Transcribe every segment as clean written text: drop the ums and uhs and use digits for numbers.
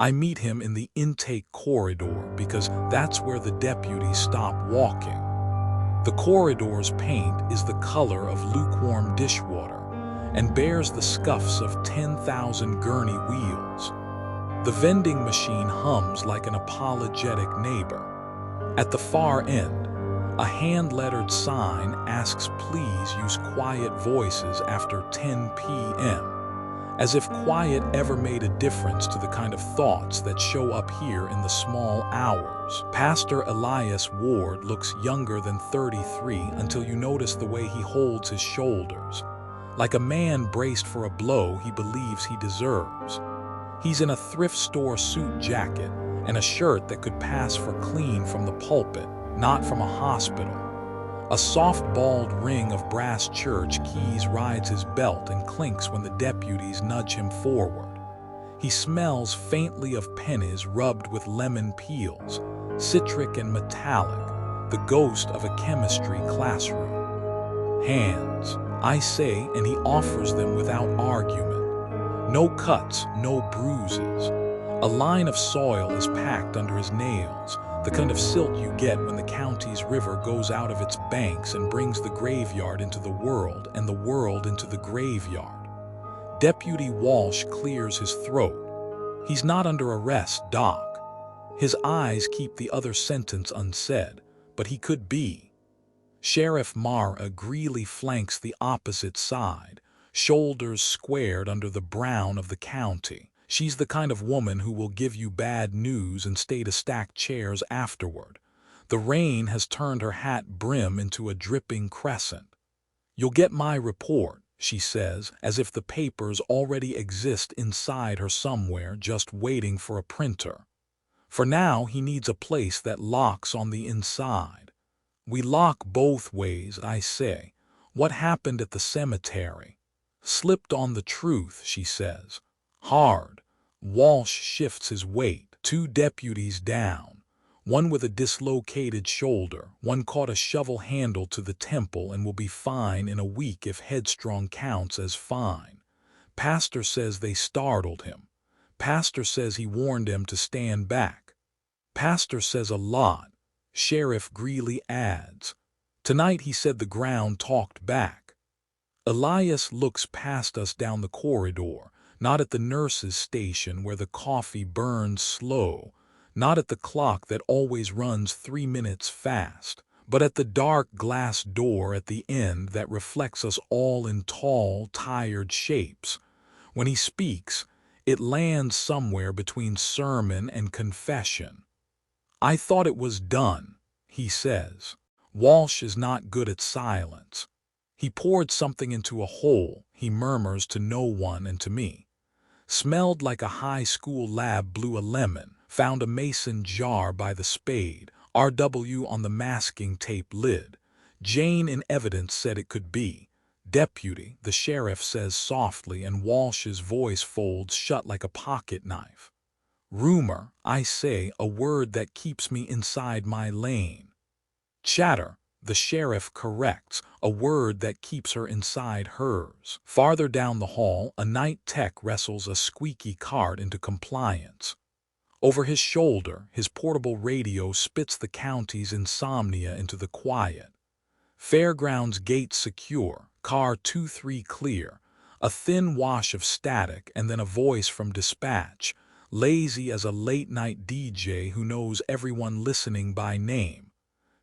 I meet him in the intake corridor because that's where the deputies stop walking. The corridor's paint is the color of lukewarm dishwater and bears the scuffs of 10,000 gurney wheels. The vending machine hums like an apologetic neighbor. At the far end, a hand-lettered sign asks please use quiet voices after 10 p.m., as if quiet ever made a difference to the kind of thoughts that show up here in the small hours. Pastor Elias Ward looks younger than 33 until you notice the way he holds his shoulders, like a man braced for a blow he believes he deserves. He's in a thrift store suit jacket and a shirt that could pass for clean from the pulpit, not from a hospital. A soft bald ring of brass church keys rides his belt and clinks when the deputies nudge him forward. He smells faintly of pennies rubbed with lemon peels, citric and metallic, the ghost of a chemistry classroom. Hands, I say, and he offers them without argument. No cuts, no bruises. A line of soil is packed under his nails, the kind of silt you get when the county's river goes out of its banks and brings the graveyard into the world and the world into the graveyard. Deputy Walsh clears his throat. He's not under arrest, Doc. His eyes keep the other sentence unsaid, but he could be. Sheriff Mara Greeley flanks the opposite side, shoulders squared under the brown of the county. She's the kind of woman who will give you bad news and stay to stack chairs afterward. The rain has turned her hat brim into a dripping crescent. You'll get my report, she says, as if the papers already exist inside her somewhere, just waiting for a printer. For now, he needs a place that locks on the inside. We lock both ways, I say. What happened at the cemetery? Slipped on the truth, she says. Hard. Walsh shifts his weight. 2 deputies down. One with a dislocated shoulder. One caught a shovel handle to the temple and will be fine in a week if headstrong counts as fine. Pastor says they startled him. Pastor says he warned them to stand back. Pastor says a lot. Sheriff Greeley adds. Tonight he said the ground talked back. Elias looks past us down the corridor, not at the nurse's station where the coffee burns slow, not at the clock that always runs 3 minutes fast, but at the dark glass door at the end that reflects us all in tall, tired shapes. When he speaks, it lands somewhere between sermon and confession. I thought it was done, he says. Walsh is not good at silence. He poured something into a hole, he murmurs to no one and to me. Smelled like a high school lab blew a lemon, found a mason jar by the spade, RW on the masking tape lid. Jane in evidence said it could be. Deputy, the sheriff says softly, and Walsh's voice folds shut like a pocket knife. Rumor, I say, a word that keeps me inside my lane. Chatter, the sheriff corrects, a word that keeps her inside hers. Farther down the hall, a night tech wrestles a squeaky cart into compliance. Over his shoulder, his portable radio spits the county's insomnia into the quiet. Fairgrounds gate secure, car 2-3 clear, a thin wash of static and then a voice from dispatch, lazy as a late-night DJ who knows everyone listening by name.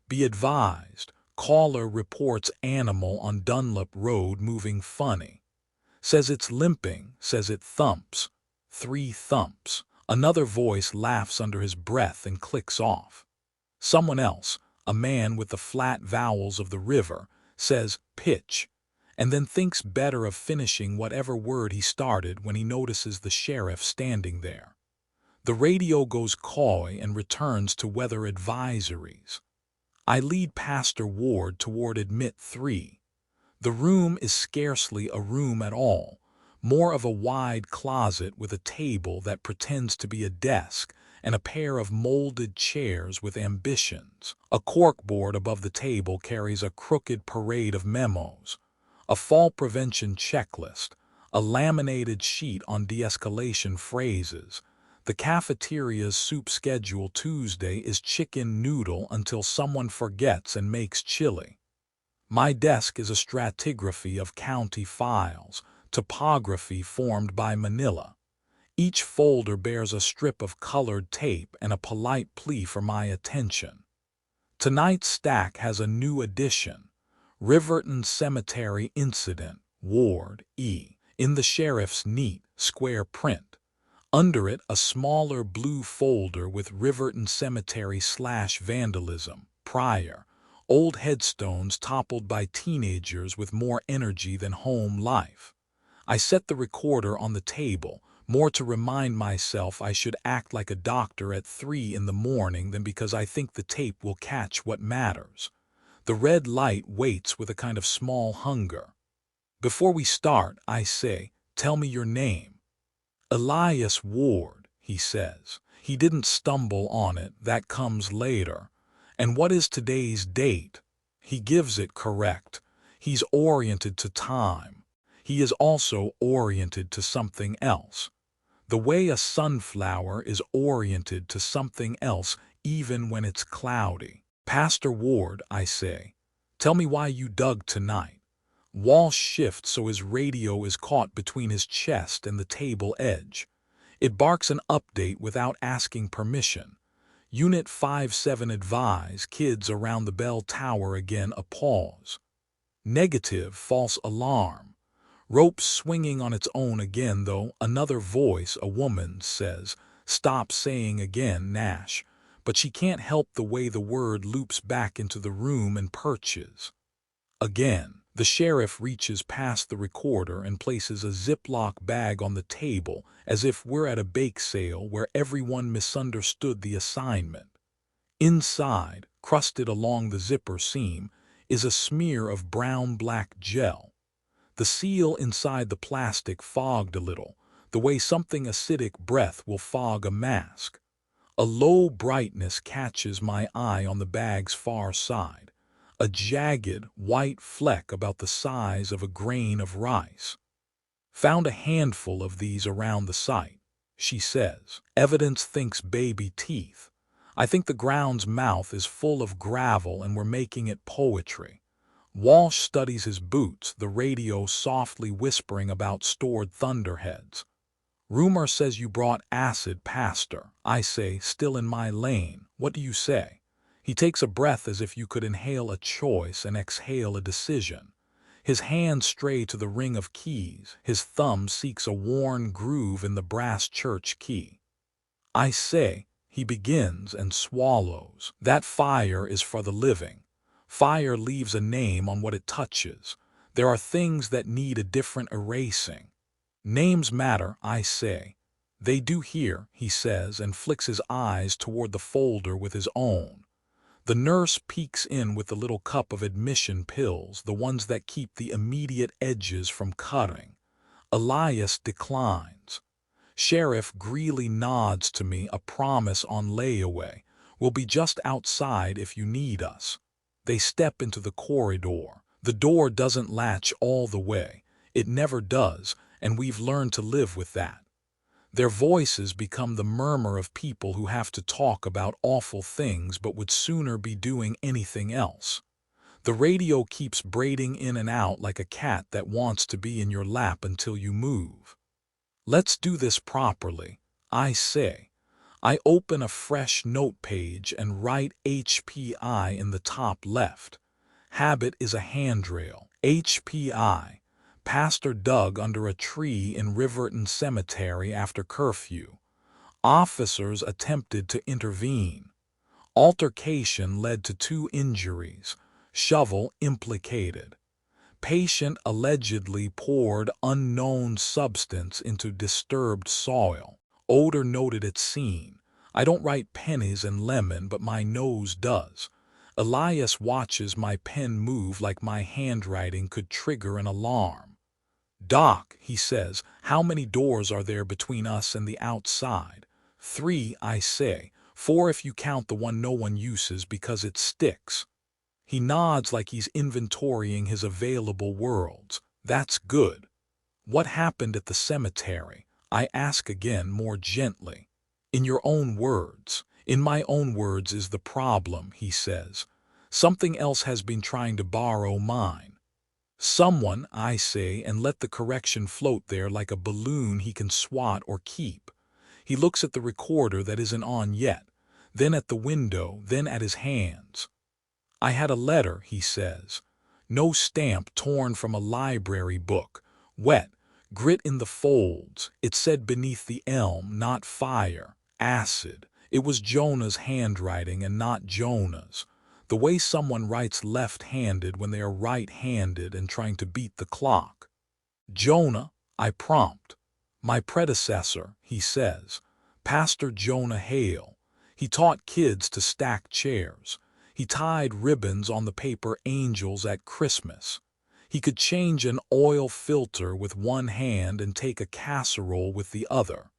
Be advised, caller reports animal on Dunlop Road moving funny. Says it's limping, says it thumps. 3 thumps. Another voice laughs under his breath and clicks off. Someone else, a man with the flat vowels of the river, says pitch, and then thinks better of finishing whatever word he started when he notices the sheriff standing there. The radio goes coy and returns to weather advisories. I lead Pastor Ward toward admit 3. The room is scarcely a room at all, more of a wide closet with a table that pretends to be a desk and a pair of molded chairs with ambitions. A corkboard above the table carries a crooked parade of memos, a fall prevention checklist, a laminated sheet on de-escalation phrases, The cafeteria's soup schedule Tuesday is chicken noodle until someone forgets and makes chili. My desk is a stratigraphy of county files, topography formed by Manila. Each folder bears a strip of colored tape and a polite plea for my attention. Tonight's stack has a new addition, Riverton Cemetery Incident, Ward E, in the sheriff's neat, square print. Under it, a smaller blue folder with Riverton Cemetery/vandalism, prior, old headstones toppled by teenagers with more energy than home life. I set the recorder on the table, more to remind myself I should act like a doctor at 3 in the morning than because I think the tape will catch what matters. The red light waits with a kind of small hunger. Before we start, I say, "Tell me your name." "Elias Ward," he says. He didn't stumble on it, that comes later. "And what is today's date?" He gives it correct. He's oriented to time. He is also oriented to something else. The way a sunflower is oriented to something else even when it's cloudy. "Pastor Ward," I say, "tell me why you dug tonight." Walsh shifts so his radio is caught between his chest and the table edge. It barks an update without asking permission. Unit 57 advise, kids around the bell tower again, a pause. Negative, false alarm. Rope swinging on its own again though, another voice, a woman, says, "Stop saying again, Nash." But she can't help the way the word loops back into the room and perches. Again. The sheriff reaches past the recorder and places a Ziploc bag on the table as if we're at a bake sale where everyone misunderstood the assignment. Inside, crusted along the zipper seam, is a smear of brown-black gel. The seal inside the plastic fogged a little, the way something acidic breath will fog a mask. A low brightness catches my eye on the bag's far side. A jagged, white fleck about the size of a grain of rice. "Found a handful of these around the site," she says. "Evidence thinks baby teeth. I think the ground's mouth is full of gravel and we're making it poetry." Walsh studies his boots, the radio softly whispering about stored thunderheads. "Rumor says you brought acid, Pastor," I say, still in my lane. "What do you say?" He takes a breath as if you could inhale a choice and exhale a decision. His hands stray to the ring of keys. His thumb seeks a worn groove in the brass church key. "I say," he begins and swallows, "that fire is for the living. Fire leaves a name on what it touches. There are things that need a different erasing. Names matter," I say. "They do here," he says and flicks his eyes toward the folder with his own. The nurse peeks in with the little cup of admission pills, the ones that keep the immediate edges from cutting. Elias declines. Sheriff greedily nods to me, a promise on layaway. "We'll be just outside if you need us." They step into the corridor. The door doesn't latch all the way. It never does, and we've learned to live with that. Their voices become the murmur of people who have to talk about awful things but would sooner be doing anything else. The radio keeps braiding in and out like a cat that wants to be in your lap until you move. "Let's do this properly," I say. I open a fresh note page and write HPI in the top left. Habit is a handrail. HPI. Pastor dug under a tree in Riverton Cemetery after curfew. Officers attempted to intervene. Altercation led to 2 injuries. Shovel implicated. Patient allegedly poured unknown substance into disturbed soil. Odor noted at scene. I don't write pennies and lemon, but my nose does. Elias watches my pen move like my handwriting could trigger an alarm. "Doc," he says, "how many doors are there between us and the outside?" 3, I say. 4 if you count the one no one uses because it sticks. He nods like he's inventorying his available worlds. "That's good." "What happened at the cemetery?" I ask again, more gently. In your own words. In my own words is the problem, he says. Something else has been trying to borrow mine. Someone, I say, and let the correction float there like a balloon he can swat or keep. He looks at the recorder that isn't on yet, then at the window, then at his hands. I had a letter, he says. No stamp torn from a library book. Wet, grit in the folds. It said beneath the elm, not fire, acid. It was Jonah's handwriting and not Jonah's. The way someone writes left-handed when they are right-handed and trying to beat the clock. Jonah, I prompt. My predecessor, he says. Pastor Jonah Hale. He taught kids to stack chairs. He tied ribbons on the paper angels at Christmas. He could change an oil filter with one hand and take a casserole with the other.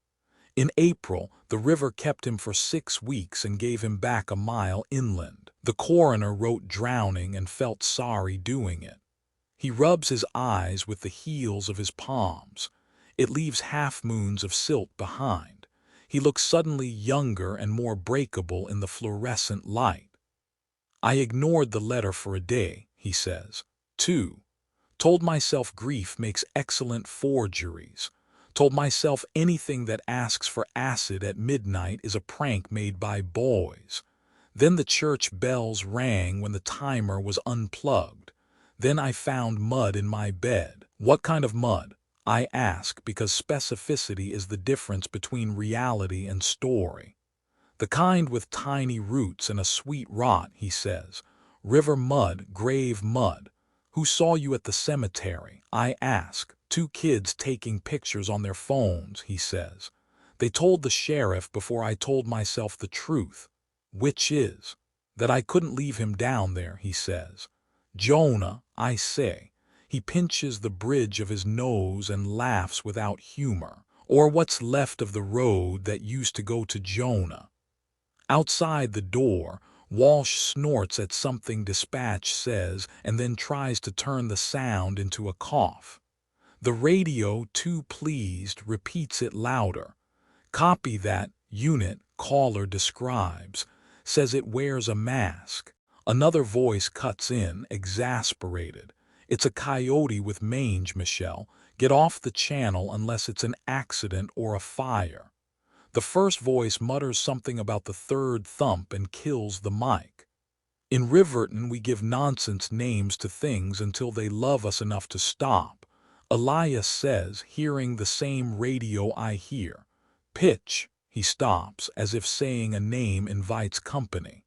In April, the river kept him for 6 weeks and gave him back a mile inland. The coroner wrote drowning and felt sorry doing it. He rubs his eyes with the heels of his palms. It leaves half-moons of silt behind. He looks suddenly younger and more breakable in the fluorescent light. I ignored the letter for a day, he says. 2. Told myself grief makes excellent forgeries. Told myself anything that asks for acid at midnight is a prank made by boys. Then the church bells rang when the timer was unplugged. Then I found mud in my bed. What kind of mud? I ask because specificity is the difference between reality and story. The kind with tiny roots and a sweet rot, he says. River mud, grave mud. Who saw you at the cemetery? I ask. 2 kids taking pictures on their phones, he says. They told the sheriff before I told myself the truth. Which is? That I couldn't leave him down there, he says. Jonah, I say. He pinches the bridge of his nose and laughs without humor. Or what's left of the road that used to go to Jonah. Outside the door, Walsh snorts at something dispatch says and then tries to turn the sound into a cough. The radio, too pleased, repeats it louder. Copy that, unit, caller describes, says it wears a mask. Another voice cuts in, exasperated. It's a coyote with mange, Michelle. Get off the channel unless it's an accident or a fire. The first voice mutters something about the third thump and kills the mic. In Riverton, we give nonsense names to things until they love us enough to stop. Elias says, hearing the same radio I hear. Pitch, he stops, as if saying a name invites company.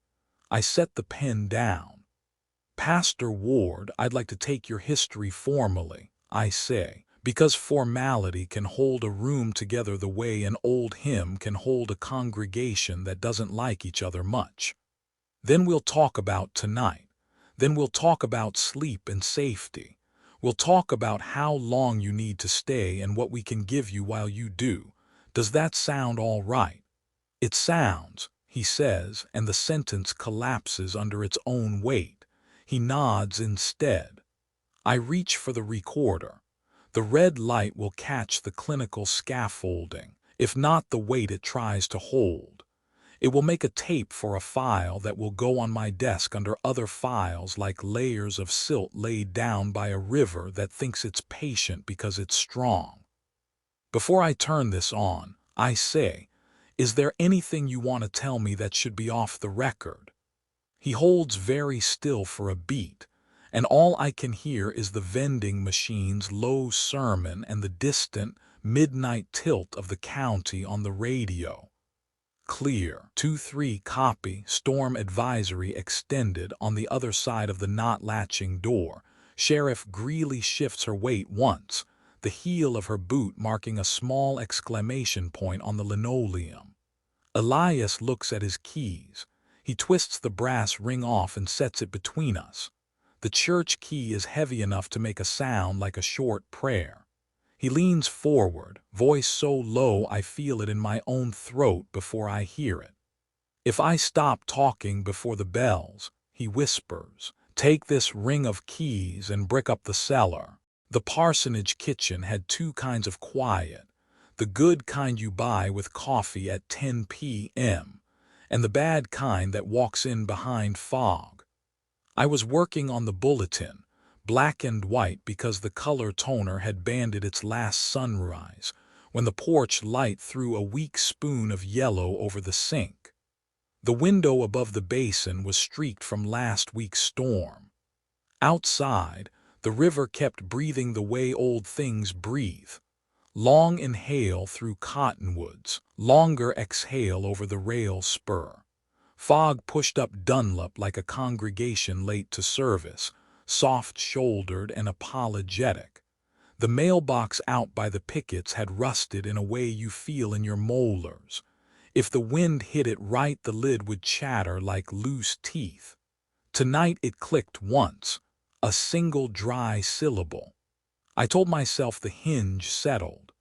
I set the pen down. Pastor Ward, I'd like to take your history formally, I say, because formality can hold a room together the way an old hymn can hold a congregation that doesn't like each other much. Then we'll talk about tonight. Then we'll talk about sleep and safety. We'll talk about how long you need to stay and what we can give you while you do. Does that sound all right? It sounds, he says, and the sentence collapses under its own weight. He nods instead. I reach for the recorder. The red light will catch the clinical scaffolding, if not the weight it tries to hold. It will make a tape for a file that will go on my desk under other files like layers of silt laid down by a river that thinks it's patient because it's strong. Before I turn this on, I say, is there anything you want to tell me that should be off the record? He holds very still for a beat, and all I can hear is the vending machine's low sermon and the distant, midnight tilt of the county on the radio. Clear. 2-3 copy. Storm advisory extended on the other side of the not latching door. Sheriff Greeley shifts her weight once, the heel of her boot marking a small exclamation point on the linoleum. Elias looks at his keys. He twists the brass ring off and sets it between us. The church key is heavy enough to make a sound like a short prayer. He leans forward, voice so low I feel it in my own throat before I hear it. If I stop talking before the bells, he whispers, take this ring of keys and brick up the cellar. The parsonage kitchen had 2 kinds of quiet. The The good kind you buy with coffee at 10 p.m., and the bad kind that walks in behind fog. I was working on the bulletin, black and white because the color toner had banded its last sunrise, when the porch light threw a weak spoon of yellow over the sink. The window above the basin was streaked from last week's storm. Outside, the river kept breathing the way old things breathe. Long inhale through cottonwoods, longer exhale over the rail spur. Fog pushed up Dunlop like a congregation late to service, soft-shouldered and apologetic. The mailbox out by the pickets had rusted in a way you feel in your molars. If the wind hit it right, the lid would chatter like loose teeth. Tonight it clicked once, a single dry syllable. I told myself the hinge settled.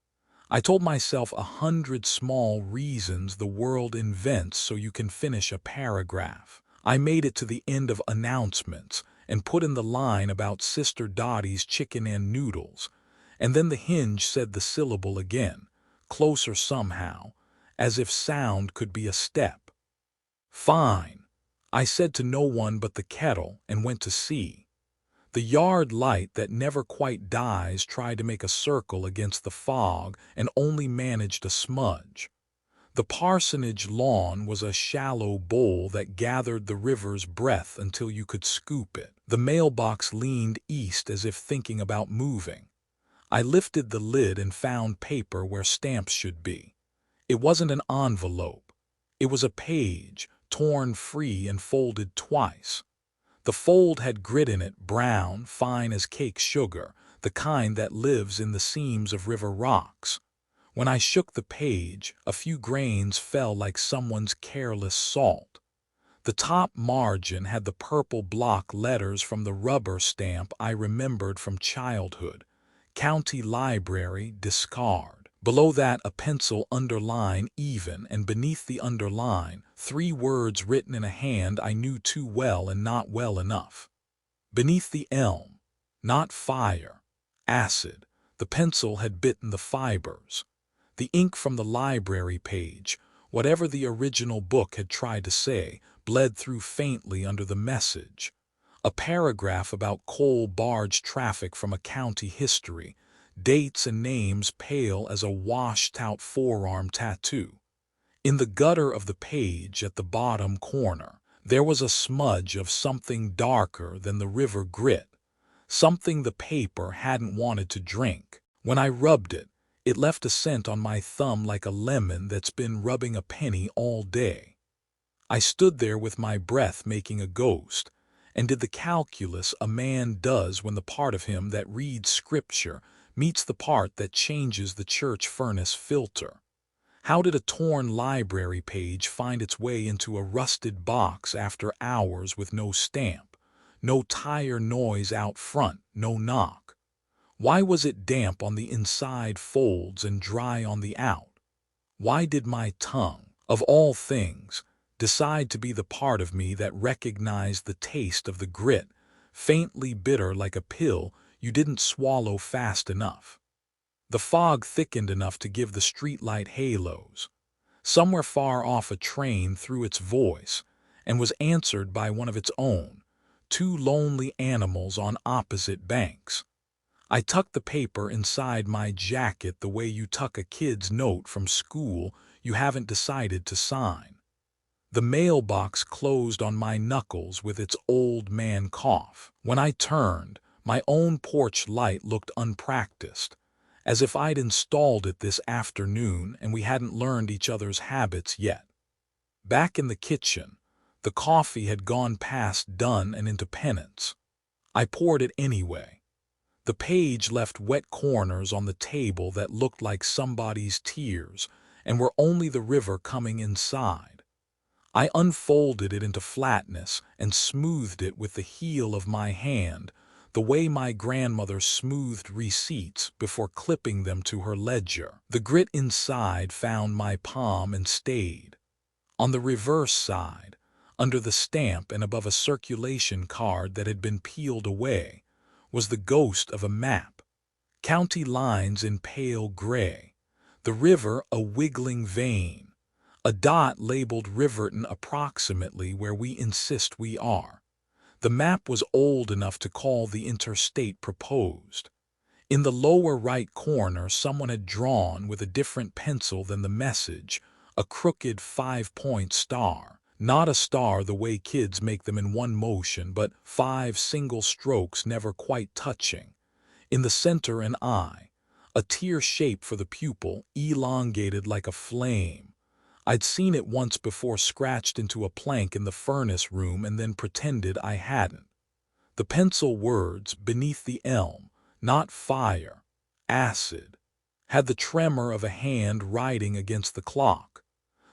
I told myself 100 small reasons the world invents so you can finish a paragraph. I made it to the end of announcements and put in the line about Sister Dottie's chicken and noodles, and then the hinge said the syllable again, closer somehow, as if sound could be a step. Fine, I said to no one but the kettle and went to see. The yard light that never quite dies tried to make a circle against the fog and only managed a smudge. The parsonage lawn was a shallow bowl that gathered the river's breath until you could scoop it. The mailbox leaned east as if thinking about moving. I lifted the lid and found paper where stamps should be. It wasn't an envelope. It was a page, torn free and folded twice. The fold had grit in it, brown, fine as cake sugar, the kind that lives in the seams of river rocks. When I shook the page, a few grains fell like someone's careless salt. The top margin had the purple block letters from the rubber stamp I remembered from childhood. County Library, discard. Below that, a pencil underline even, and beneath the underline, 3 words written in a hand I knew too well and not well enough. Beneath the elm, not fire, acid. The pencil had bitten the fibers. The ink from the library page, whatever the original book had tried to say, bled through faintly under the message. A paragraph about coal barge traffic from a county history, dates and names pale as a washed-out forearm tattoo. In the gutter of the page at the bottom corner, there was a smudge of something darker than the river grit, something the paper hadn't wanted to drink. When I rubbed it, it left a scent on my thumb like a lemon that's been rubbing a penny all day. I stood there with my breath making a ghost, and did the calculus a man does when the part of him that reads scripture meets the part that changes the church furnace filter. How did a torn library page find its way into a rusted box after hours with no stamp, no tire noise out front, no knock? Why was it damp on the inside folds and dry on the out? Why did my tongue, of all things, decide to be the part of me that recognized the taste of the grit, faintly bitter like a pill you didn't swallow fast enough? The fog thickened enough to give the streetlight halos. Somewhere far off a train threw its voice and was answered by one of its own, 2 lonely animals on opposite banks. I tucked the paper inside my jacket the way you tuck a kid's note from school you haven't decided to sign. The mailbox closed on my knuckles with its old man cough. When I turned, my own porch light looked unpracticed, as if I'd installed it this afternoon and we hadn't learned each other's habits yet. Back in the kitchen, the coffee had gone past done and into penance. I poured it anyway. The page left wet corners on the table that looked like somebody's tears and were only the river coming inside. I unfolded it into flatness and smoothed it with the heel of my hand, the way my grandmother smoothed receipts before clipping them to her ledger. The grit inside found my palm and stayed. On the reverse side, under the stamp and above a circulation card that had been peeled away, was the ghost of a map. County lines in pale gray, The river a wiggling vein, a dot labeled Riverton approximately where we insist we are. The map was old enough to call the interstate proposed. In the lower right corner, someone had drawn with a different pencil than the message, a crooked 5-point star. Not a star the way kids make them in one motion, but 5 single strokes never quite touching. In the center an eye, a tear shape for the pupil, elongated like a flame. I'd seen it once before scratched into a plank in the furnace room and then pretended I hadn't. The pencil words, beneath the elm, not fire, acid, had the tremor of a hand writing against the clock.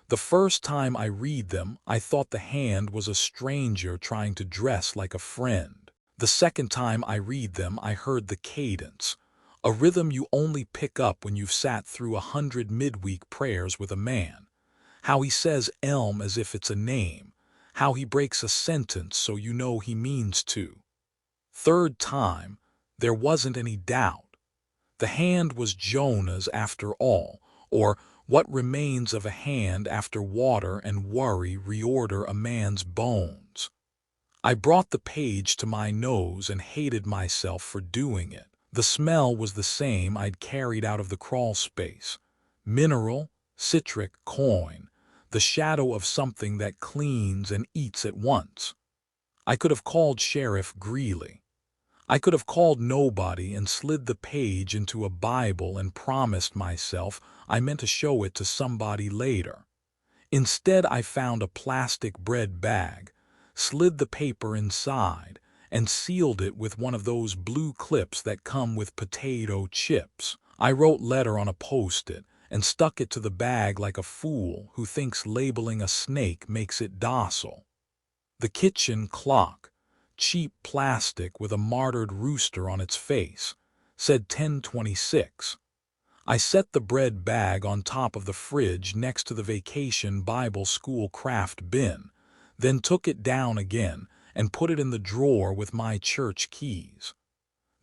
The first time I read them, I thought the hand was a stranger trying to dress like a friend. The second time I read them, I heard the cadence, a rhythm you only pick up when you've sat through 100 midweek prayers with a man. How he says elm as if it's a name, how he breaks a sentence so you know he means to. Third time, there wasn't any doubt. The hand was Jonah's after all, or what remains of a hand after water and worry reorder a man's bones. I brought the page to my nose and hated myself for doing it. The smell was the same I'd carried out of the crawl space. Mineral, citric, coin, the shadow of something that cleans and eats at once. I could have called Sheriff Greeley. I could have called nobody and slid the page into a Bible and promised myself I meant to show it to somebody later. Instead, I found a plastic bread bag, slid the paper inside, and sealed it with one of those blue clips that come with potato chips. I wrote letter on a post-it and stuck it to the bag like a fool who thinks labeling a snake makes it docile. The kitchen clock, cheap plastic with a martyred rooster on its face, said 10:26. I set the bread bag on top of the fridge next to the Vacation Bible School craft bin, then took it down again and put it in the drawer with my church keys.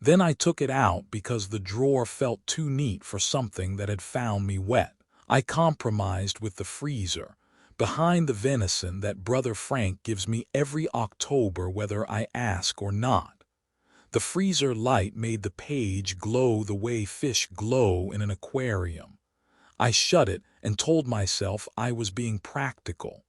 Then I took it out because the drawer felt too neat for something that had found me wet. I compromised with the freezer, behind the venison that Brother Frank gives me every October whether I ask or not. The freezer light made the page glow the way fish glow in an aquarium. I shut it and told myself I was being practical.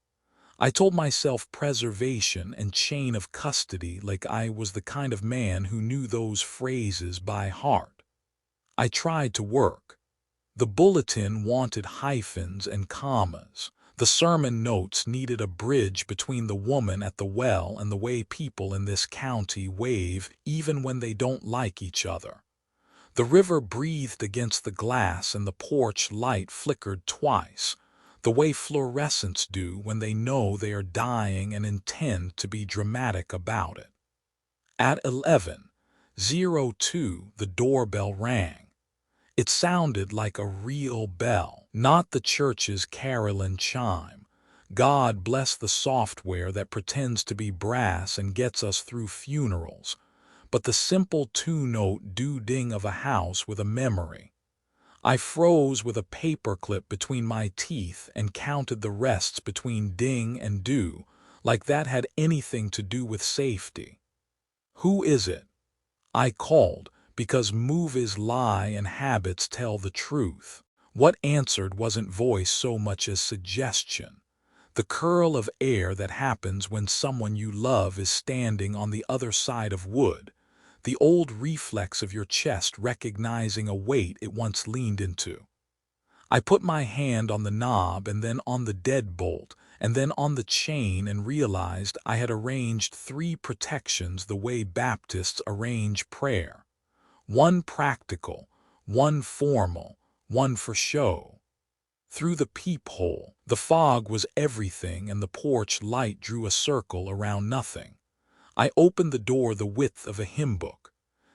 I told myself preservation and chain of custody like I was the kind of man who knew those phrases by heart. I tried to work. The bulletin wanted hyphens and commas. The sermon notes needed a bridge between the woman at the well and the way people in this county wave even when they don't like each other. The river breathed against the glass and the porch light flickered twice, the way fluorescents do when they know they are dying and intend to be dramatic about it. At 11:02, the doorbell rang. It sounded like a real bell, not the church's carillon chime. God bless the software that pretends to be brass and gets us through funerals, but the simple 2-note do-ding of a house with a memory. I froze with a paperclip between my teeth and counted the rests between ding and do, like that had anything to do with safety. "Who is it?" I called, because movies lie and habits tell the truth. What answered wasn't voice so much as suggestion. The curl of air that happens when someone you love is standing on the other side of wood. The old reflex of your chest recognizing a weight it once leaned into. I put my hand on the knob and then on the deadbolt and then on the chain and realized I had arranged 3 protections the way Baptists arrange prayer. 1 practical, 1 formal, 1 for show. Through the peephole, the fog was everything and the porch light drew a circle around nothing. I opened the door the width of a hymn book.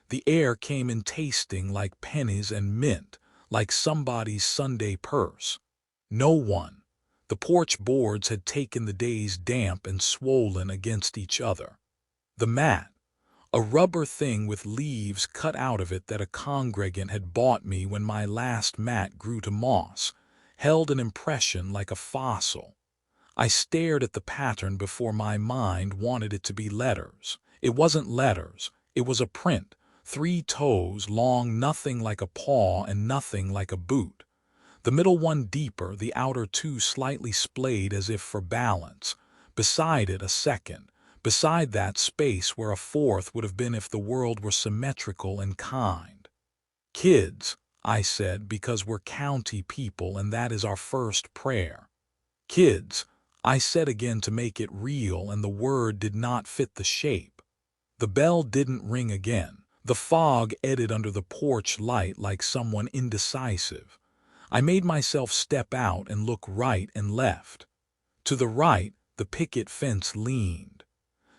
The air came in tasting like pennies and mint, like somebody's Sunday purse. No one. The porch boards had taken the day's damp and swollen against each other. The mat, A rubber thing with leaves cut out of it that a congregant had bought me when my last mat grew to moss, held an impression like a fossil. I stared at the pattern before my mind wanted it to be letters. It wasn't letters, it was a print, 3 toes long, nothing like a paw and nothing like a boot. The middle one deeper, the outer 2 slightly splayed as if for balance. Beside it a second. Beside that, space where a 4th would have been if the world were symmetrical and kind. Kids, I said, because we're county people and that is our first prayer. Kids, I said again to make it real, and the word did not fit the shape. The bell didn't ring again. The fog eddied under the porch light like someone indecisive. I made myself step out and look right and left. To the right, the picket fence leaned.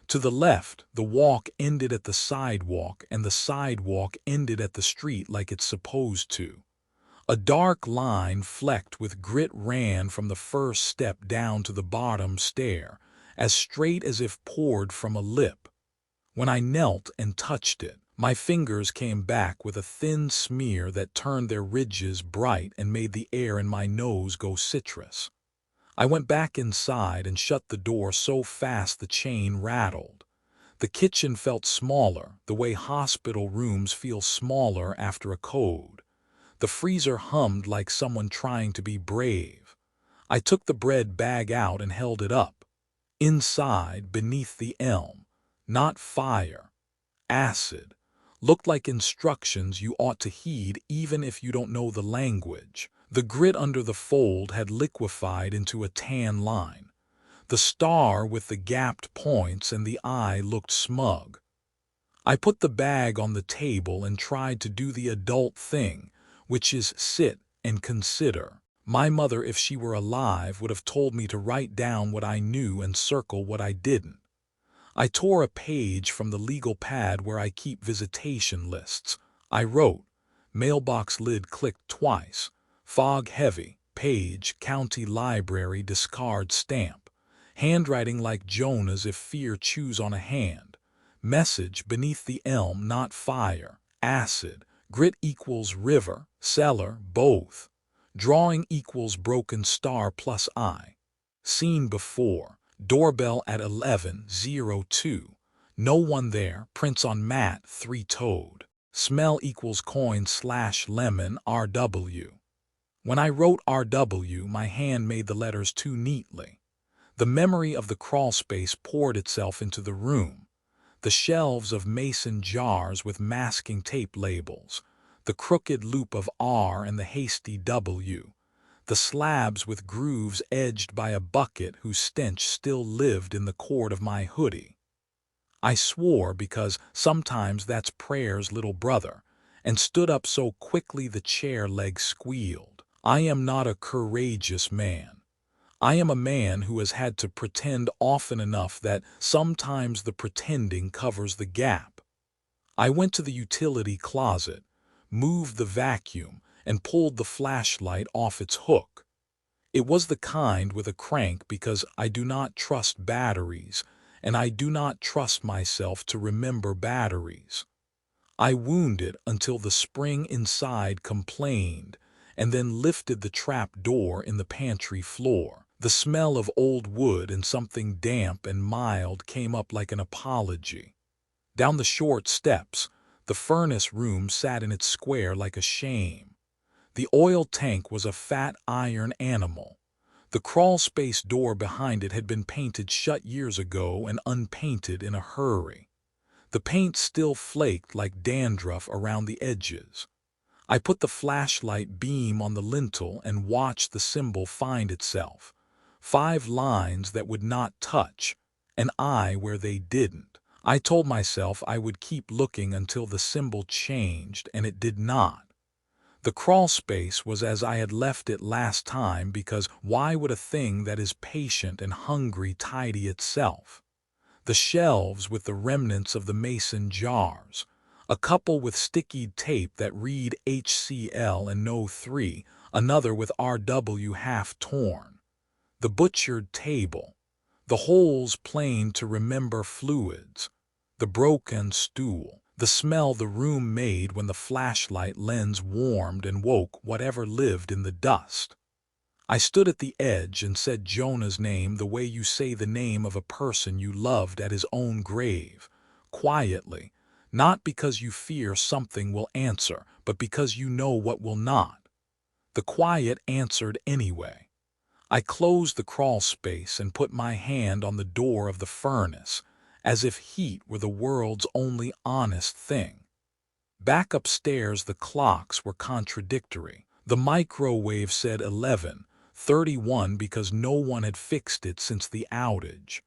To the left, the walk ended at the sidewalk, and the sidewalk ended at the street like it's supposed to. A dark line flecked with grit ran from the first step down to the bottom stair, as straight as if poured from a lip. When I knelt and touched it, my fingers came back with a thin smear that turned their ridges bright and made the air in my nose go citrus. I went back inside and shut the door so fast the chain rattled. The kitchen felt smaller, the way hospital rooms feel smaller after a code. The freezer hummed like someone trying to be brave. I took the bread bag out and held it up. Inside, beneath the elm, not fire, acid, looked like instructions you ought to heed even if you don't know the language. The grit under the fold had liquefied into a tan line. The star with the gapped points and the eye looked smug. I put the bag on the table and tried to do the adult thing, which is sit and consider. My mother, if she were alive, would have told me to write down what I knew and circle what I didn't. I tore a page from the legal pad where I keep visitation lists. I wrote, mailbox lid clicked twice, fog heavy, page, county library, discard stamp, handwriting like Jonah's if fear chews on a hand, message beneath the elm, not fire, acid, grit equals river, cellar, both, drawing equals broken star plus I, seen before, doorbell at 11:02, no one there, prints on mat 3-toed, smell equals coin/lemon RW. When I wrote RW, my hand made the letters too neatly. The memory of the crawlspace poured itself into the room. The shelves of mason jars with masking tape labels, the crooked loop of R and the hasty W, the slabs with grooves edged by a bucket whose stench still lived in the cord of my hoodie. I swore because sometimes that's prayer's little brother, and stood up so quickly the chair leg squealed. I am not a courageous man. I am a man who has had to pretend often enough that sometimes the pretending covers the gap. I went to the utility closet, moved the vacuum, and pulled the flashlight off its hook. It was the kind with a crank because I do not trust batteries, and I do not trust myself to remember batteries. I wound it until the spring inside complained, and then lifted the trap door in the pantry floor. The smell of old wood and something damp and mild came up like an apology. Down the short steps, the furnace room sat in its square like a shame. The oil tank was a fat iron animal. The crawlspace door behind it had been painted shut years ago and unpainted in a hurry. The paint still flaked like dandruff around the edges. I put the flashlight beam on the lintel and watched the symbol find itself. 5 lines that would not touch, an eye where they didn't. I told myself I would keep looking until the symbol changed, and it did not. The crawlspace was as I had left it last time because why would a thing that is patient and hungry tidy itself? The shelves with the remnants of the mason jars, a couple with sticky tape that read HCl and no 3, another with RW half torn. The butchered table, the holes plain to remember fluids, the the broken stool, the smell the room made when the flashlight lens warmed and woke whatever lived in the dust. I stood at the edge and said Jonah's name the way you say the name of a person you loved at his own grave, quietly, not because you fear something will answer, but because you know what will not. The quiet answered anyway. I closed the crawl space and put my hand on the door of the furnace, as if heat were the world's only honest thing. Back upstairs the clocks were contradictory. The microwave said 11:31 because no one had fixed it since the outage.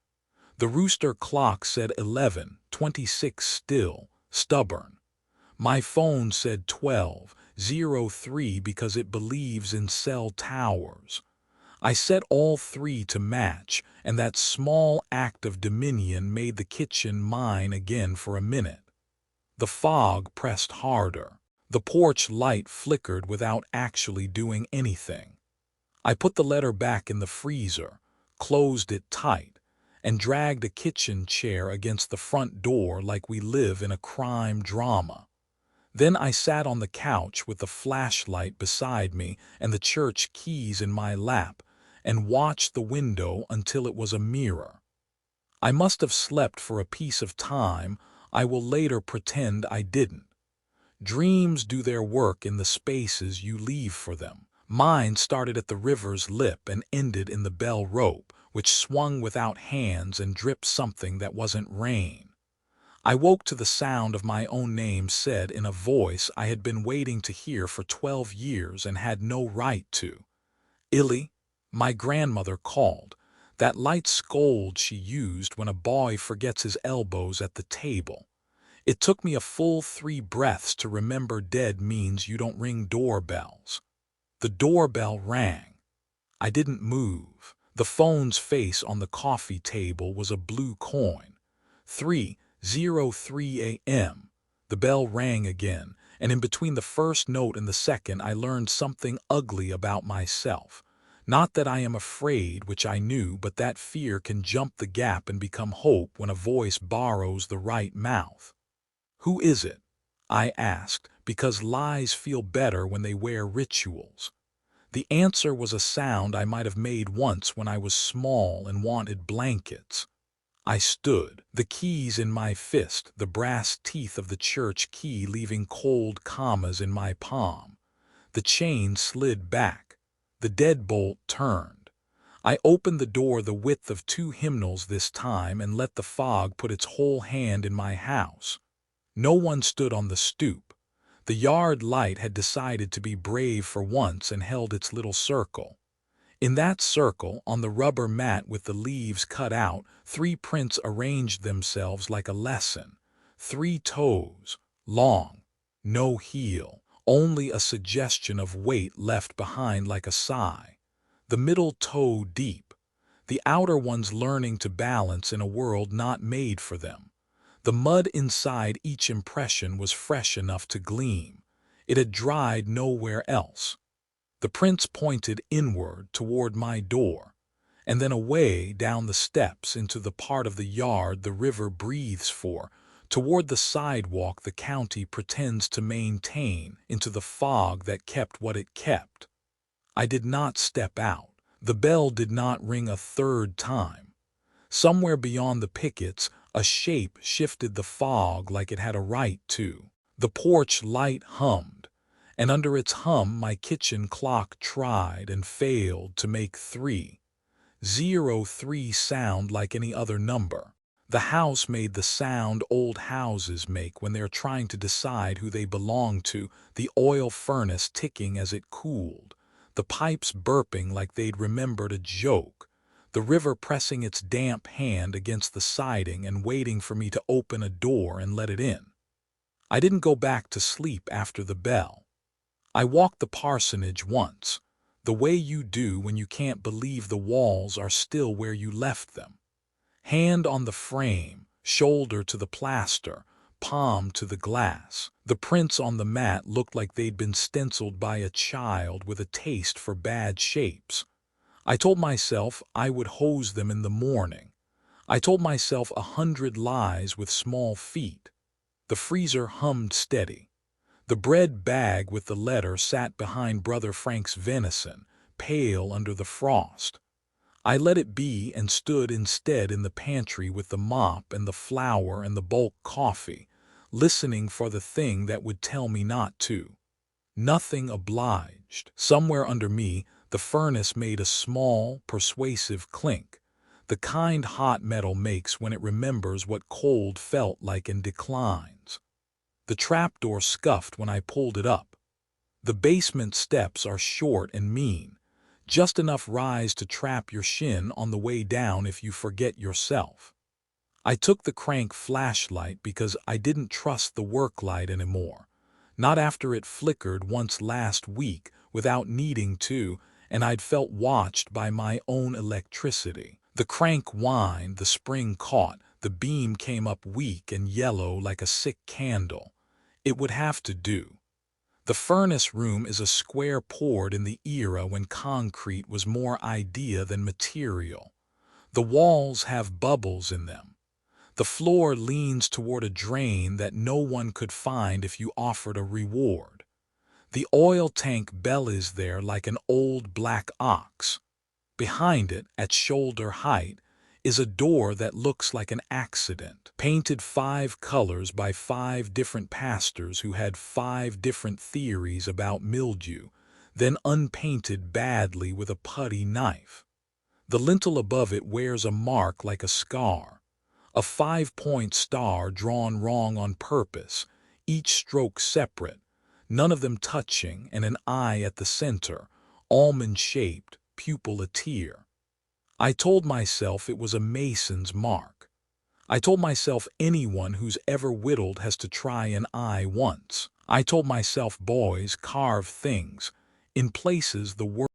The rooster clock said 11:26 still, stubborn. My phone said 12:03 because it believes in cell towers. I set all three to match, and that small act of dominion made the kitchen mine again for a minute. The fog pressed harder. The porch light flickered without actually doing anything. I put the letter back in the freezer, closed it tight, and dragged a kitchen chair against the front door like we live in a crime drama. Then I sat on the couch with the flashlight beside me and the church keys in my lap and watched the window until it was a mirror. I must have slept for a piece of time. I will later pretend I didn't. Dreams do their work in the spaces you leave for them. Mine started at the river's lip and ended in the bell rope, which swung without hands and dripped something that wasn't rain. I woke to the sound of my own name said in a voice I had been waiting to hear for 12 years and had no right to. Illy, my grandmother called, that light scold she used when a boy forgets his elbows at the table. It took me a full 3 breaths to remember dead means you don't ring doorbells. The doorbell rang. I didn't move. The phone's face on the coffee table was a blue coin. 3:03 a.m. The bell rang again, and in between the first note and the second I learned something ugly about myself. Not that I am afraid, which I knew, but that fear can jump the gap and become hope when a voice borrows the right mouth. "Who is it?" I asked, because lies feel better when they wear rituals. The answer was a sound I might have made once when I was small and wanted blankets. I stood, the keys in my fist, the brass teeth of the church key leaving cold commas in my palm. The chain slid back. The deadbolt turned. I opened the door the width of 2 hymnals this time and let the fog put its whole hand in my house. No one stood on the stoop. The yard light had decided to be brave for once and held its little circle. In that circle, on the rubber mat with the leaves cut out, 3 prints arranged themselves like a lesson. 3 toes, long, no heel, only a suggestion of weight left behind like a sigh. The middle toe deep, the outer ones learning to balance in a world not made for them. The mud inside each impression was fresh enough to gleam. It had dried nowhere else. The prints pointed inward toward my door, and then away down the steps into the part of the yard the river breathes for, toward the sidewalk the county pretends to maintain, into the fog that kept what it kept. I did not step out. The bell did not ring a 3rd time. Somewhere beyond the pickets, a shape shifted the fog like it had a right to. The porch light hummed, and under its hum my kitchen clock tried and failed to make 3:03 sound like any other number. The house made the sound old houses make when they're trying to decide who they belong to, the oil furnace ticking as it cooled, the pipes burping like they'd remembered a joke, the river pressing its damp hand against the siding and waiting for me to open a door and let it in. I didn't go back to sleep after the bell. I walked the parsonage once, the way you do when you can't believe the walls are still where you left them. Hand on the frame, shoulder to the plaster, palm to the glass. The prints on the mat looked like they'd been stenciled by a child with a taste for bad shapes. I told myself I would hose them in the morning. I told myself 100 lies with small feet. The freezer hummed steady. The bread bag with the letter sat behind Brother Frank's venison, pale under the frost. I let it be and stood instead in the pantry with the mop and the flour and the bulk coffee, listening for the thing that would tell me not to. Nothing obliged. Somewhere under me, the furnace made a small, persuasive clink, the kind hot metal makes when it remembers what cold felt like and declines. The trapdoor scuffed when I pulled it up. The basement steps are short and mean, just enough rise to trap your shin on the way down if you forget yourself. I took the crank flashlight because I didn't trust the work light anymore. Not after it flickered once last week without needing to, and I'd felt watched by my own electricity. The crank whined, the spring caught, the beam came up weak and yellow like a sick candle. It would have to do. The furnace room is a square poured in the era when concrete was more idea than material. The walls have bubbles in them. The floor leans toward a drain that no one could find if you offered a reward. The oil tank bellies there like an old black ox. Behind it, at shoulder height, is a door that looks like an accident, painted 5 colors by 5 different pastors who had 5 different theories about mildew, then unpainted badly with a putty knife. The lintel above it wears a mark like a scar, a 5-point star drawn wrong on purpose, each stroke separate, none of them touching, and an eye at the center, almond-shaped, pupil a tear. I told myself it was a mason's mark. I told myself anyone who's ever whittled has to try an eye once. I told myself boys carve things in places the world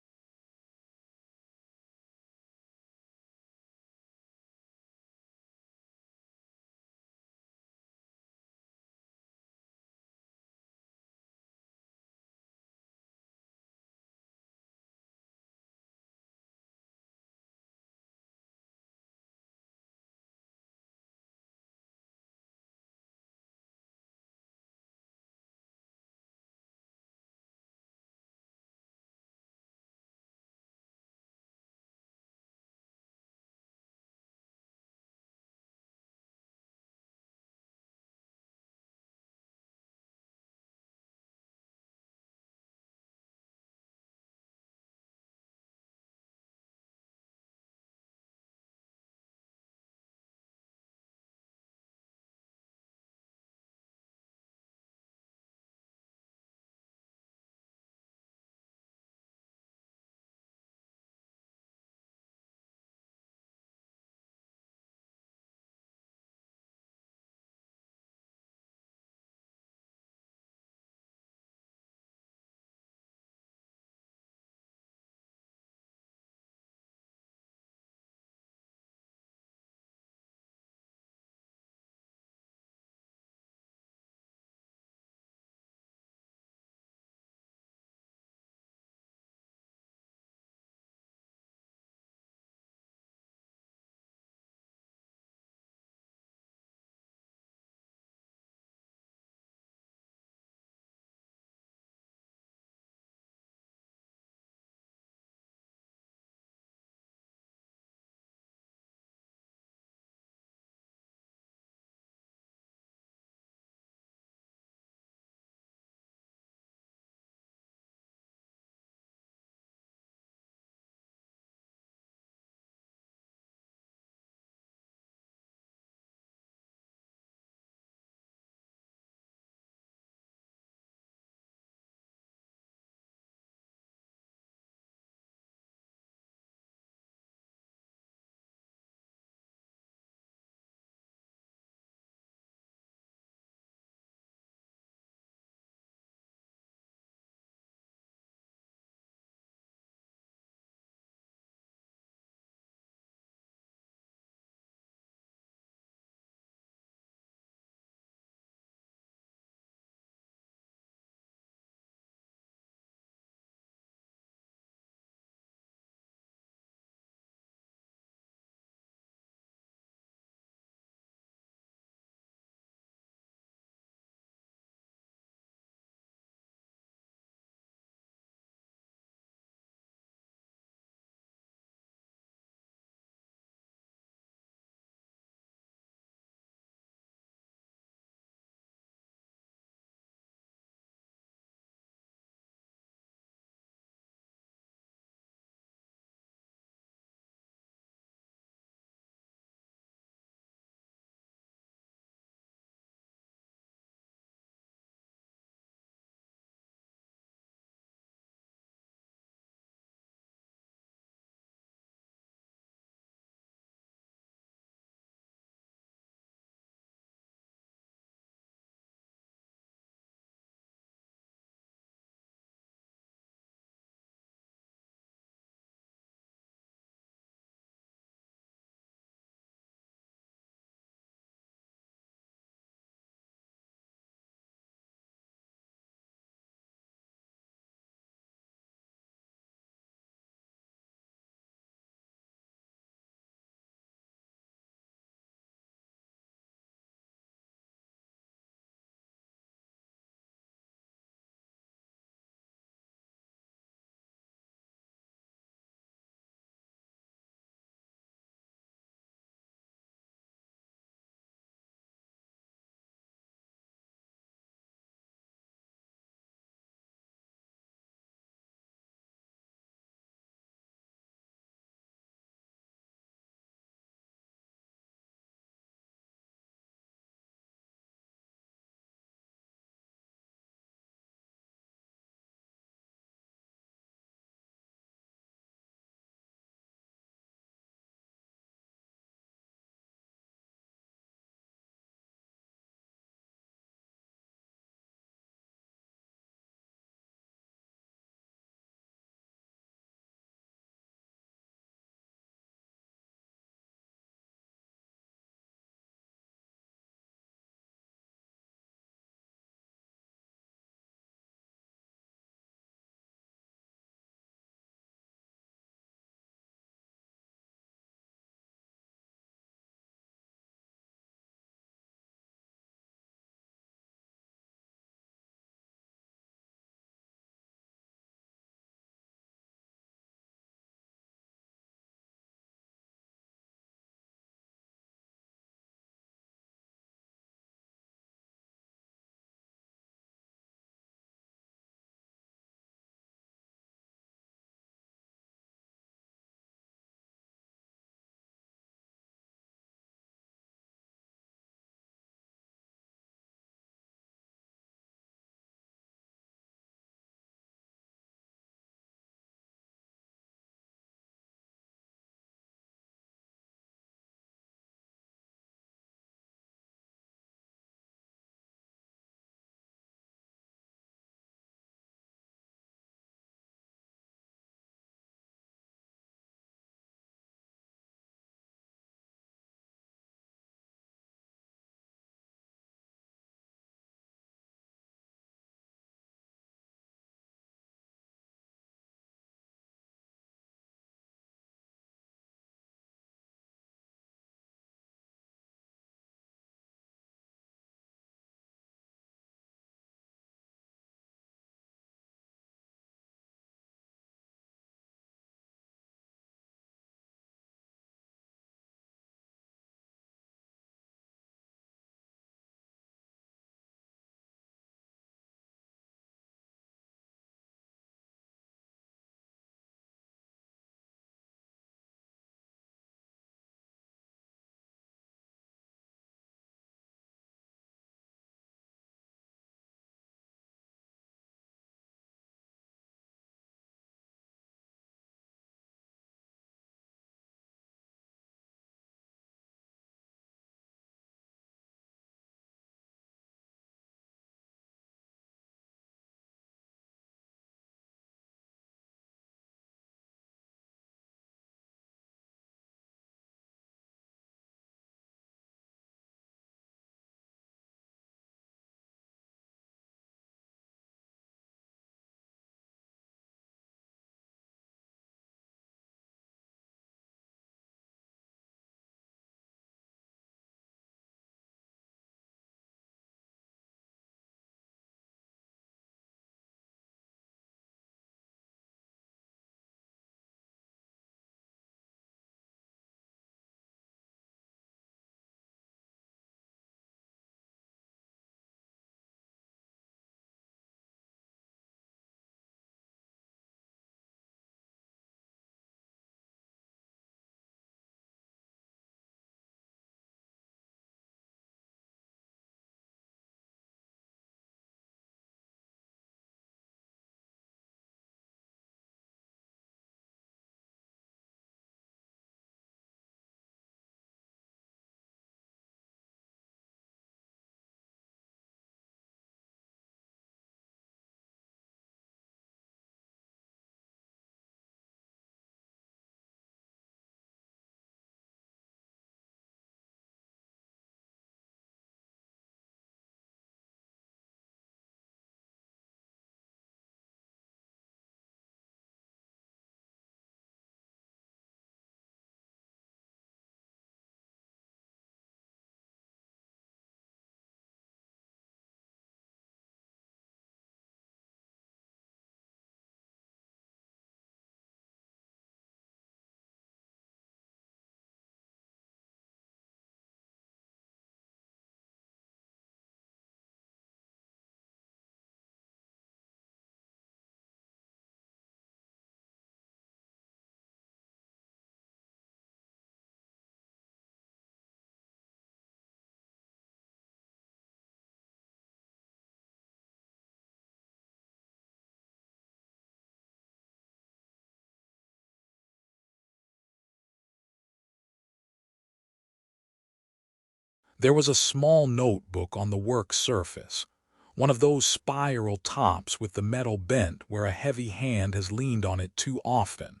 There was a small notebook on the work surface, one of those spiral tops with the metal bent where a heavy hand has leaned on it too often.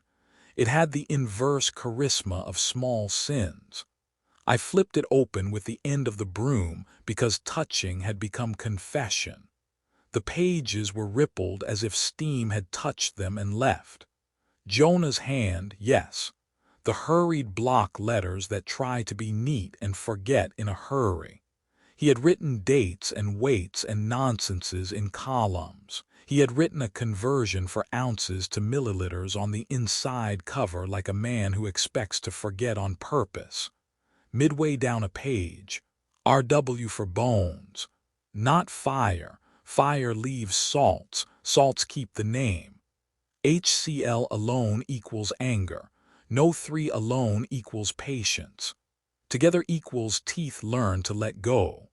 It had the inverse charisma of small sins. I flipped it open with the end of the broom because touching had become confession. The pages were rippled as if steam had touched them and left. Jonah's hand, yes. The hurried block letters that try to be neat and forget in a hurry. He had written dates and weights and nonsenses in columns. He had written a conversion for ounces to milliliters on the inside cover like a man who expects to forget on purpose. Midway down a page, RW for bones. Not fire. Fire leaves salts. Salts keep the name. HCl alone equals anger. No 3 alone equals patience. Together equals teeth learn to let go.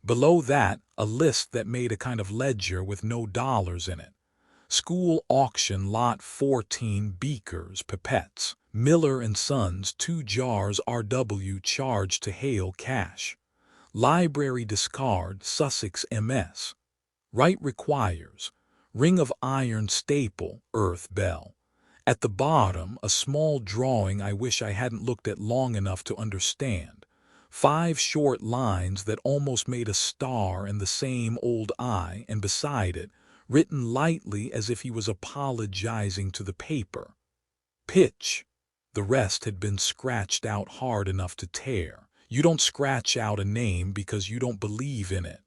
Below that, a list that made a kind of ledger with no dollars in it. School auction lot 14 beakers, pipettes. Miller & Sons 2 jars RW charged to Hale cash. Library discard Sussex MS. Right requires. Ring of iron staple, earth bell. At the bottom, a small drawing I wish I hadn't looked at long enough to understand. 5 short lines that almost made a star and the same old I, and beside it, written lightly as if he was apologizing to the paper. Pitch. The rest had been scratched out hard enough to tear. You don't scratch out a name because you don't believe in it.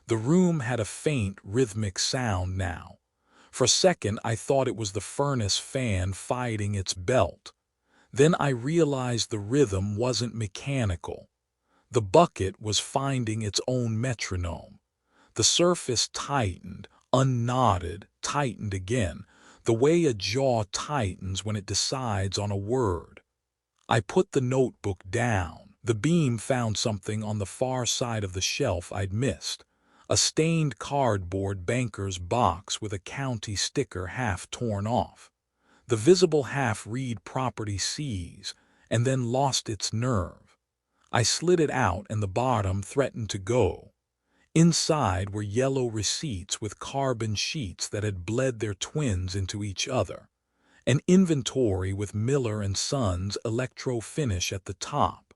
The room had a faint, rhythmic sound now. For a second, I thought it was the furnace fan fighting its belt. Then I realized the rhythm wasn't mechanical. The bucket was finding its own metronome. The surface tightened, unknotted, tightened again, the way a jaw tightens when it decides on a word. I put the notebook down. The beam found something on the far side of the shelf I'd missed. A stained cardboard banker's box with a county sticker half torn off. The visible half read property seized, and then lost its nerve. I slid it out and the bottom threatened to go. Inside were yellow receipts with carbon sheets that had bled their twins into each other. An inventory with Miller & Sons electro finish at the top.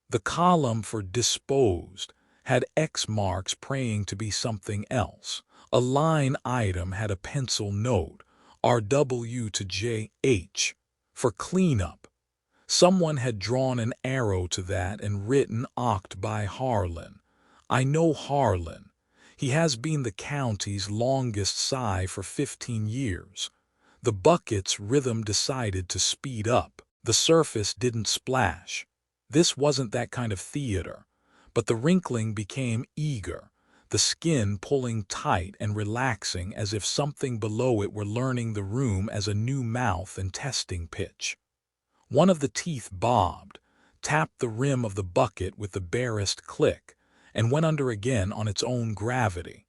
The column for disposed had X marks praying to be something else. A line item had a pencil note, RW to JH, for cleanup. Someone had drawn an arrow to that and written oct by Harlan. I know Harlan. He has been the county's longest sigh for 15 years. The bucket's rhythm decided to speed up. The surface didn't splash. This wasn't that kind of theater. But the wrinkling became eager, the skin pulling tight and relaxing as if something below it were learning the room as a new mouth and testing pitch. One of the teeth bobbed, tapped the rim of the bucket with the barest click, and went under again on its own gravity.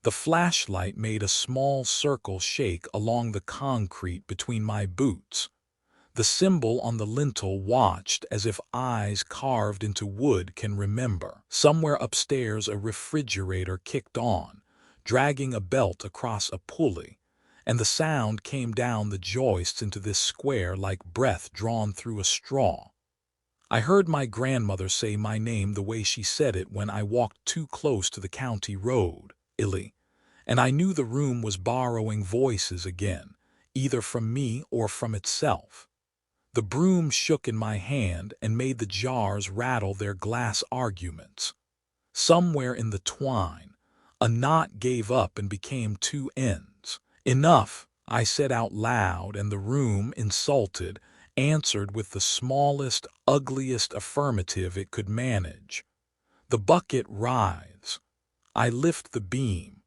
The flashlight made a small circle shake along the concrete between my boots. The symbol on the lintel watched as if eyes carved into wood can remember. Somewhere upstairs a refrigerator kicked on, dragging a belt across a pulley, and the sound came down the joists into this square like breath drawn through a straw. I heard my grandmother say my name the way she said it when I walked too close to the county road, Illy, and I knew the room was borrowing voices again, either from me or from itself. The broom shook in my hand and made the jars rattle their glass arguments. Somewhere in the twine, a knot gave up and became 2 ends. Enough, I said out loud, and the room, insulted, answered with the smallest, ugliest affirmative it could manage. The bucket writhes. I lift the beam.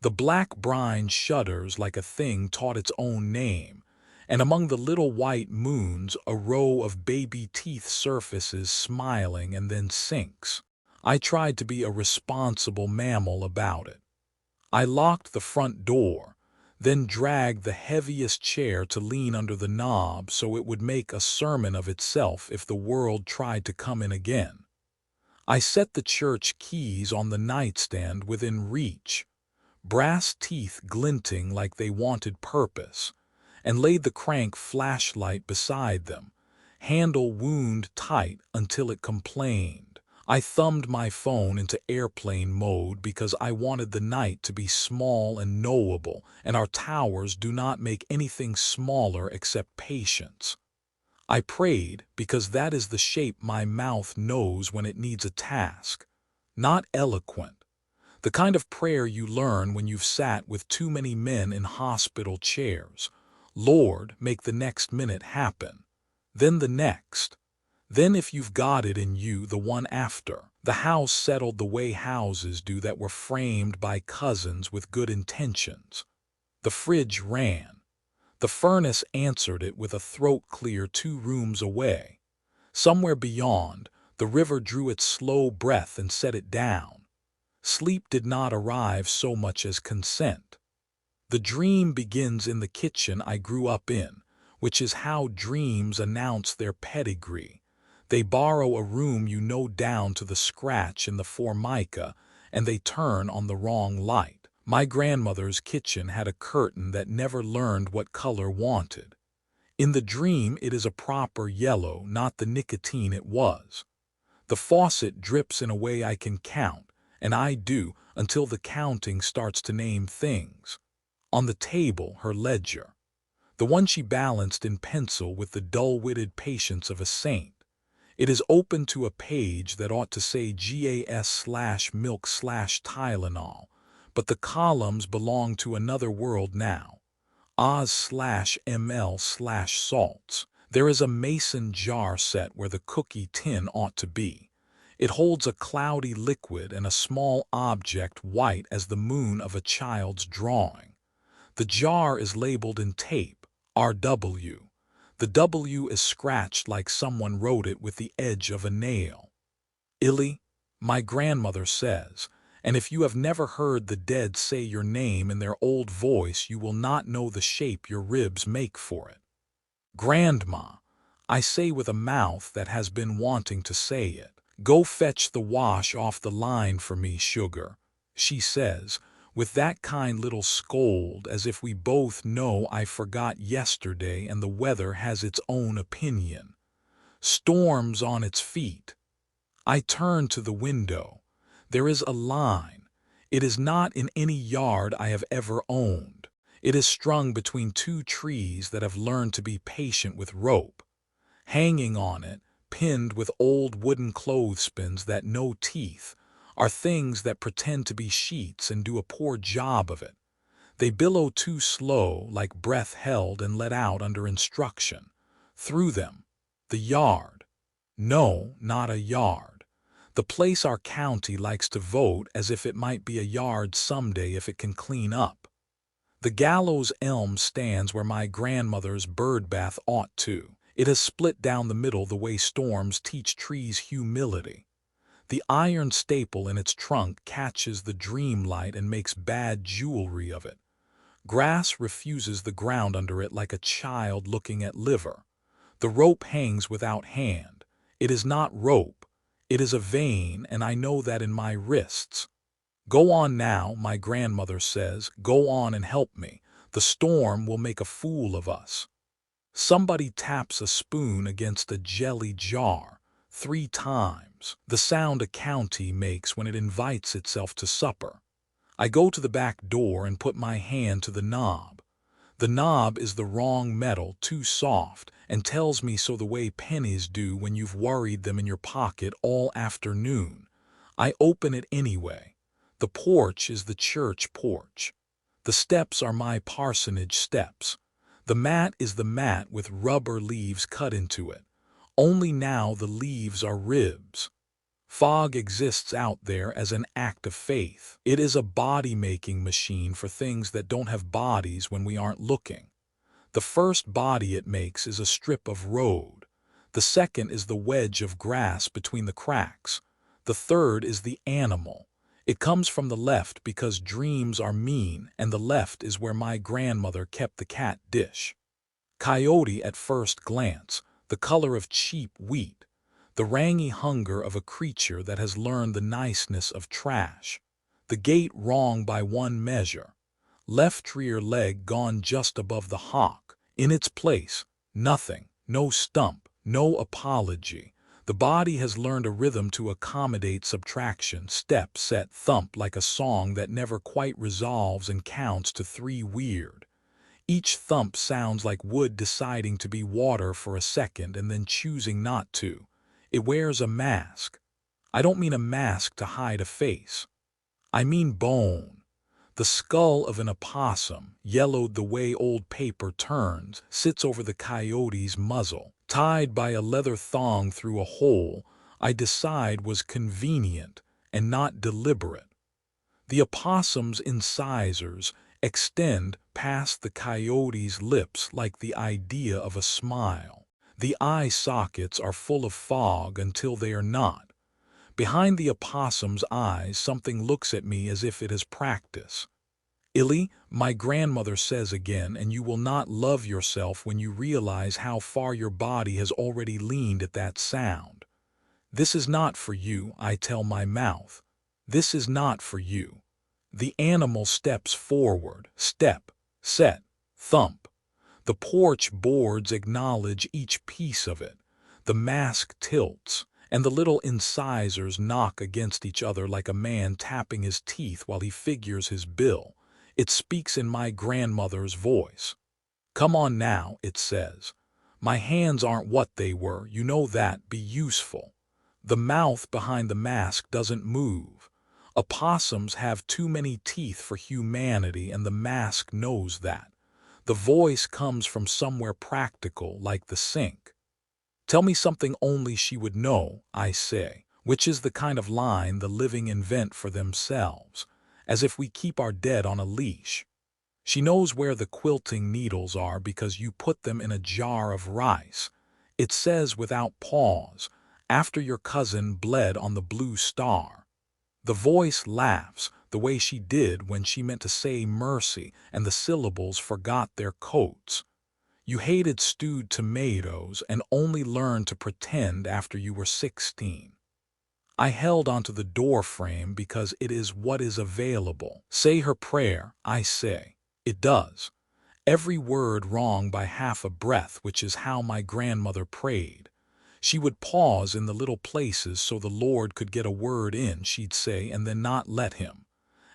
The black brine shudders like a thing taught its own name, and among the little white moons a row of baby teeth surfaces smiling and then sinks. I tried to be a responsible mammal about it. I locked the front door, then dragged the heaviest chair to lean under the knob so it would make a sermon of itself if the world tried to come in again. I set the church keys on the nightstand within reach, brass teeth glinting like they wanted purpose, and laid the crank flashlight beside them, handle wound tight until it complained. I thumbed my phone into airplane mode because I wanted the night to be small and knowable, and our towers do not make anything smaller except patience. I prayed because that is the shape my mouth knows when it needs a task. Not eloquent. The kind of prayer you learn when you've sat with too many men in hospital chairs. Lord, make the next minute happen. Then the next. Then if you've got it in you, the one after. The house settled the way houses do that were framed by cousins with good intentions. The fridge ran. The furnace answered it with a throat clear 2 rooms away. Somewhere beyond, the river drew its slow breath and set it down. Sleep did not arrive so much as consent. The dream begins in the kitchen I grew up in, which is how dreams announce their pedigree. They borrow a room you know down to the scratch in the formica, and they turn on the wrong light. My grandmother's kitchen had a curtain that never learned what color wanted. In the dream, it is a proper yellow, not the nicotine it was. The faucet drips in a way I can count, and I do until the counting starts to name things. On the table, her ledger. The one she balanced in pencil with the dull-witted patience of a saint. It is open to a page that ought to say GAS/milk/Tylenol, but the columns belong to another world now. Oz/ml/salts. There is a mason jar set where the cookie tin ought to be. It holds a cloudy liquid and a small object white as the moon of a child's drawing. The jar is labeled in tape, RW. The W is scratched like someone wrote it with the edge of a nail. Illy, my grandmother says, and if you have never heard the dead say your name in their old voice, you will not know the shape your ribs make for it. Grandma, I say with a mouth that has been wanting to say it. Go fetch the wash off the line for me, sugar, she says, with that kind little scold as if we both know I forgot yesterday and the weather has its own opinion. Storm's on its feet. I turn to the window. There is a line. It is not in any yard I have ever owned. It is strung between 2 trees that have learned to be patient with rope. Hanging on it, pinned with old wooden clothespins that know teeth, are things that pretend to be sheets and do a poor job of it. They billow too slow, like breath held and let out under instruction. Through them, the yard. No, not a yard. The place our county likes to vote as if it might be a yard someday if it can clean up. The Gallows Elm stands where my grandmother's birdbath ought to. It has split down the middle the way storms teach trees humility. The iron staple in its trunk catches the dream light and makes bad jewelry of it. Grass refuses the ground under it like a child looking at liver. The rope hangs without hand. It is not rope. It is a vein, and I know that in my wrists. Go on now, my grandmother says. Go on and help me. The storm will make a fool of us. Somebody taps a spoon against a jelly jar 3 times, the sound a county makes when it invites itself to supper. I go to the back door and put my hand to the knob. The knob is the wrong metal, too soft, and tells me so the way pennies do when you've worried them in your pocket all afternoon. I open it anyway. The porch is the church porch. The steps are my parsonage steps. The mat is the mat with rubber leaves cut into it. Only now the leaves are ribs. Fog exists out there as an act of faith. It is a body-making machine for things that don't have bodies when we aren't looking. The first body it makes is a strip of road. The second is the wedge of grass between the cracks. The third is the animal. It comes from the left because dreams are mean, and the left is where my grandmother kept the cat dish. Coyote at first glance, the color of cheap wheat. the rangy hunger of a creature that has learned the niceness of trash. The gait wrong by one measure. Left rear leg gone just above the hock. In its place, nothing, no stump, no apology. The body has learned a rhythm to accommodate subtraction, step, set, thump like a song that never quite resolves and counts to 3 weird. Each thump sounds like wood deciding to be water for a second and then choosing not to. It wears a mask. I don't mean a mask to hide a face. I mean bone. The skull of an opossum, yellowed the way old paper turns, sits over the coyote's muzzle, tied by a leather thong through a hole I decide was convenient and not deliberate. The opossum's incisors extend past the coyote's lips like the idea of a smile. The eye sockets are full of fog until they are not. Behind the opossum's eyes, something looks at me as if it has practice. Illy, my grandmother says again, and you will not love yourself when you realize how far your body has already leaned at that sound. This is not for you, I tell my mouth. This is not for you. The animal steps forward, step, set, thump. The porch boards acknowledge each piece of it. The mask tilts, and the little incisors knock against each other like a man tapping his teeth while he figures his bill. It speaks in my grandmother's voice. Come on now, it says. My hands aren't what they were, you know that, be useful. The mouth behind the mask doesn't move. Opossums have too many teeth for humanity, and the mask knows that. The voice comes from somewhere practical, like the sink. Tell me something only she would know, I say, which is the kind of line the living invent for themselves, as if we keep our dead on a leash. She knows where the quilting needles are because you put them in a jar of rice. It says without pause, after your cousin bled on the blue star. The voice laughs, the way she did when she meant to say mercy and the syllables forgot their coats. You hated stewed tomatoes and only learned to pretend after you were 16. I held onto the door frame because it is what is available. Say her prayer, I say. It does. Every word wrong by half a breath, which is how my grandmother prayed. She would pause in the little places so the Lord could get a word in, she'd say, and then not let him.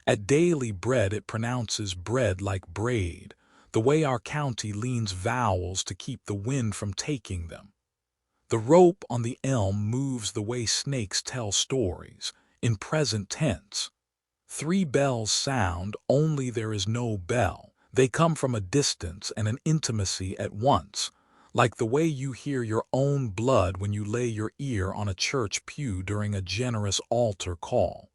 At daily bread it pronounces bread like braid, the way our county leans vowels to keep the wind from taking them. The rope on the elm moves the way snakes tell stories, in present tense. 3 bells sound, only there is no bell. They come from a distance and an intimacy at once, like the way you hear your own blood when you lay your ear on a church pew during a generous altar call.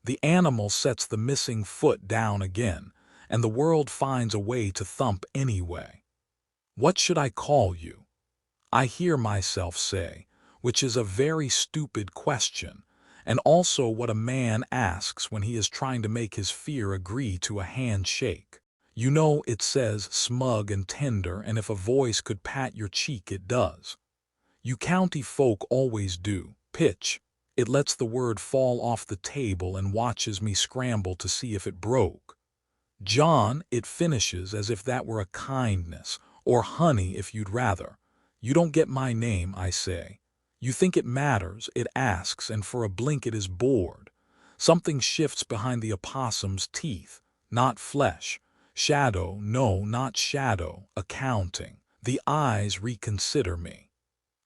The animal sets the missing foot down again, and the world finds a way to thump anyway. What should I call you? I hear myself say, which is a very stupid question, and also what a man asks when he is trying to make his fear agree to a handshake. You know, it says smug and tender, and if a voice could pat your cheek, it does. You county folk always do. Pitch. It lets the word fall off the table and watches me scramble to see if it broke. John, it finishes as if that were a kindness, or honey if you'd rather. You don't get my name, I say. You think it matters, it asks, and for a blink it is bored. Something shifts behind the opossum's teeth, not flesh. Shadow, no, not shadow, accounting. The eyes reconsider me.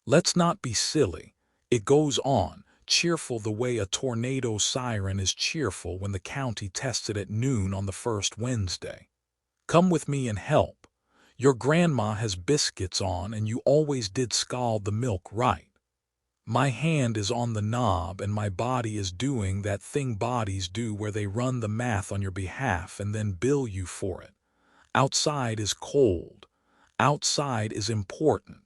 Let's not be silly. It goes on, cheerful the way a tornado siren is cheerful when the county tests it at noon on the first Wednesday. Come with me and help. Your grandma has biscuits on and you always did scald the milk right. My hand is on the knob and my body is doing that thing bodies do where they run the math on your behalf and then bill you for it. Outside is cold. Outside is important.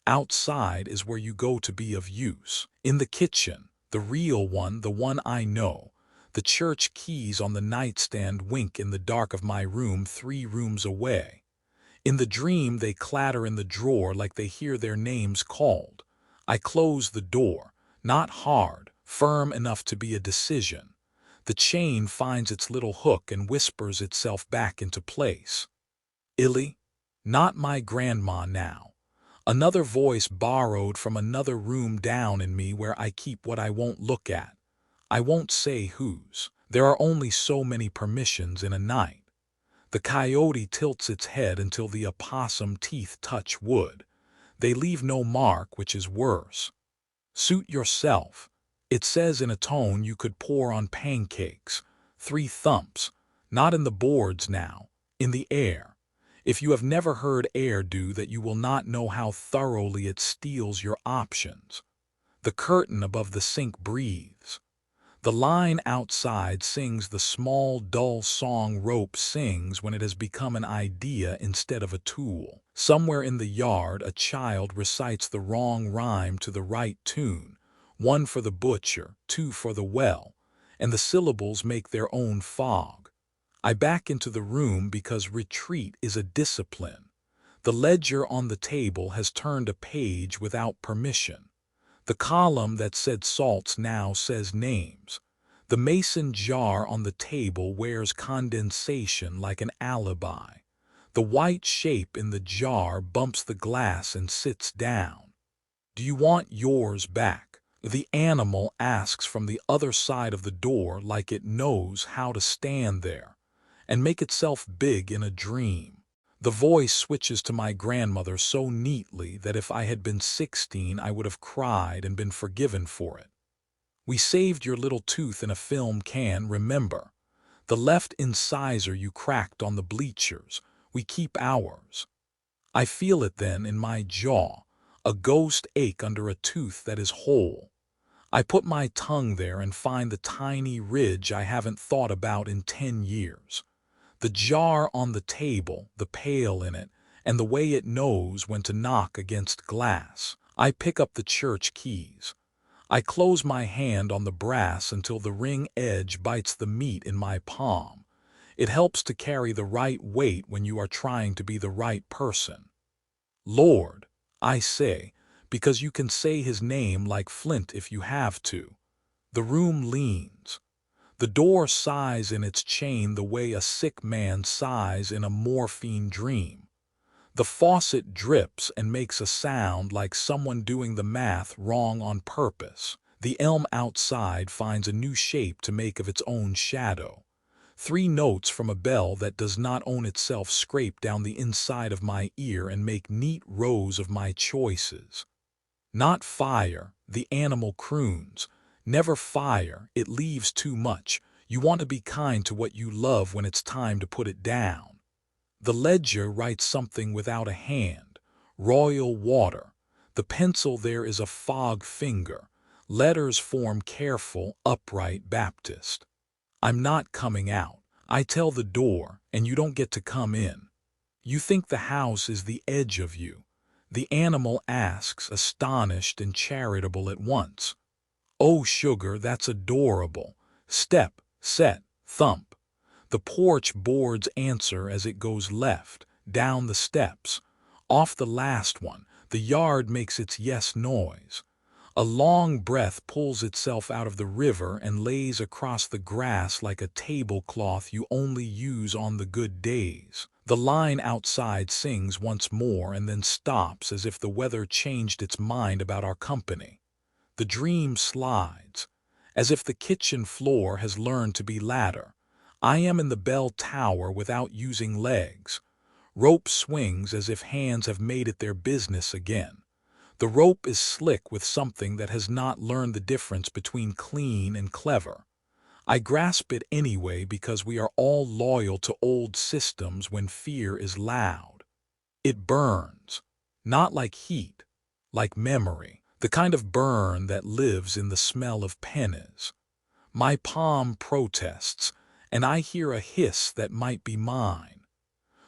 Outside is where you go to be of use. In the kitchen, the real one, the one I know, the church keys on the nightstand wink in the dark of my room 3 rooms away. In the dream they clatter in the drawer like they hear their names called. I close the door, not hard, firm enough to be a decision. The chain finds its little hook and whispers itself back into place. Illy, not my grandma now. Another voice borrowed from another room down in me where I keep what I won't look at. I won't say whose. There are only so many permissions in a night. The coyote tilts its head until the opossum teeth touch wood. They leave no mark, which is worse. Suit yourself. It says in a tone you could pour on pancakes. 3 thumps. Not in the boards now, in the air. If you have never heard air do that, you will not know how thoroughly it steals your options. The curtain above the sink breathes. The line outside sings the small, dull song rope sings when it has become an idea instead of a tool. Somewhere in the yard, a child recites the wrong rhyme to the right tune, 1 for the butcher, 2 for the well, and the syllables make their own fog. I back into the room because retreat is a discipline. The ledger on the table has turned a page without permission. The column that said salts now says names. The mason jar on the table wears condensation like an alibi. The white shape in the jar bumps the glass and sits down. Do you want yours back? The animal asks from the other side of the door, like it knows how to stand there and make itself big in a dream. The voice switches to my grandmother so neatly that if I had been 16, I would have cried and been forgiven for it. We saved your little tooth in a film can, remember? The left incisor you cracked on the bleachers. We keep ours. I feel it then in my jaw, a ghost ache under a tooth that is whole. I put my tongue there and find the tiny ridge I haven't thought about in 10 years. The jar on the table, the pail in it, and the way it knows when to knock against glass. I pick up the church keys. I close my hand on the brass until the ring edge bites the meat in my palm. It helps to carry the right weight when you are trying to be the right person. Lord, I say, because you can say his name like Flint if you have to. The room leans. The door sighs in its chain the way a sick man sighs in a morphine dream. The faucet drips and makes a sound like someone doing the math wrong on purpose. The elm outside finds a new shape to make of its own shadow. 3 notes from a bell that does not own itself scrape down the inside of my ear and make neat rows of my choices. Not fire, the animal croons. Never fire, it leaves too much. You want to be kind to what you love when it's time to put it down. The ledger writes something without a hand. Royal water. The pencil there is a fog finger. Letters form careful, upright Baptist. I'm not coming out. I tell the door, and you don't get to come in. You think the house is the edge of you. The animal asks, astonished and charitable at once. Oh, sugar, that's adorable. Step, set, thump. The porch boards answer as it goes left, down the steps. Off the last one, the yard makes its yes noise. A long breath pulls itself out of the river and lays across the grass like a tablecloth you only use on the good days. The line outside sings once more and then stops as if the weather changed its mind about our company. The dream slides, as if the kitchen floor has learned to be ladder. I am in the bell tower without using legs. Rope swings as if hands have made it their business again. The rope is slick with something that has not learned the difference between clean and clever. I grasp it anyway because we are all loyal to old systems when fear is loud. It burns, not like heat, like memory. The kind of burn that lives in the smell of pennies. My palm protests, and I hear a hiss that might be mine.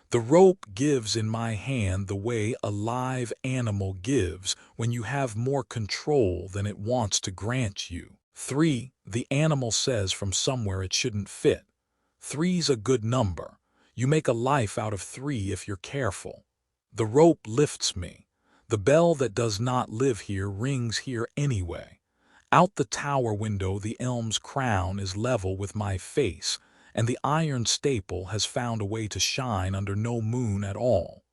The rope gives in my hand the way a live animal gives when you have more control than it wants to grant you. 3, the animal says from somewhere it shouldn't fit. 3's a good number. You make a life out of 3 if you're careful. The rope lifts me. The bell that does not live here rings here anyway. Out the tower window the elm's crown is level with my face, and the iron staple has found a way to shine under no moon at all.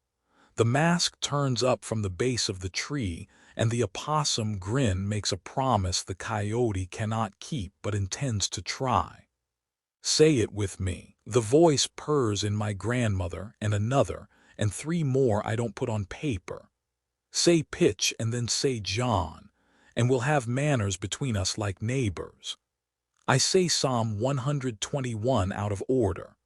The mask turns up from the base of the tree, and the opossum grin makes a promise the coyote cannot keep but intends to try. Say it with me. The voice purrs in my grandmother, and another, and three more I don't put on paper. Say pitch and then say John, and we'll have manners between us like neighbors. I say Psalm 121 out of order.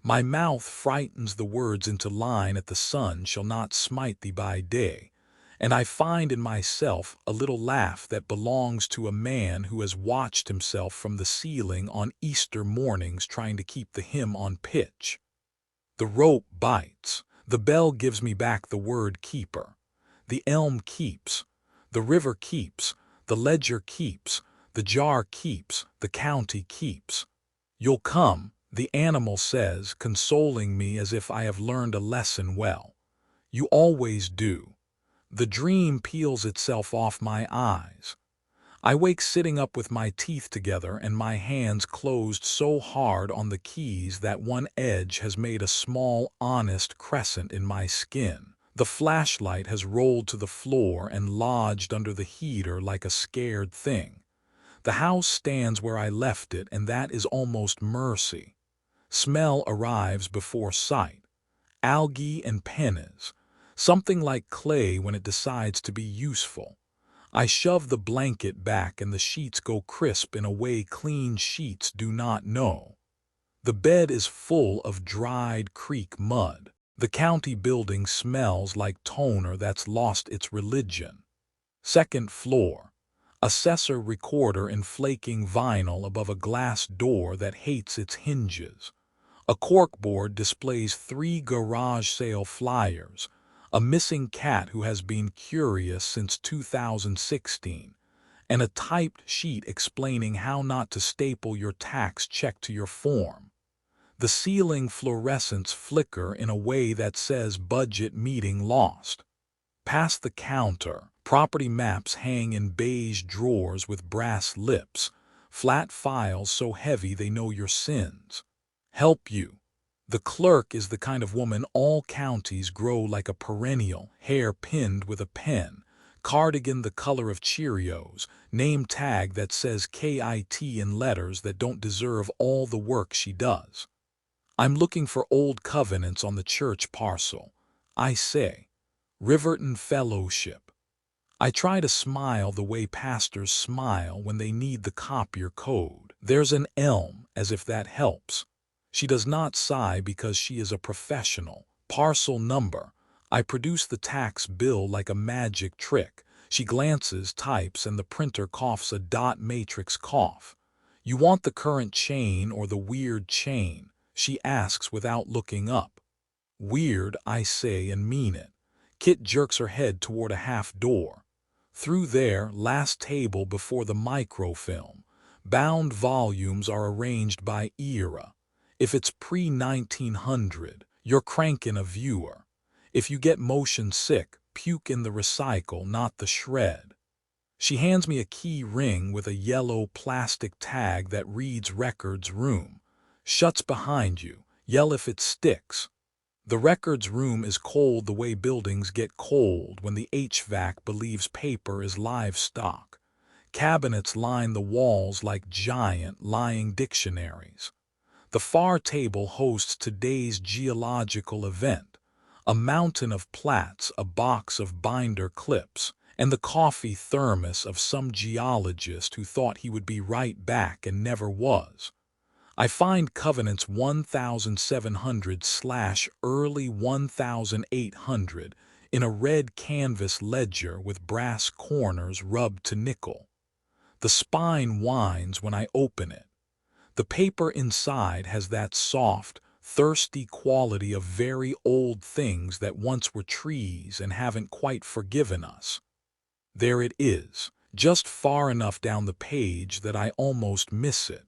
My mouth frightens the words into line at the sun shall not smite thee by day, and I find in myself a little laugh that belongs to a man who has watched himself from the ceiling on Easter mornings trying to keep the hymn on pitch. The rope bites. The bell gives me back the word keeper. The elm keeps. The river keeps. The ledger keeps. The jar keeps. The county keeps. You'll come, the animal says, consoling me as if I have learned a lesson well. You always do. The dream peels itself off my eyes. I wake sitting up with my teeth together and my hands closed so hard on the keys that one edge has made a small, honest crescent in my skin. The flashlight has rolled to the floor and lodged under the heater like a scared thing. The house stands where I left it, and that is almost mercy. Smell arrives before sight. Algae and pennies. Something like clay when it decides to be useful. I shove the blanket back and the sheets go crisp in a way clean sheets do not know. The bed is full of dried creek mud. The county building smells like toner that's lost its religion. Second floor. Assessor recorder in flaking vinyl above a glass door that hates its hinges. A corkboard displays 3 garage sale flyers, a missing cat who has been curious since 2016, and a typed sheet explaining how not to staple your tax check to your form. The ceiling fluorescents flicker in a way that says budget meeting lost. Past the counter, property maps hang in beige drawers with brass lips, flat files so heavy they know your sins. Help you. The clerk is the kind of woman all counties grow like a perennial, hair pinned with a pen, cardigan the color of Cheerios, name tag that says KIT in letters that don't deserve all the work she does. I'm looking for old covenants on the church parcel. I say, Riverton Fellowship. I try to smile the way pastors smile when they need the copier code. There's an elm, as if that helps. She does not sigh because she is a professional. Parcel number. I produce the tax bill like a magic trick. She glances, types, and the printer coughs a dot matrix cough. You want the current chain or the weird chain? She asks without looking up. Weird, I say and mean it. Kit jerks her head toward a half door. Through there, last table before the microfilm. Bound volumes are arranged by era. If it's pre-1900, you're cranking a viewer. If you get motion sick, puke in the recycle, not the shred. She hands me a key ring with a yellow plastic tag that reads records room. Shuts behind you. Yell if it sticks. The records room is cold the way buildings get cold when the HVAC believes paper is livestock. Cabinets line the walls like giant, lying dictionaries. The far table hosts today's geological event, a mountain of plats, a box of binder clips, and the coffee thermos of some geologist who thought he would be right back and never was. I find Covenants 1700/early 1800 in a red canvas ledger with brass corners rubbed to nickel. The spine whines when I open it. The paper inside has that soft, thirsty quality of very old things that once were trees and haven't quite forgiven us. There it is, just far enough down the page that I almost miss it.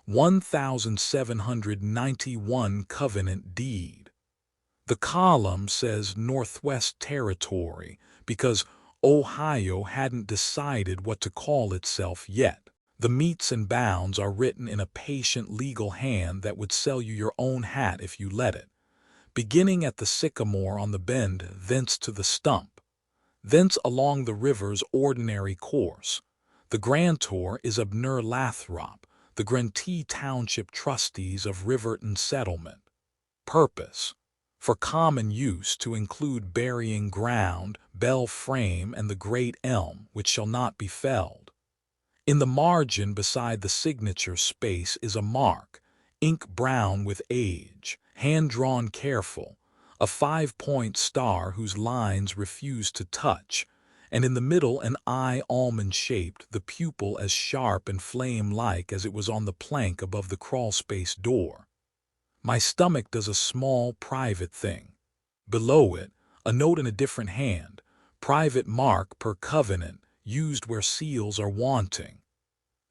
1791 Covenant Deed. The column says Northwest Territory because Ohio hadn't decided what to call itself yet. The metes and bounds are written in a patient legal hand that would sell you your own hat if you let it. Beginning at the sycamore on the bend, thence to the stump, thence along the river's ordinary course. The grantor is Abner Lathrop, the grantee township trustees of Riverton Settlement. Purpose: for common use to include burying ground, bell frame, and the great elm, which shall not be felled. In the margin beside the signature space is a mark, ink brown with age, hand-drawn careful, a 5-point star whose lines refuse to touch, and in the middle an eye almond-shaped, the pupil as sharp and flame-like as it was on the plank above the crawlspace door. My stomach does a small, private thing. Below it, a note in a different hand, private mark per covenant, used where seals are wanting.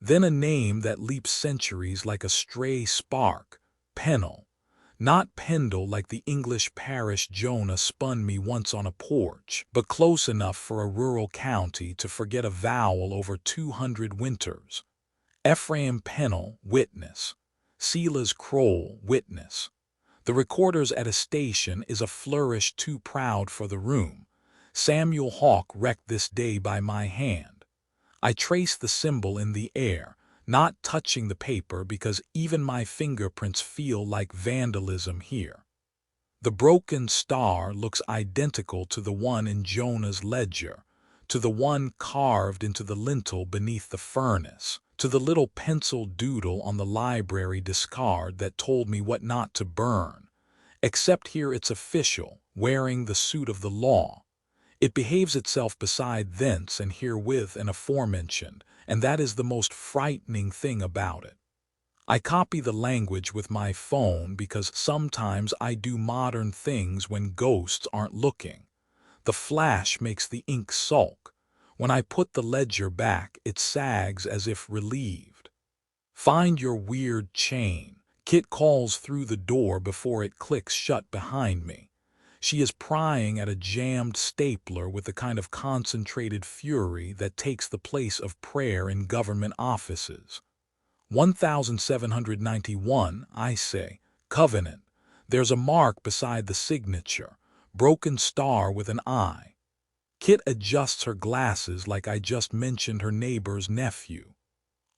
Then a name that leaps centuries like a stray spark, Pennell. Not Pendle like the English parish Jonah spun me once on a porch, but close enough for a rural county to forget a vowel over 200 winters. Ephraim Pennell, witness. Silas Kroll, witness. The recorder's attestation is a flourish too proud for the room. Samuel Hawke wrecked this day by my hand. I trace the symbol in the air, not touching the paper because even my fingerprints feel like vandalism here. The broken star looks identical to the one in Jonah's ledger, to the one carved into the lintel beneath the furnace, to the little pencil doodle on the library discard that told me what not to burn. Except here it's official, wearing the suit of the law. It behaves itself beside thence and herewith and aforementioned, and that is the most frightening thing about it. I copy the language with my phone because sometimes I do modern things when ghosts aren't looking. The flash makes the ink sulk. When I put the ledger back, it sags as if relieved. Find your weird chain. Kit calls through the door before it clicks shut behind me. She is prying at a jammed stapler with the kind of concentrated fury that takes the place of prayer in government offices. 1791, I say. Covenant. There's a mark beside the signature. Broken star with an eye. Kit adjusts her glasses like I just mentioned her neighbor's nephew.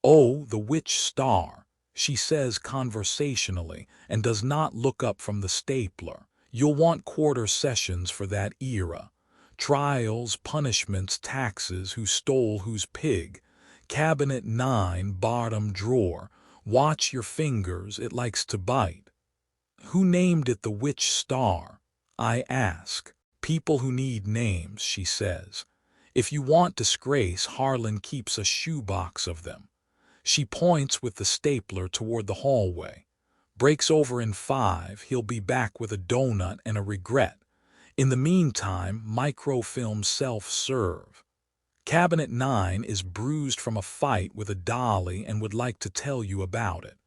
Oh, the witch star, she says conversationally and does not look up from the stapler. You'll want quarter sessions for that era. Trials, punishments, taxes, who stole whose pig. Cabinet 9, bottom drawer. Watch your fingers, it likes to bite. Who named it the witch star? I ask. People who need names, she says. If you want disgrace, Harlan keeps a shoebox of them. She points with the stapler toward the hallway. Breaks over in 5, he'll be back with a donut and a regret. In the meantime, microfilm self-serve. Cabinet 9 is bruised from a fight with a dolly and would like to tell you about it.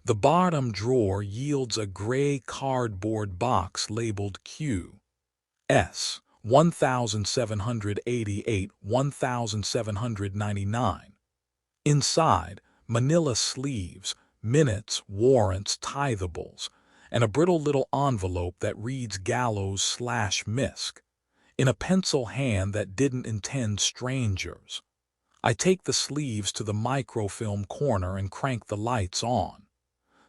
The bottom drawer yields a gray cardboard box labeled Q. S. 1788, 1799. Inside, manila sleeves, minutes, warrants, tithables, and a brittle little envelope that reads Gallows/Misk, in a pencil hand that didn't intend strangers. I take the sleeves to the microfilm corner and crank the lights on.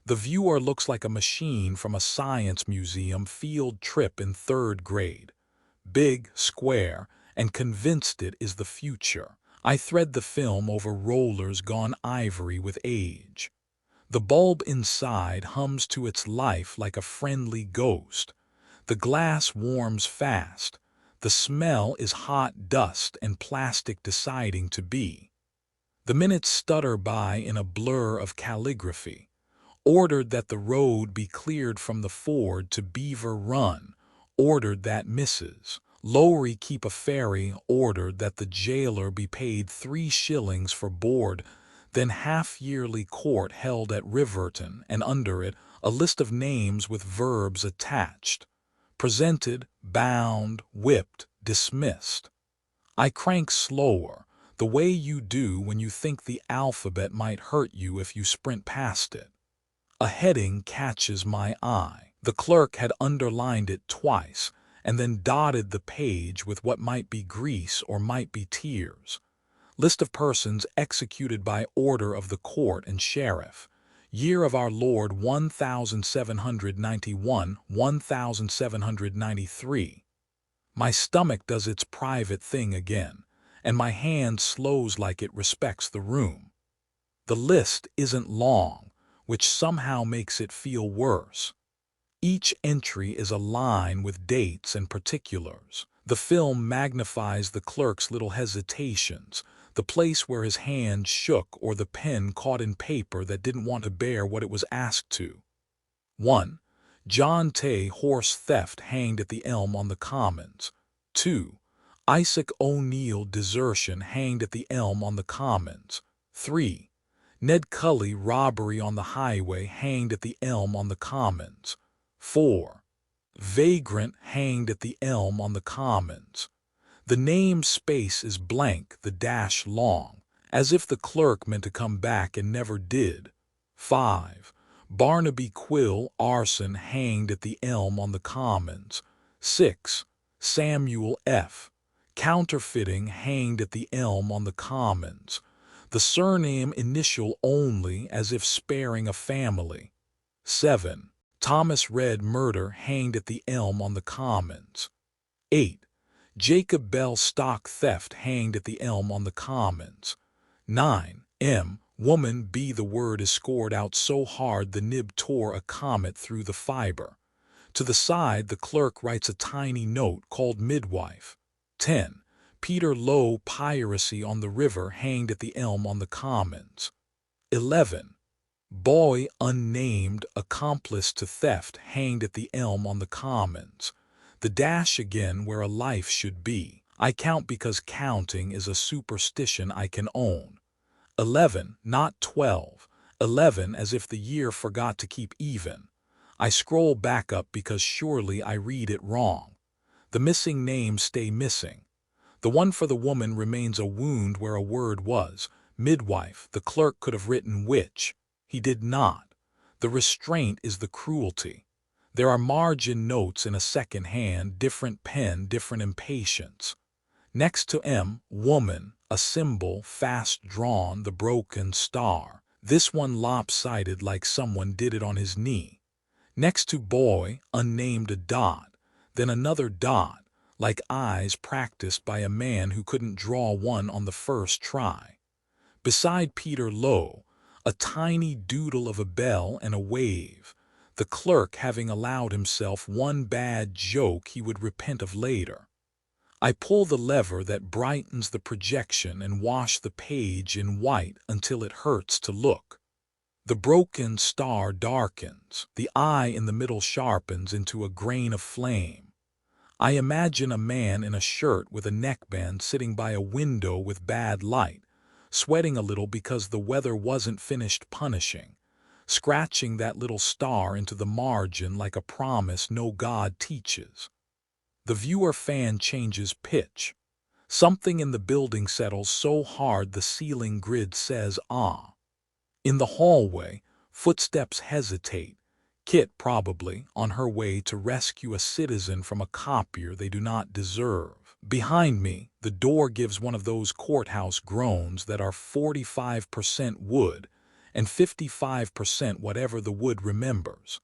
The viewer looks like a machine from a science museum field trip in 3rd grade. Big, square, and convinced it is the future. I thread the film over rollers gone ivory with age. The bulb inside hums to its life like a friendly ghost. The glass warms fast. The smell is hot dust and plastic deciding to be. The minutes stutter by in a blur of calligraphy. Ordered that the road be cleared from the ford to Beaver Run. Ordered that Mrs. Lowry keep a ferry. Ordered that the jailer be paid 3 shillings for board. Then half-yearly court held at Riverton, and under it a list of names with verbs attached. Presented, bound, whipped, dismissed. I crank slower, the way you do when you think the alphabet might hurt you if you sprint past it. A heading catches my eye. The clerk had underlined it twice, and then dotted the page with what might be grease or might be tears. List of persons executed by order of the court and sheriff. Year of our Lord 1791, 1793. My stomach does its private thing again, and my hand slows like it respects the room. The list isn't long, which somehow makes it feel worse. Each entry is a line with dates and particulars. The film magnifies the clerk's little hesitations, the place where his hand shook or the pen caught in paper that didn't want to bear what it was asked to. 1. John Tay horse theft hanged at the Elm on the Commons. 2. Isaac O'Neill desertion hanged at the Elm on the Commons. 3. Ned Cully robbery on the highway hanged at the Elm on the Commons. 4. Vagrant hanged at the Elm on the Commons. The name space is blank, the dash long, as if the clerk meant to come back and never did. 5. Barnaby Quill arson hanged at the Elm on the Commons. 6. Samuel F. counterfeiting hanged at the Elm on the Commons. The surname initial only, as if sparing a family. 7. Thomas Red murder hanged at the Elm on the Commons. 8. Jacob Bell stock theft hanged at the Elm on the Commons. 9. M. Woman B. The word is scored out so hard the nib tore a comet through the fiber. To the side the clerk writes a tiny note called midwife. 10. Peter Lowe piracy on the river hanged at the Elm on the Commons. 11. Boy unnamed accomplice to theft hanged at the Elm on the Commons. The dash again where a life should be. I count because counting is a superstition I can own. 11, not 12. 11 as if the year forgot to keep even. I scroll back up because surely I read it wrong. The missing names stay missing. The one for the woman remains a wound where a word was. Midwife, the clerk could have written witch. He did not. The restraint is the cruelty. There are margin notes in a second hand, different pen, different impatience. Next to M, woman, a symbol, fast drawn, the broken star. This one lopsided like someone did it on his knee. Next to boy, unnamed a dot, then another dot, like eyes practiced by a man who couldn't draw one on the first try. Beside Peter Lowe, a tiny doodle of a bell and a wave, the clerk having allowed himself one bad joke he would repent of later. I pull the lever that brightens the projection and wash the page in white until it hurts to look. The broken star darkens, the eye in the middle sharpens into a grain of flame. I imagine a man in a shirt with a neckband sitting by a window with bad light, sweating a little because the weather wasn't finished punishing, scratching that little star into the margin like a promise no God teaches. The viewer fan changes pitch. Something in the building settles so hard the ceiling grid says ah. In the hallway, footsteps hesitate. Kit probably on her way to rescue a citizen from a copier they do not deserve. Behind me, the door gives one of those courthouse groans that are 45% wood and 55% whatever the wood remembers.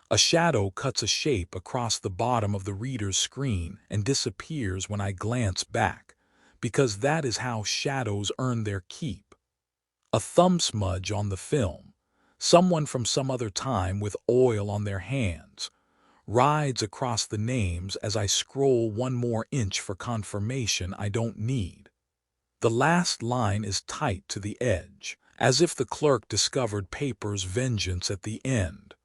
A shadow cuts a shape across the bottom of the reader's screen and disappears when I glance back, because that is how shadows earn their keep. A thumb smudge on the film, someone from some other time with oil on their hands, rides across the names as I scroll one more inch for confirmation I don't need. The last line is tight to the edge, as if the clerk discovered paper's vengeance at the end.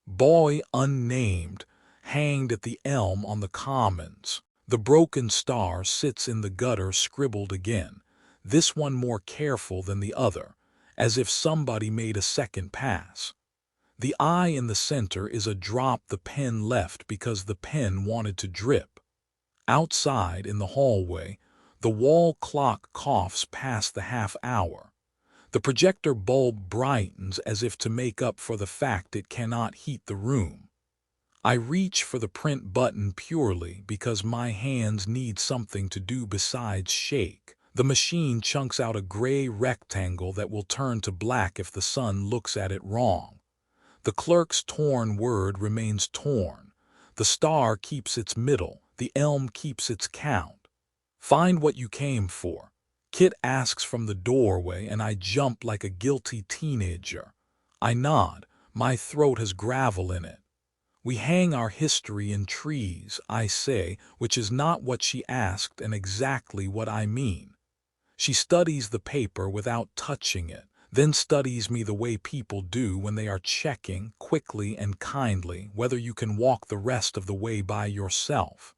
Boy unnamed, hanged at the Elm on the Commons. The broken star sits in the gutter scribbled again, this one more careful than the other, as if somebody made a second pass. The eye in the center is a drop the pen left because the pen wanted to drip. Outside, in the hallway, the wall clock coughs past the half hour. The projector bulb brightens as if to make up for the fact it cannot heat the room. I reach for the print button purely because my hands need something to do besides shake. The machine chunks out a gray rectangle that will turn to black if the sun looks at it wrong. The clerk's torn word remains torn. The star keeps its middle. The elm keeps its count. Find what you came for. Kit asks from the doorway, and I jump like a guilty teenager. I nod. My throat has gravel in it. We hang our history in trees, I say, which is not what she asked and exactly what I mean. She studies the paper without touching it, then studies me the way people do when they are checking, quickly and kindly, whether you can walk the rest of the way by yourself.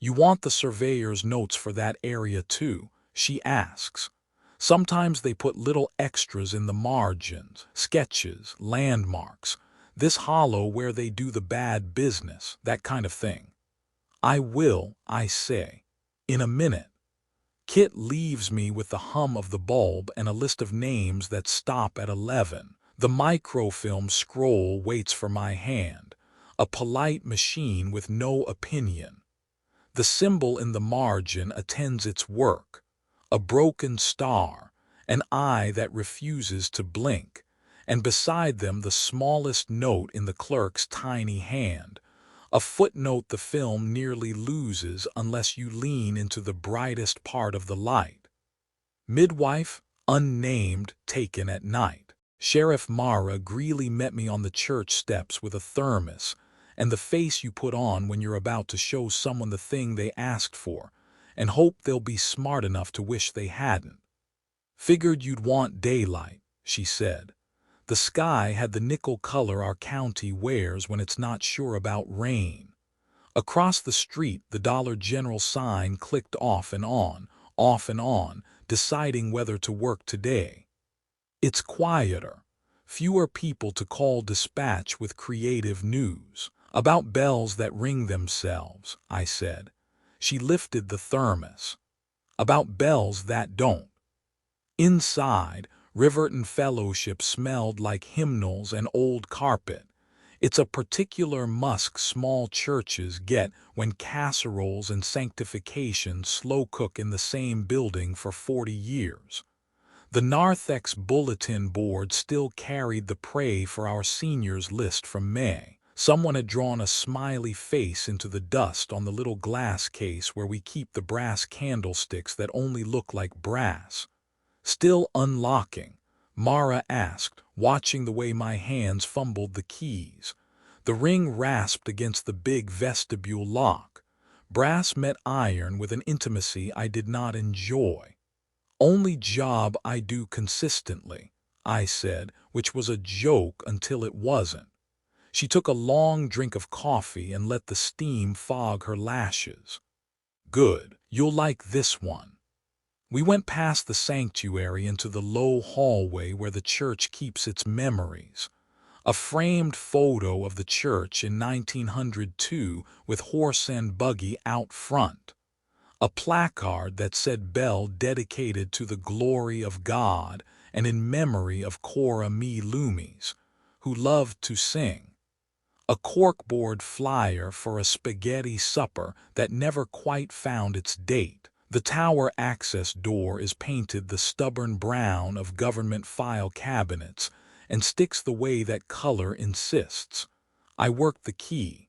You want the surveyor's notes for that area too, she asks. Sometimes they put little extras in the margins, sketches, landmarks, this hollow where they do the bad business, that kind of thing. I will, I say. In a minute. Kit leaves me with the hum of the bulb and a list of names that stop at 11. The microfilm scroll waits for my hand, a polite machine with no opinion. The symbol in the margin attends its work, a broken star, an eye that refuses to blink, and beside them the smallest note in the clerk's tiny hand, a footnote the film nearly loses unless you lean into the brightest part of the light. Midwife, unnamed, taken at night. Sheriff Mara Greeley met me on the church steps with a thermos, and the face you put on when you're about to show someone the thing they asked for, and hope they'll be smart enough to wish they hadn't. Figured you'd want daylight, she said. The sky had the nickel color our county wears when it's not sure about rain. Across the street, the Dollar General sign clicked off and on, deciding whether to work today. It's quieter. Fewer people to call dispatch with creative news. About bells that ring themselves, I said. She lifted the thermos. About bells that don't. Inside, Riverton Fellowship smelled like hymnals and old carpet. It's a particular musk small churches get when casseroles and sanctification slow cook in the same building for 40 years. The narthex bulletin board still carried the pray for our seniors list from May. Someone had drawn a smiley face into the dust on the little glass case where we keep the brass candlesticks that only look like brass. Still unlocking, Mara asked, watching the way my hands fumbled the keys. The ring rasped against the big vestibule lock. Brass met iron with an intimacy I did not enjoy. Only job I do consistently, I said, which was a joke until it wasn't. She took a long drink of coffee and let the steam fog her lashes. Good, you'll like this one. We went past the sanctuary into the low hallway where the church keeps its memories. A framed photo of the church in 1902 with horse and buggy out front. A placard that said bell dedicated to the glory of God and in memory of Cora Me Loomis, who loved to sing. A corkboard flyer for a spaghetti supper that never quite found its date. The tower access door is painted the stubborn brown of government file cabinets and sticks the way that color insists. I worked the key.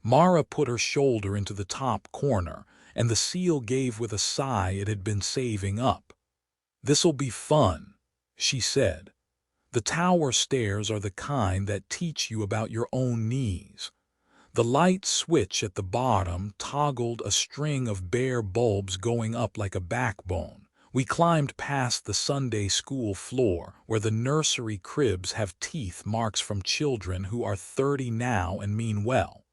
Mara put her shoulder into the top corner, and the seal gave with a sigh it had been saving up. "This'll be fun," she said. The tower stairs are the kind that teach you about your own knees. The light switch at the bottom toggled a string of bare bulbs going up like a backbone. We climbed past the Sunday school floor where the nursery cribs have teeth marks from children who are 30 now and mean well.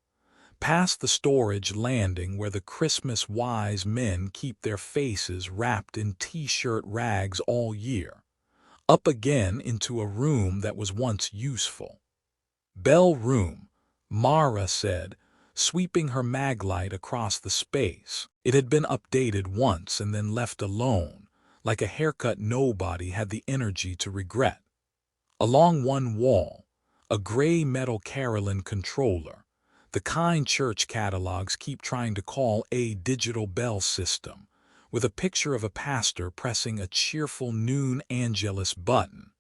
Past the storage landing where the Christmas wise men keep their faces wrapped in t-shirt rags all year. Up again into a room that was once useful. Bell room, Mara said, sweeping her maglite across the space. It had been updated once and then left alone, like a haircut nobody had the energy to regret. Along one wall, a gray metal carillon controller, the kind church catalogs keep trying to call a digital bell system, with a picture of a pastor pressing a cheerful noon Angelus button.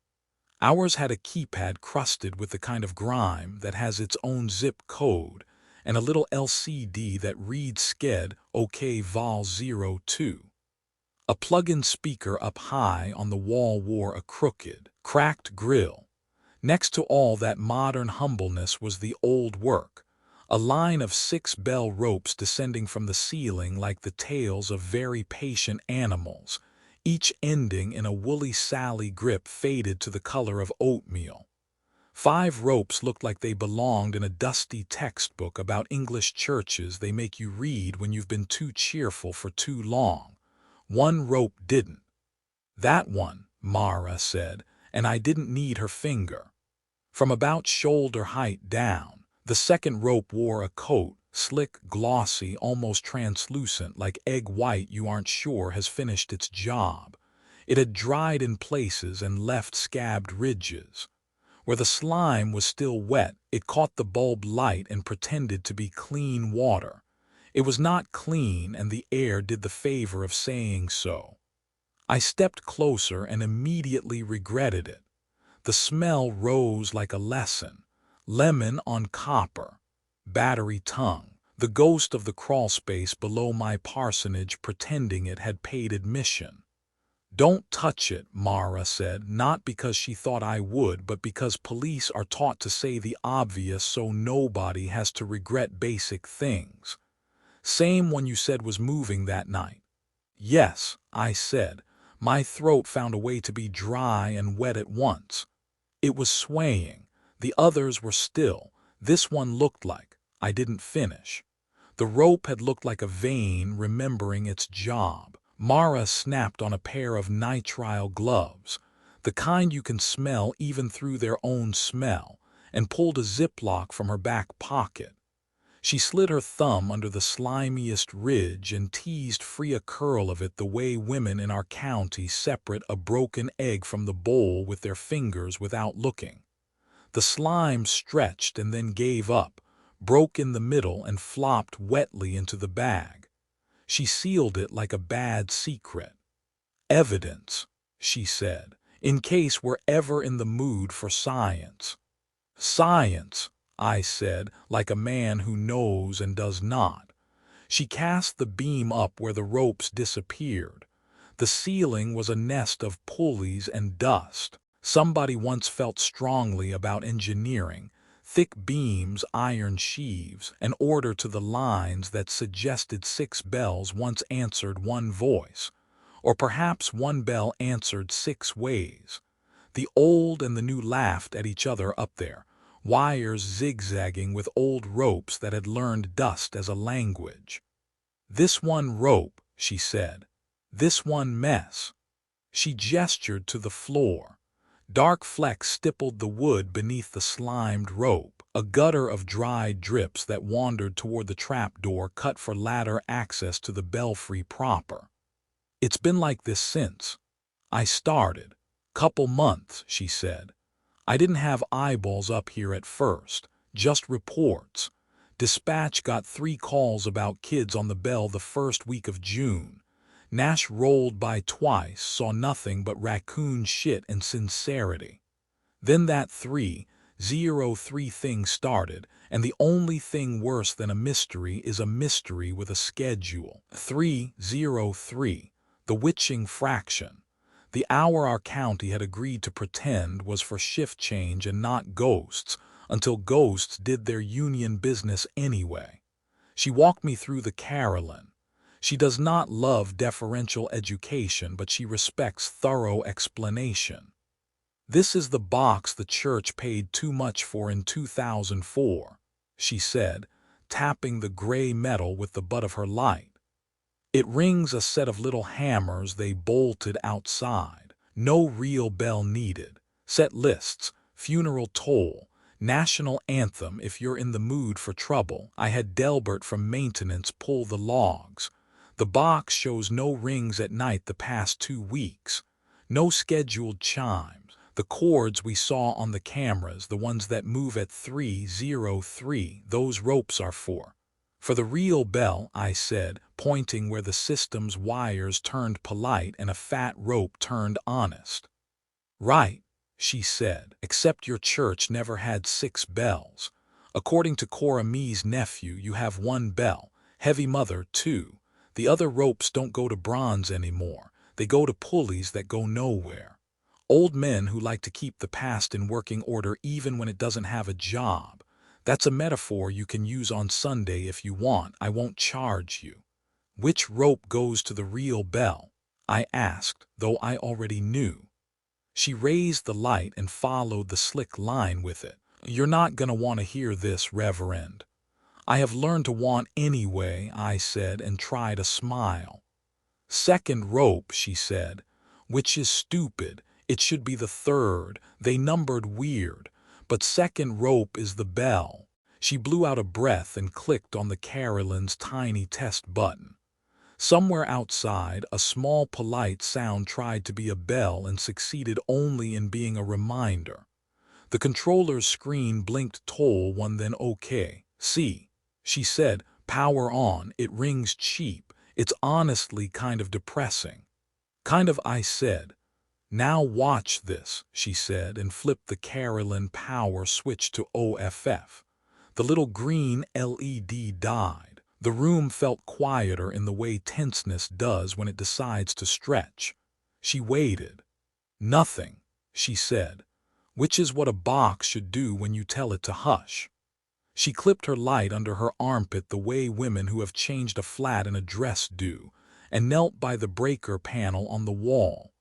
Ours had a keypad crusted with the kind of grime that has its own zip code and a little LCD that reads sked OK Vol 02. A plug-in speaker up high on the wall wore a crooked, cracked grill. Next to all that modern humbleness was the old work, a line of 6 bell ropes descending from the ceiling like the tails of very patient animals, each ending in a woolly Sally grip faded to the color of oatmeal. 5 ropes looked like they belonged in a dusty textbook about English churches they make you read when you've been too cheerful for too long. 1 rope didn't. That one, Mara said, and I didn't need her finger. From about shoulder height down, the second rope wore a coat, slick, glossy, almost translucent, like egg white you aren't sure has finished its job. It had dried in places and left scabbed ridges. Where the slime was still wet, it caught the bulb light and pretended to be clean water. It was not clean, and the air did the favor of saying so. I stepped closer and immediately regretted it. The smell rose like a lesson. Lemon on copper. Battery tongue. The ghost of the crawlspace below my parsonage pretending it had paid admission. Don't touch it, Mara said, not because she thought I would, but because police are taught to say the obvious so nobody has to regret basic things. Same one you said was moving that night. Yes, I said. My throat found a way to be dry and wet at once. It was swaying. The others were still. This one looked like I didn't finish. The rope had looked like a vein remembering its job. Mara snapped on a pair of nitrile gloves, the kind you can smell even through their own smell, and pulled a ziplock from her back pocket. She slid her thumb under the slimiest ridge and teased free a curl of it the way women in our county separate a broken egg from the bowl with their fingers without looking. The slime stretched and then gave up, broke in the middle and flopped wetly into the bag. She sealed it like a bad secret. Evidence, she said, in case we're ever in the mood for science. Science, I said, like a man who knows and does not. She cast the beam up where the ropes disappeared. The ceiling was a nest of pulleys and dust. Somebody once felt strongly about engineering, thick beams, iron sheaves, an order to the lines that suggested 6 bells once answered one voice, or perhaps one bell answered 6 ways. The old and the new laughed at each other up there, wires zigzagging with old ropes that had learned dust as a language. This one rope, she said. This one mess. She gestured to the floor. Dark flecks stippled the wood beneath the slimed rope, a gutter of dried drips that wandered toward the trapdoor cut for ladder access to the belfry proper. It's been like this since I started. Couple months, she said. I didn't have eyeballs up here at first, just reports. Dispatch got 3 calls about kids on the bell the first week of June. Nash rolled by twice, saw nothing but raccoon shit and sincerity. Then that 303 thing started, and the only thing worse than a mystery is a mystery with a schedule. 303, the witching fraction. The hour our county had agreed to pretend was for shift change and not ghosts, until ghosts did their union business anyway. She walked me through the carillon. She does not love deferential education, but she respects thorough explanation. This is the box the church paid too much for in 2004, she said, tapping the gray metal with the butt of her light. It rings a set of little hammers they bolted outside. No real bell needed. Set lists, funeral toll, National anthem if you're in the mood for trouble. I had Delbert from maintenance pull the logs. The box shows no rings at night the past 2 weeks. No scheduled chimes. The chords we saw on the cameras, the ones that move at 303, those ropes are for. For the real bell, I said, pointing where the system's wires turned polite and a fat rope turned honest. Right, she said, except your church never had 6 bells. According to Cora Mee's nephew, you have 1 bell, Heavy Mother 2. The other ropes don't go to bronze anymore. They go to pulleys that go nowhere. Old men who like to keep the past in working order even when it doesn't have a job. That's a metaphor you can use on Sunday if you want. I won't charge you. Which rope goes to the real bell? I asked, though I already knew. She raised the light and followed the slick line with it. You're not gonna want to hear this, Reverend. I have learned to want anyway, I said, and tried a smile. Second rope, she said, which is stupid. It should be the 3rd. They numbered weird. But second rope is the bell. She blew out a breath and clicked on the carillon's tiny test button. Somewhere outside, a small polite sound tried to be a bell and succeeded only in being a reminder. The controller's screen blinked toll 1 then OK. See, she said, power on, it rings cheap. It's honestly kind of depressing. Kind of, I said. Now watch this, she said, and flipped the carillon power switch to OFF. The little green LED died. The room felt quieter in the way tenseness does when it decides to stretch. She waited. Nothing, she said, which is what a box should do when you tell it to hush. She clipped her light under her armpit the way women who have changed a flat in a dress do, and knelt by the breaker panel on the wall.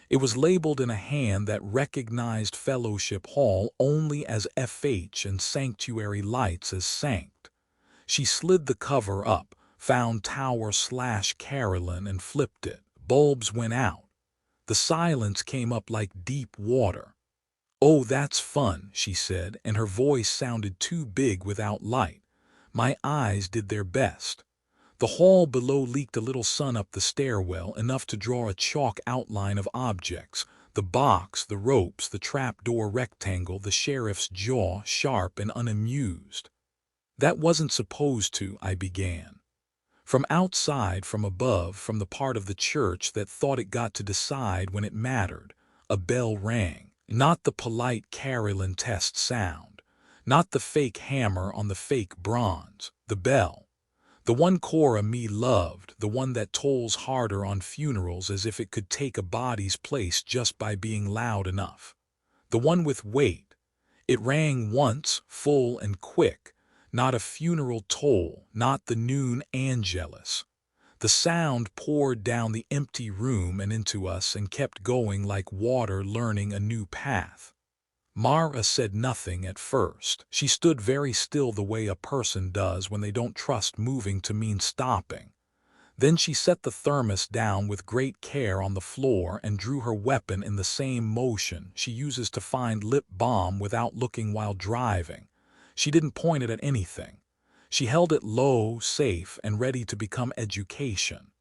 It was labeled in a hand that recognized Fellowship Hall only as FH and Sanctuary Lights as Sanct. She slid the cover up, found Tower/Carillon and flipped it. Bulbs went out. The silence came up like deep water. Oh, that's fun, she said, and her voice sounded too big without light. My eyes did their best. The hall below leaked a little sun up the stairwell, enough to draw a chalk outline of objects. The box, the ropes, the trapdoor rectangle, the sheriff's jaw, sharp and unamused. That wasn't supposed to, I began. From outside, from above, from the part of the church that thought it got to decide when it mattered, a bell rang. Not the polite carillon test sound, not the fake hammer on the fake bronze, the bell. The one Cora Mee loved, the one that tolls harder on funerals as if it could take a body's place just by being loud enough. The one with weight. It rang once, full and quick, not a funeral toll, not the noon Angelus. The sound poured down the empty room and into us and kept going like water learning a new path. Mara said nothing at first. She stood very still the way a person does when they don't trust moving to mean stopping. Then she set the thermos down with great care on the floor and drew her weapon in the same motion she uses to find lip balm without looking while driving. She didn't point it at anything. She held it low, safe, and ready to become education.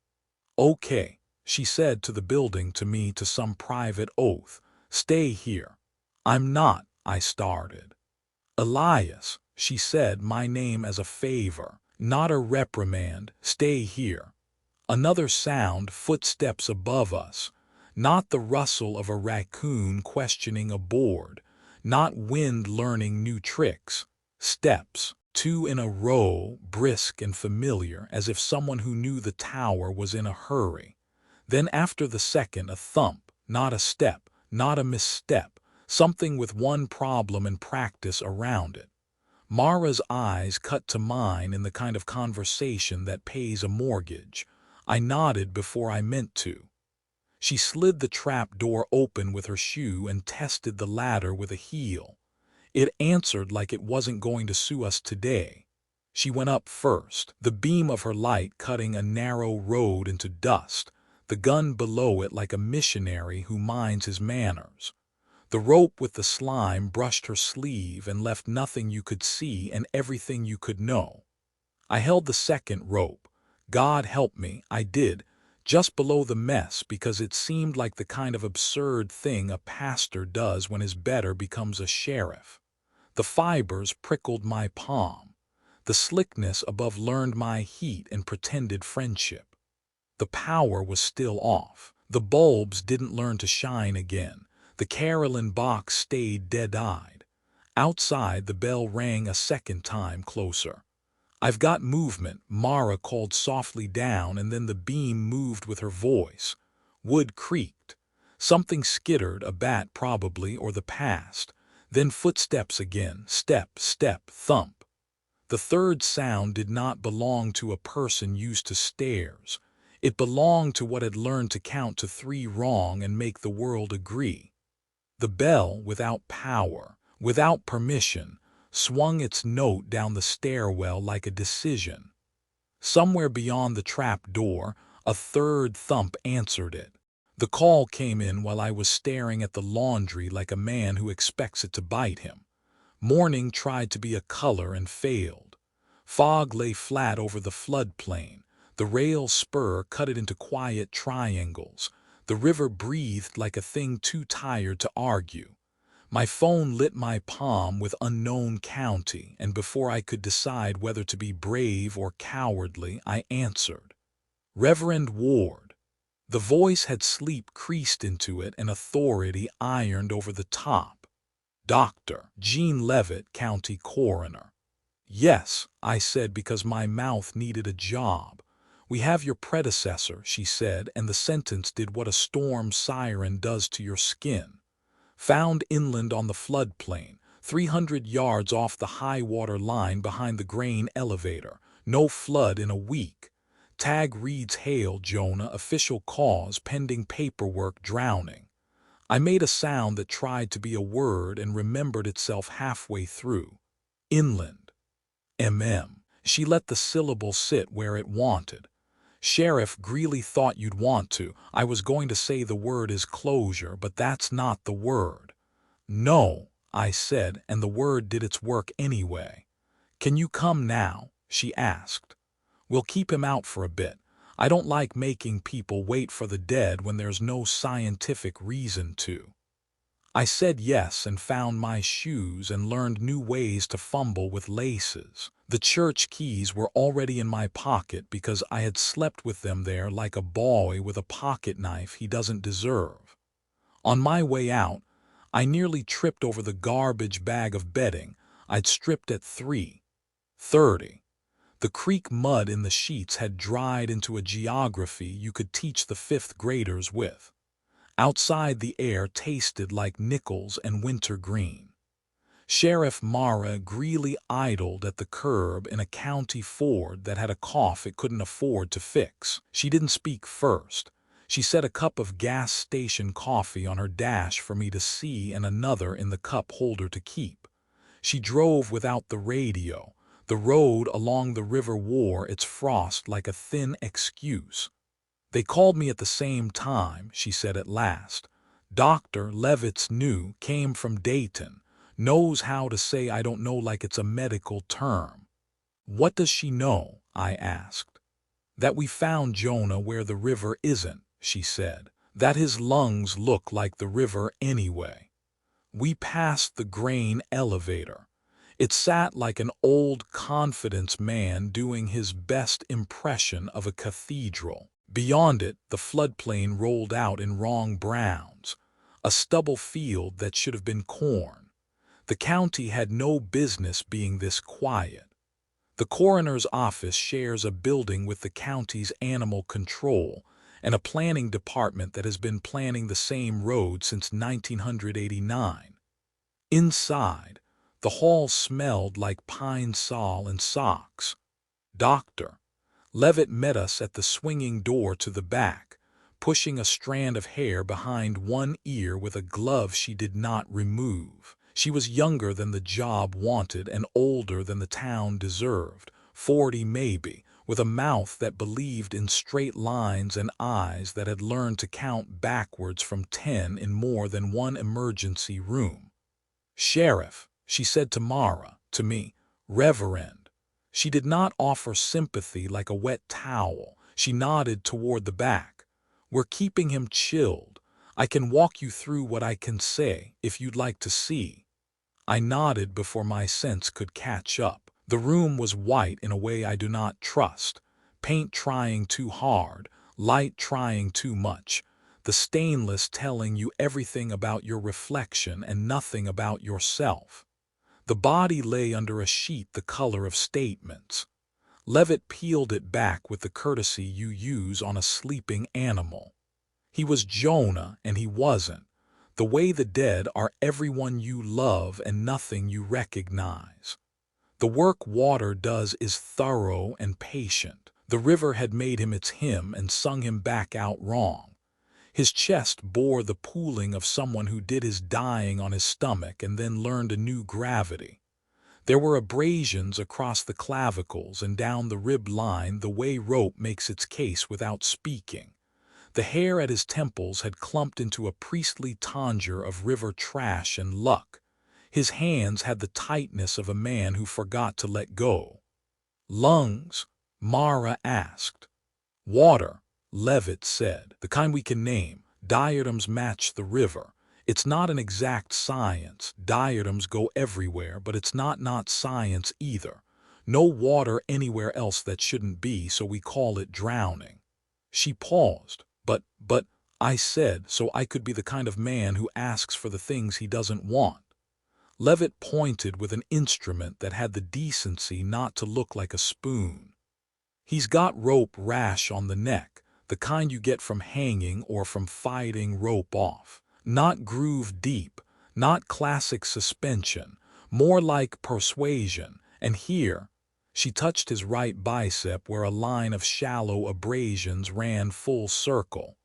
Okay, she said to the building, to me, to some private oath. Stay here. I'm not, I started. Elias, she said, my name as a favor, not a reprimand. Stay here. Another sound, footsteps above us. Not the rustle of a raccoon questioning a board. Not wind learning new tricks. Steps. 2 in a row, brisk and familiar, as if someone who knew the tower was in a hurry. Then after the second, a thump, not a step, not a misstep, something with one problem and practice around it. Mara's eyes cut to mine in the kind of conversation that pays a mortgage. I nodded before I meant to. She slid the trap door open with her shoe and tested the ladder with a heel. It answered like it wasn't going to sue us today. She went up first, the beam of her light cutting a narrow road into dust, the gun below it like a missionary who minds his manners. The rope with the slime brushed her sleeve and left nothing you could see and everything you could know. I held the second rope. God help me, I did, just below the mess because it seemed like the kind of absurd thing a pastor does when his better becomes a sheriff. The fibers prickled my palm. The slickness above learned my heat and pretended friendship. The power was still off. The bulbs didn't learn to shine again. The carillon box stayed dead-eyed. Outside, the bell rang a second time closer. "I've got movement," Mara called softly down, and then the beam moved with her voice. Wood creaked. Something skittered, a bat probably, or the past. Then footsteps again, step, step, thump. The third sound did not belong to a person used to stairs. It belonged to what had learned to count to 3 wrong and make the world agree. The bell, without power, without permission, swung its note down the stairwell like a decision. Somewhere beyond the trap door, a third thump answered it. The call came in while I was staring at the laundry like a man who expects it to bite him. Morning tried to be a color and failed. Fog lay flat over the floodplain. The rail spur cut it into quiet triangles. The river breathed like a thing too tired to argue. My phone lit my palm with unknown county, and before I could decide whether to be brave or cowardly, I answered. "Reverend Ward." The voice had sleep creased into it and authority ironed over the top. "Dr. Gene Levitt, county coroner." "Yes," I said because my mouth needed a job. "We have your predecessor," she said, and the sentence did what a storm siren does to your skin. "Found inland on the floodplain, 300 yards off the high water line behind the grain elevator. No flood in a week. Tag reads hail, Jonah, official cause, pending paperwork, drowning." I made a sound that tried to be a word and remembered itself halfway through. Inland. She let the syllable sit where it wanted. "Sheriff Greeley thought you'd want to. I was going to say the word is closure, but that's not the word." "No," I said, and the word did its work anyway. "Can you come now?" she asked. "We'll keep him out for a bit. I don't like making people wait for the dead when there's no scientific reason to." I said yes and found my shoes and learned new ways to fumble with laces. The church keys were already in my pocket because I had slept with them there like a boy with a pocket knife he doesn't deserve. On my way out, I nearly tripped over the garbage bag of bedding I'd stripped at 3:30. The creek mud in the sheets had dried into a geography you could teach the 5th graders with. Outside, the air tasted like nickels and wintergreen. Sheriff Mara Greeley idled at the curb in a county Ford that had a cough it couldn't afford to fix. She didn't speak first. She set a cup of gas station coffee on her dash for me to see and another in the cup holder to keep. She drove without the radio. The road along the river wore its frost like a thin excuse. "They called me at the same time," she said at last. "Dr. Levitt's new, came from Dayton. Knows how to say I don't know like it's a medical term." "What does she know?" I asked. "That we found Jonah where the river isn't," she said. "That his lungs look like the river anyway." We passed the grain elevator. It sat like an old confidence man doing his best impression of a cathedral. Beyond it, the floodplain rolled out in wrong browns, a stubble field that should have been corn. The county had no business being this quiet. The coroner's office shares a building with the county's animal control and a planning department that has been planning the same road since 1989. Inside, the hall smelled like pine sol and socks. Dr. Levitt met us at the swinging door to the back, pushing a strand of hair behind one ear with a glove she did not remove. She was younger than the job wanted and older than the town deserved, 40 maybe, with a mouth that believed in straight lines and eyes that had learned to count backwards from 10 in more than one emergency room. "Sheriff," she said to me, "Reverend." She did not offer sympathy like a wet towel. She nodded toward the back. "We're keeping him chilled. I can walk you through what I can say, if you'd like to see." I nodded before my sense could catch up. The room was white in a way I do not trust. Paint trying too hard, light trying too much. The stainless telling you everything about your reflection and nothing about yourself. The body lay under a sheet the color of statements. Levitt peeled it back with the courtesy you use on a sleeping animal. He was Jonah and he wasn't. The way the dead are everyone you love and nothing you recognize. The work water does is thorough and patient. The river had made him its hymn and sung him back out wrong. His chest bore the pooling of someone who did his dying on his stomach and then learned a new gravity. There were abrasions across the clavicles and down the rib line the way rope makes its case without speaking. The hair at his temples had clumped into a priestly tonsure of river trash and luck. His hands had the tightness of a man who forgot to let go. "Lungs?" Mara asked. "Water," Levitt said. "The kind we can name. Diadems match the river. It's not an exact science. Diadems go everywhere, but it's not science either. No water anywhere else that shouldn't be, so we call it drowning." She paused. But, I said, so I could be the kind of man who asks for the things he doesn't want. Levitt pointed with an instrument that had the decency not to look like a spoon. "He's got rope rash on the neck, the kind you get from hanging or from fighting rope off. Not groove deep, not classic suspension, more like persuasion. And here," she touched his right bicep where a line of shallow abrasions ran full circle.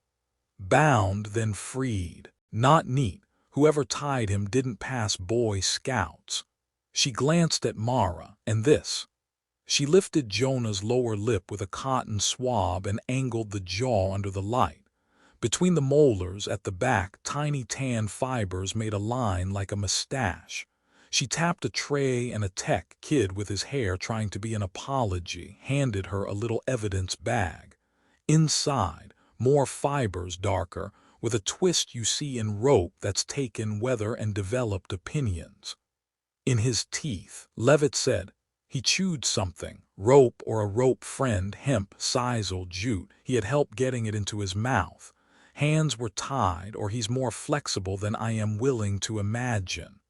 "Bound, then freed. Not neat. Whoever tied him didn't pass Boy Scouts." She glanced at Mara, "And this?" She lifted Jonah's lower lip with a cotton swab and angled the jaw under the light. Between the molars at the back, tiny tan fibers made a line like a mustache. She tapped a tray and a tech kid with his hair trying to be an apology handed her a little evidence bag. Inside, more fibers darker, with a twist you see in rope that's taken weather and developed opinions. "In his teeth," Levitt said. "He chewed something, rope or a rope friend, hemp, sisal, jute. He had help getting it into his mouth. Hands were tied, or he's more flexible than I am willing to imagine."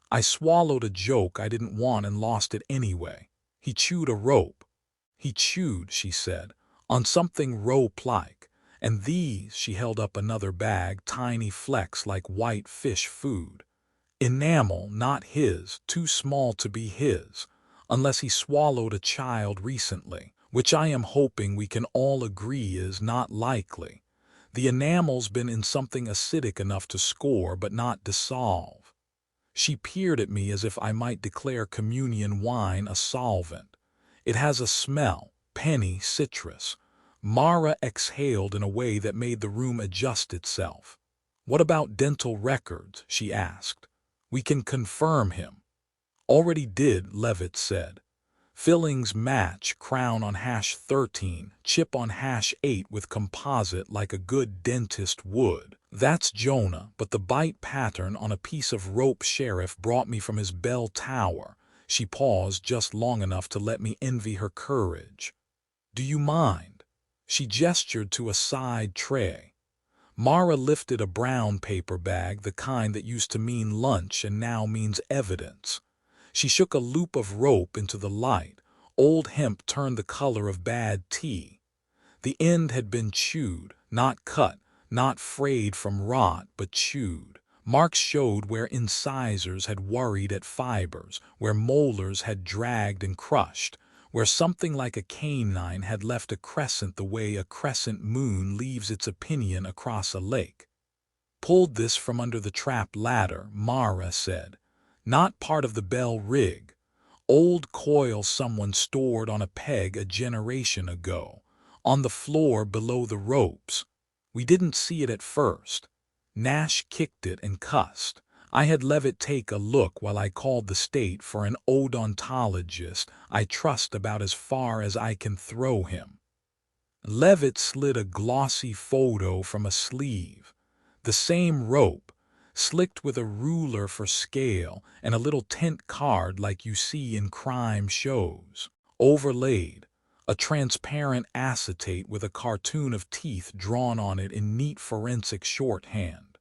I swallowed a joke I didn't want and lost it anyway. "He chewed a rope." "He chewed," she said, "on something rope-like. And these," she held up another bag, tiny flecks like white fish food. "Enamel, not his, too small to be his, unless he swallowed a child recently, which I am hoping we can all agree is not likely. The enamel's been in something acidic enough to score but not dissolve." She peered at me as if I might declare communion wine a solvent. "It has a smell, penny, citrus." Mara exhaled in a way that made the room adjust itself. "What about dental records?" she asked. "We can confirm him." "Already did," Levitt said. "Fillings match, crown on #13, chip on #8 with composite like a good dentist would. That's Jonah, but the bite pattern on a piece of rope Sheriff brought me from his bell tower." She paused just long enough to let me envy her courage. "Do you mind?" She gestured to a side tray. Mara lifted a brown paper bag, the kind that used to mean lunch and now means evidence. She shook a loop of rope into the light. Old hemp turned the color of bad tea. The end had been chewed, not cut, not frayed from rot, but chewed. Marks showed where incisors had worried at fibers, where molars had dragged and crushed, where something like a canine had left a crescent the way a crescent moon leaves its opinion across a lake. "Pulled this from under the trap ladder," Mara said. "Not part of the bell rig. Old coil someone stored on a peg a generation ago, on the floor below the ropes. We didn't see it at first. Nash kicked it and cussed. I had Levitt take a look while I called the state for an odontologist I trust about as far as I can throw him. Levitt slid a glossy photo from a sleeve. The same rope, slicked with a ruler for scale and a little tent card like you see in crime shows. Overlaid, a transparent acetate with a cartoon of teeth drawn on it in neat forensic shorthand.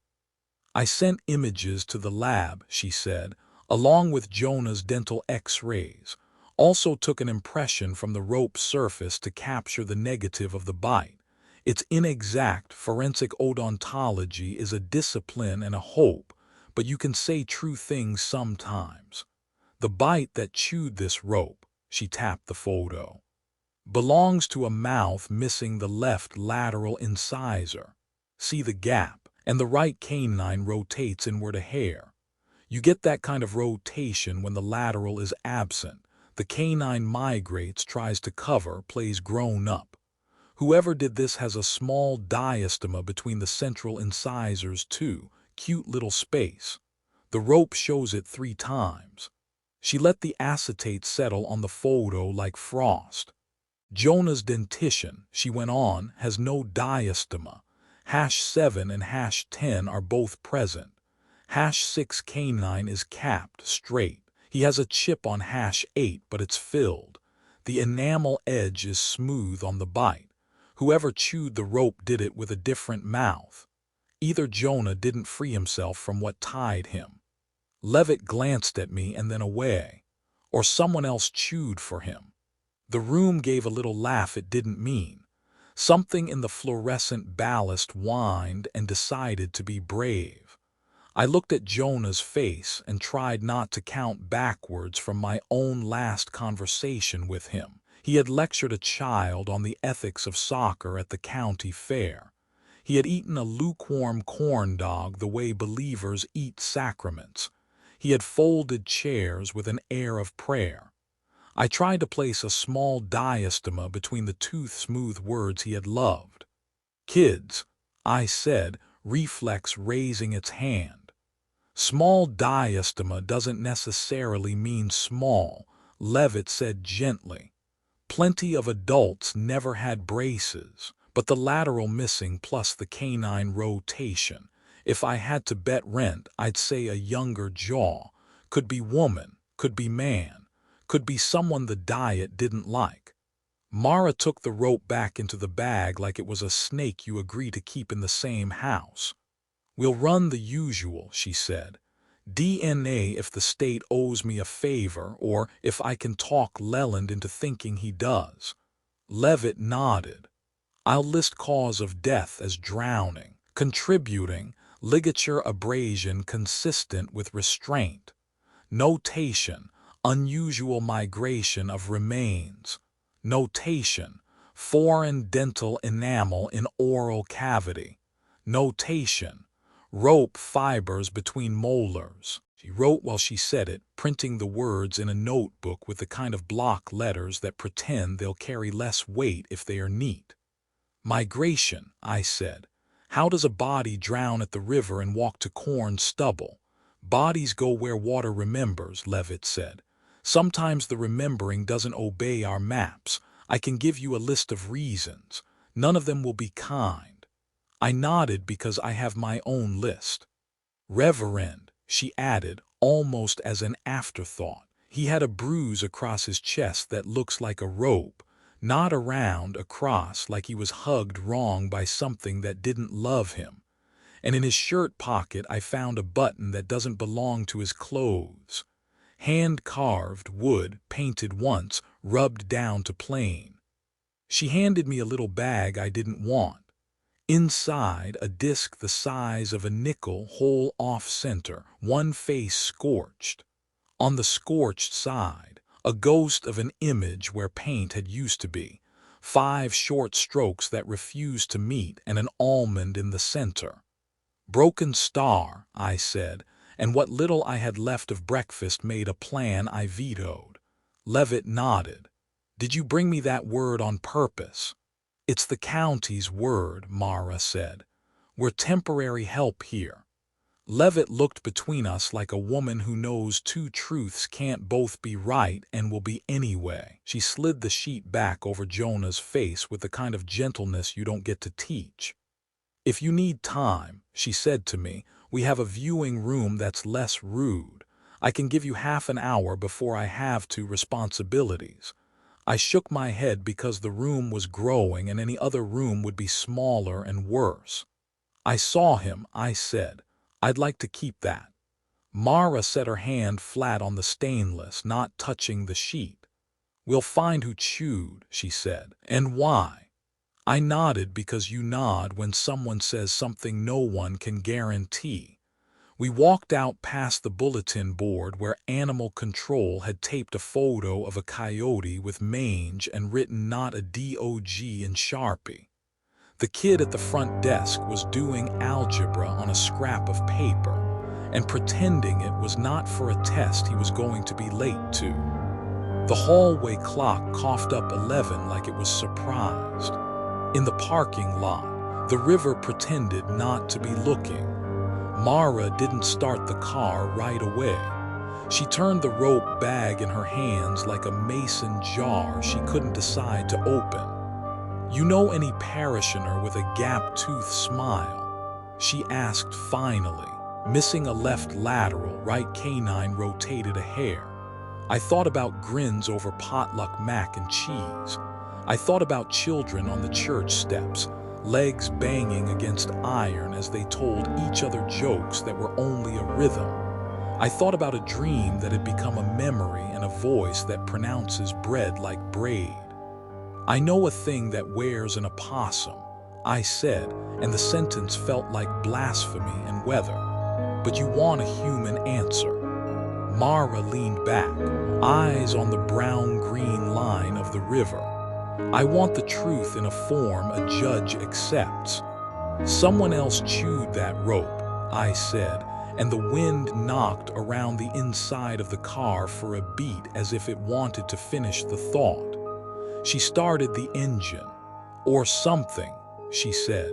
I sent images to the lab, she said, along with Jonah's dental x-rays. Also took an impression from the rope's surface to capture the negative of the bite. It's inexact. Forensic odontology is a discipline and a hope, but you can say true things sometimes. The bite that chewed this rope, she tapped the photo, belongs to a mouth missing the left lateral incisor. See the gap, and the right canine rotates inward a hair. You get that kind of rotation when the lateral is absent. The canine migrates, tries to cover, plays grown up. Whoever did this has a small diastema between the central incisors too, cute little space. The rope shows it 3 times. She let the acetate settle on the photo like frost. Jonah's dentition, she went on, has no diastema. #7 and #10 are both present. #6 canine is capped straight. He has a chip on #8, but it's filled. The enamel edge is smooth on the bite. Whoever chewed the rope did it with a different mouth. Either Jonah didn't free himself from what tied him. Levitt glanced at me and then away. Or someone else chewed for him. The room gave a little laugh it didn't mean. Something in the fluorescent ballast whined and decided to be brave. I looked at Jonah's face and tried not to count backwards from my own last conversation with him. He had lectured a child on the ethics of soccer at the county fair. He had eaten a lukewarm corn dog the way believers eat sacraments. He had folded chairs with an air of prayer. I tried to place a small diastema between the 2 smooth words he had loved. Kids, I said, reflex raising its hand. Small diastema doesn't necessarily mean small, Levitt said gently. Plenty of adults never had braces, but the lateral missing plus the canine rotation. If I had to bet rent, I'd say a younger jaw. Could be woman, could be man, could be someone the diet didn't like. Mara took the rope back into the bag like it was a snake you agree to keep in the same house. We'll run the usual, she said. DNA if the state owes me a favor or if I can talk Leland into thinking he does. Levitt nodded. I'll list cause of death as drowning, contributing, ligature abrasion consistent with restraint. Notation, unusual migration of remains. Notation, foreign dental enamel in oral cavity. Notation, rope fibers between molars. She wrote while she said it, printing the words in a notebook with the kind of block letters that pretend they'll carry less weight if they are neat. Migration, I said. How does a body drown at the river and walk to corn stubble? Bodies go where water remembers, Levitt said. Sometimes the remembering doesn't obey our maps. I can give you a list of reasons. None of them will be kind. I nodded because I have my own list. Reverend, she added, almost as an afterthought. He had a bruise across his chest that looks like a rope, not around, across, like he was hugged wrong by something that didn't love him. And in his shirt pocket I found a button that doesn't belong to his clothes. Hand-carved wood, painted once, rubbed down to plain. She handed me a little bag I didn't want. Inside, a disc the size of a nickel, hole off-center, one face scorched. On the scorched side, a ghost of an image where paint had used to be, 5 short strokes that refused to meet and an almond in the center. Broken star, I said, and what little I had left of breakfast made a plan I vetoed. Levitt nodded. Did you bring me that word on purpose? It's the county's word, Mara said. We're temporary help here. Levitt looked between us like a woman who knows two truths can't both be right and will be anyway. She slid the sheet back over Jonah's face with the kind of gentleness you don't get to teach. If you need time, she said to me, we have a viewing room that's less rude. I can give you half an hour before I have to responsibilities. I shook my head because the room was growing and any other room would be smaller and worse. I saw him, I said. I'd like to keep that. Mara set her hand flat on the stainless, not touching the sheet. We'll find who chewed, she said. And why? I nodded because you nod when someone says something no one can guarantee. We walked out past the bulletin board where animal control had taped a photo of a coyote with mange and written not a dog in Sharpie. The kid at the front desk was doing algebra on a scrap of paper and pretending it was not for a test he was going to be late to. The hallway clock coughed up 11 like it was surprised. In the parking lot, the river pretended not to be looking. Mara didn't start the car right away. She turned the rope bag in her hands like a mason jar she couldn't decide to open. You know any parishioner with a gap-toothed smile? She asked finally, missing a left lateral, right canine rotated a hair. I thought about grins over potluck mac and cheese. I thought about children on the church steps, legs banging against iron as they told each other jokes that were only a rhythm. I thought about a dream that had become a memory and a voice that pronounces bread like braid. I know a thing that wears an opossum, I said, and the sentence felt like blasphemy and weather. But you want a human answer. Mara leaned back, eyes on the brown-green line of the river. I want the truth in a form a judge accepts. Someone else chewed that rope, I said, and the wind knocked around the inside of the car for a beat as if it wanted to finish the thought. She started the engine. Or something, she said.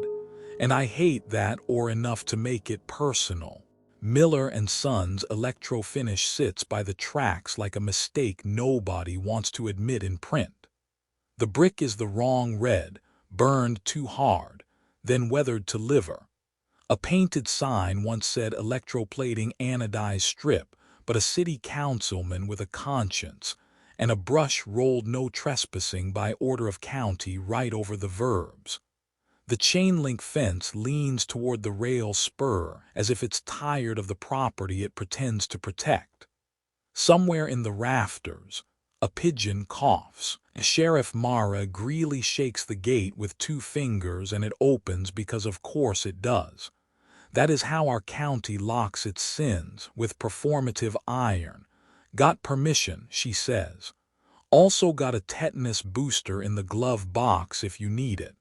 And I hate that or enough to make it personal. Miller and Sons electro-finish sits by the tracks like a mistake nobody wants to admit in print. The brick is the wrong red, burned too hard, then weathered to liver. A painted sign once said electroplating anodized strip, but a city councilman with a conscience, and a brush rolled no trespassing by order of county right over the verbs. The chain-link fence leans toward the rail spur as if it's tired of the property it pretends to protect. Somewhere in the rafters, a pigeon coughs. Sheriff Mara greedily shakes the gate with 2 fingers and it opens because of course it does. That is how our county locks its sins, with performative iron. Got permission, she says. Also got a tetanus booster in the glove box if you need it.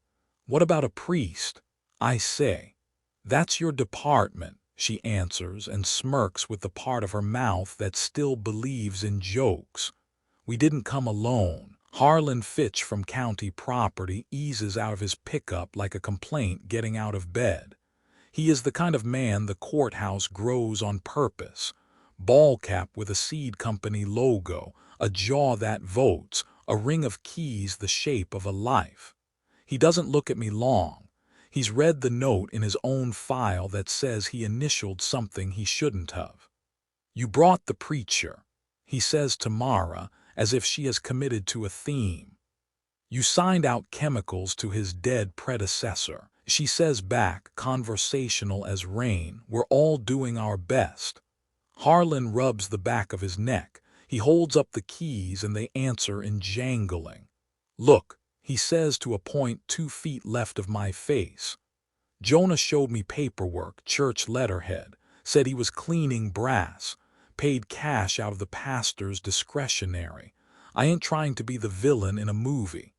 What about a priest? I say. That's your department, she answers and smirks with the part of her mouth that still believes in jokes. We didn't come alone. Harlan Fitch from county property eases out of his pickup like a complaint getting out of bed. He is the kind of man the courthouse grows on purpose. Ball cap with a seed company logo, a jaw that votes, a ring of keys the shape of a life. He doesn't look at me long. He's read the note in his own file that says he initialed something he shouldn't have. You brought the preacher, he says to Mara, as if she has committed to a theme. You signed out chemicals to his dead predecessor. She says back, conversational as rain, we're all doing our best. Harlan rubs the back of his neck. He holds up the keys and they answer in jangling. Look, he says to a point 2 feet left of my face. Jonah showed me paperwork, church letterhead, said he was cleaning brass, paid cash out of the pastor's discretionary. I ain't trying to be the villain in a movie.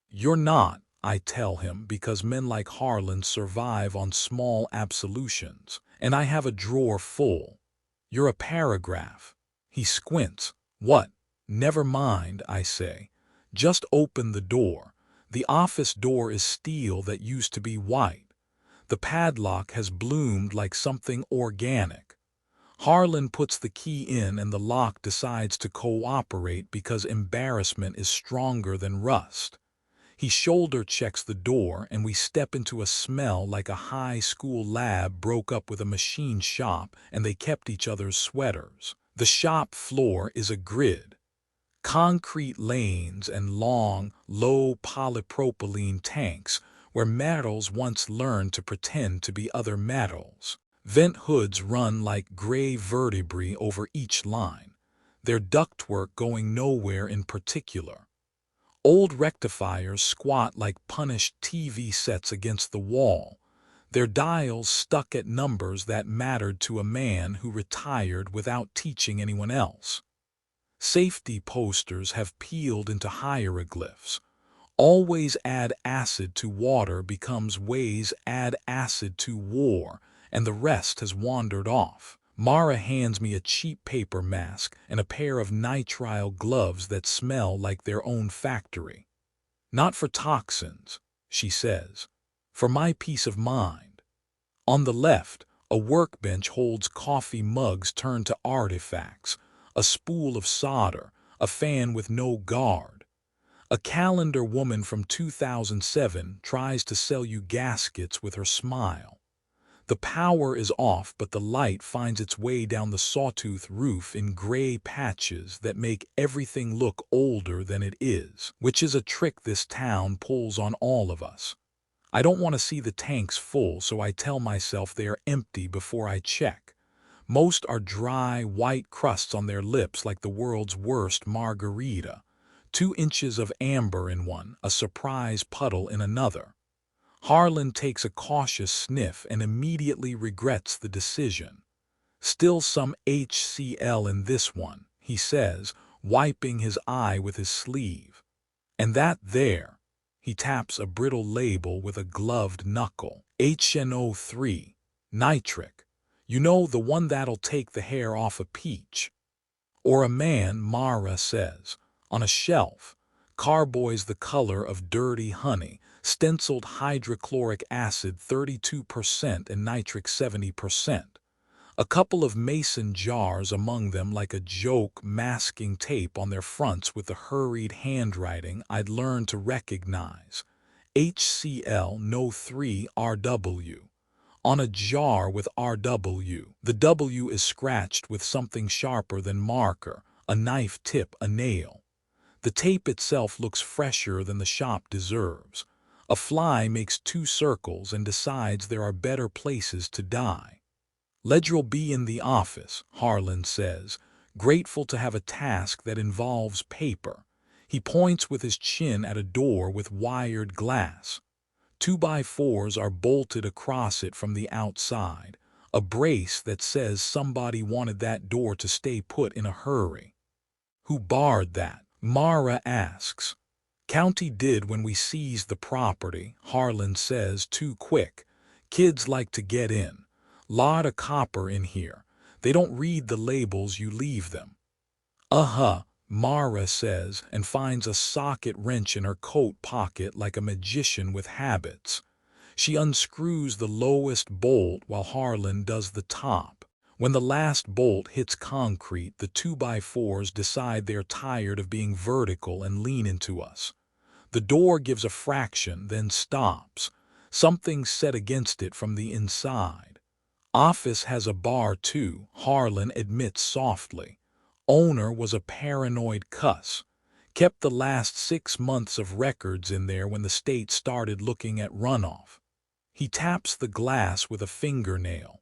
You're not, I tell him, because men like Harlan survive on small absolutions, and I have a drawer full. You're a paragraph. He squints. What? Never mind, I say. Just open the door. The office door is steel that used to be white. The padlock has bloomed like something organic. Harlan puts the key in and the lock decides to cooperate because embarrassment is stronger than rust. He shoulder checks the door and we step into a smell like a high school lab broke up with a machine shop and they kept each other's sweaters. The shop floor is a grid. Concrete lanes and long, low polypropylene tanks where metals once learned to pretend to be other metals. Vent hoods run like gray vertebrae over each line, their ductwork going nowhere in particular. Old rectifiers squat like punished TV sets against the wall, their dials stuck at numbers that mattered to a man who retired without teaching anyone else. Safety posters have peeled into hieroglyphs. Always add acid to water becomes ways add acid to war, and the rest has wandered off. Mara hands me a cheap paper mask and a pair of nitrile gloves that smell like their own factory. Not for toxins, she says, for my peace of mind. On the left, a workbench holds coffee mugs turned to artifacts, a spool of solder, a fan with no guard. A calendar woman from 2007 tries to sell you gaskets with her smile. The power is off, but the light finds its way down the sawtooth roof in gray patches that make everything look older than it is, which is a trick this town pulls on all of us. I don't want to see the tanks full, so I tell myself they are empty before I check. Most are dry, white crusts on their lips like the world's worst margarita. 2 inches of amber in one, a surprise puddle in another. Harlan takes a cautious sniff and immediately regrets the decision. Still some HCl in this one, he says, wiping his eye with his sleeve. And that there, he taps a brittle label with a gloved knuckle. HNO3, nitric. You know, the one that'll take the hair off a peach. Or a man, Mara says, on a shelf. Carboy's the color of dirty honey, stenciled hydrochloric acid 32% and nitric 70%. A couple of mason jars among them like a joke masking tape on their fronts with the hurried handwriting I'd learned to recognize. HCl No 3 RW. On a jar with RW, the W is scratched with something sharper than marker, a knife tip, a nail. The tape itself looks fresher than the shop deserves. A fly makes 2 circles and decides there are better places to die. Ledger'll be in the office, Harlan says, grateful to have a task that involves paper. He points with his chin at a door with wired glass. 2x4s are bolted across it from the outside, a brace that says somebody wanted that door to stay put in a hurry. Who barred that? Mara asks. County did when we seized the property, Harlan says, too quick. Kids like to get in. Lot of copper in here. They don't read the labels you leave them. Mara says, and finds a socket wrench in her coat pocket like a magician with habits. She unscrews the lowest bolt while Harlan does the top. When the last bolt hits concrete, the 2x4s decide they're tired of being vertical and lean into us. The door gives a fraction, then stops. Something's set against it from the inside. Office has a bar too, Harlan admits softly. Owner was a paranoid cuss. Kept the last 6 months of records in there when the state started looking at runoff. He taps the glass with a fingernail.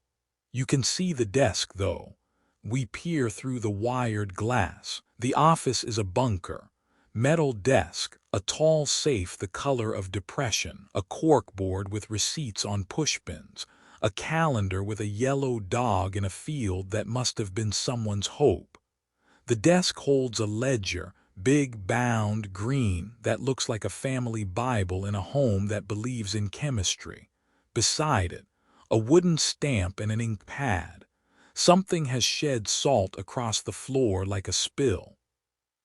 You can see the desk, though. We peer through the wired glass. The office is a bunker. Metal desk, a tall safe the color of depression, a corkboard with receipts on pushpins, a calendar with a yellow dog in a field that must have been someone's hope. The desk holds a ledger, big, bound, green, that looks like a family Bible in a home that believes in chemistry. Beside it, a wooden stamp and an ink pad. Something has shed salt across the floor like a spill.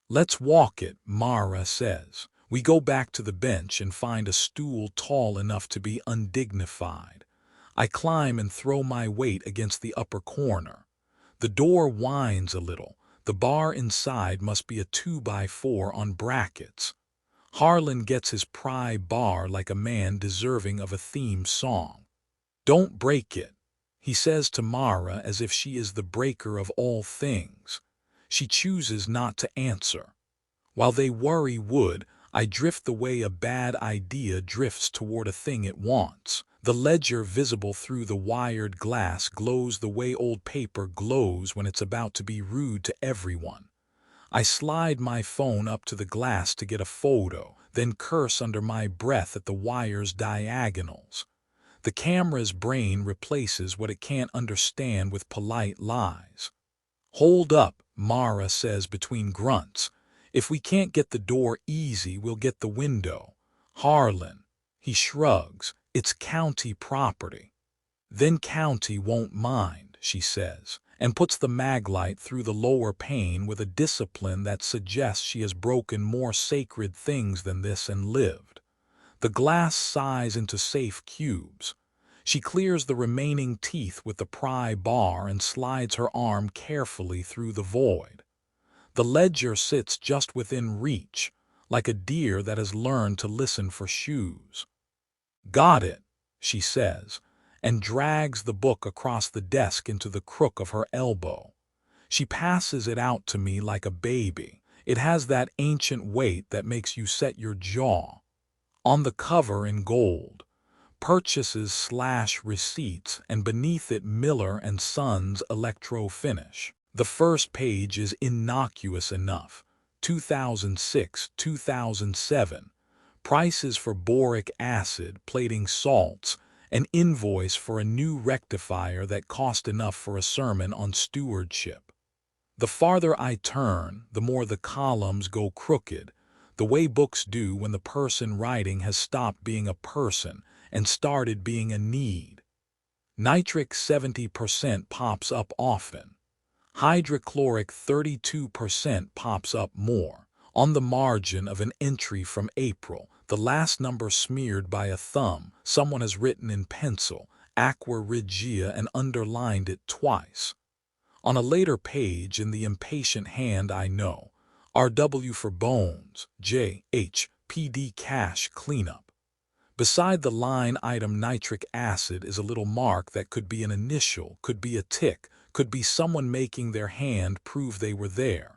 Let's walk it, Mara says. We go back to the bench and find a stool tall enough to be undignified. I climb and throw my weight against the upper corner. The door whines a little. The bar inside must be a 2x4 on brackets. Harlan gets his pry bar like a man deserving of a theme song. Don't break it, he says to Mara as if she is the breaker of all things. She chooses not to answer. While they worry wood, I drift the way a bad idea drifts toward a thing it wants. The ledger visible through the wired glass glows the way old paper glows when it's about to be rude to everyone. I slide my phone up to the glass to get a photo, then curse under my breath at the wire's diagonals. The camera's brain replaces what it can't understand with polite lies. Hold up, Mara says between grunts. If we can't get the door easy, we'll get the window. Harlan. He shrugs. It's county property. Then county won't mind, she says, and puts the maglite through the lower pane with a discipline that suggests she has broken more sacred things than this and lived. The glass sighs into safe cubes. She clears the remaining teeth with the pry bar and slides her arm carefully through the void. The ledger sits just within reach, like a deer that has learned to listen for shoes. Got it, she says, and drags the book across the desk into the crook of her elbow. She passes it out to me like a baby. It has that ancient weight that makes you set your jaw. On the cover in gold, purchases/receipts, and beneath it Miller & Sons electro finish. The first page is innocuous enough. 2006-2007. Prices for boric acid, plating salts, an invoice for a new rectifier that cost enough for a sermon on stewardship. The farther I turn, the more the columns go crooked, the way books do when the person writing has stopped being a person and started being a need. Nitric 70% pops up often. Hydrochloric 32% pops up more. On the margin of an entry from April, the last number smeared by a thumb, someone has written in pencil, Aqua Regia, and underlined it twice. On a later page in the impatient hand I know, RW for Bones, JH, PD Cash Cleanup. Beside the line item nitric acid is a little mark that could be an initial, could be a tick, could be someone making their hand prove they were there.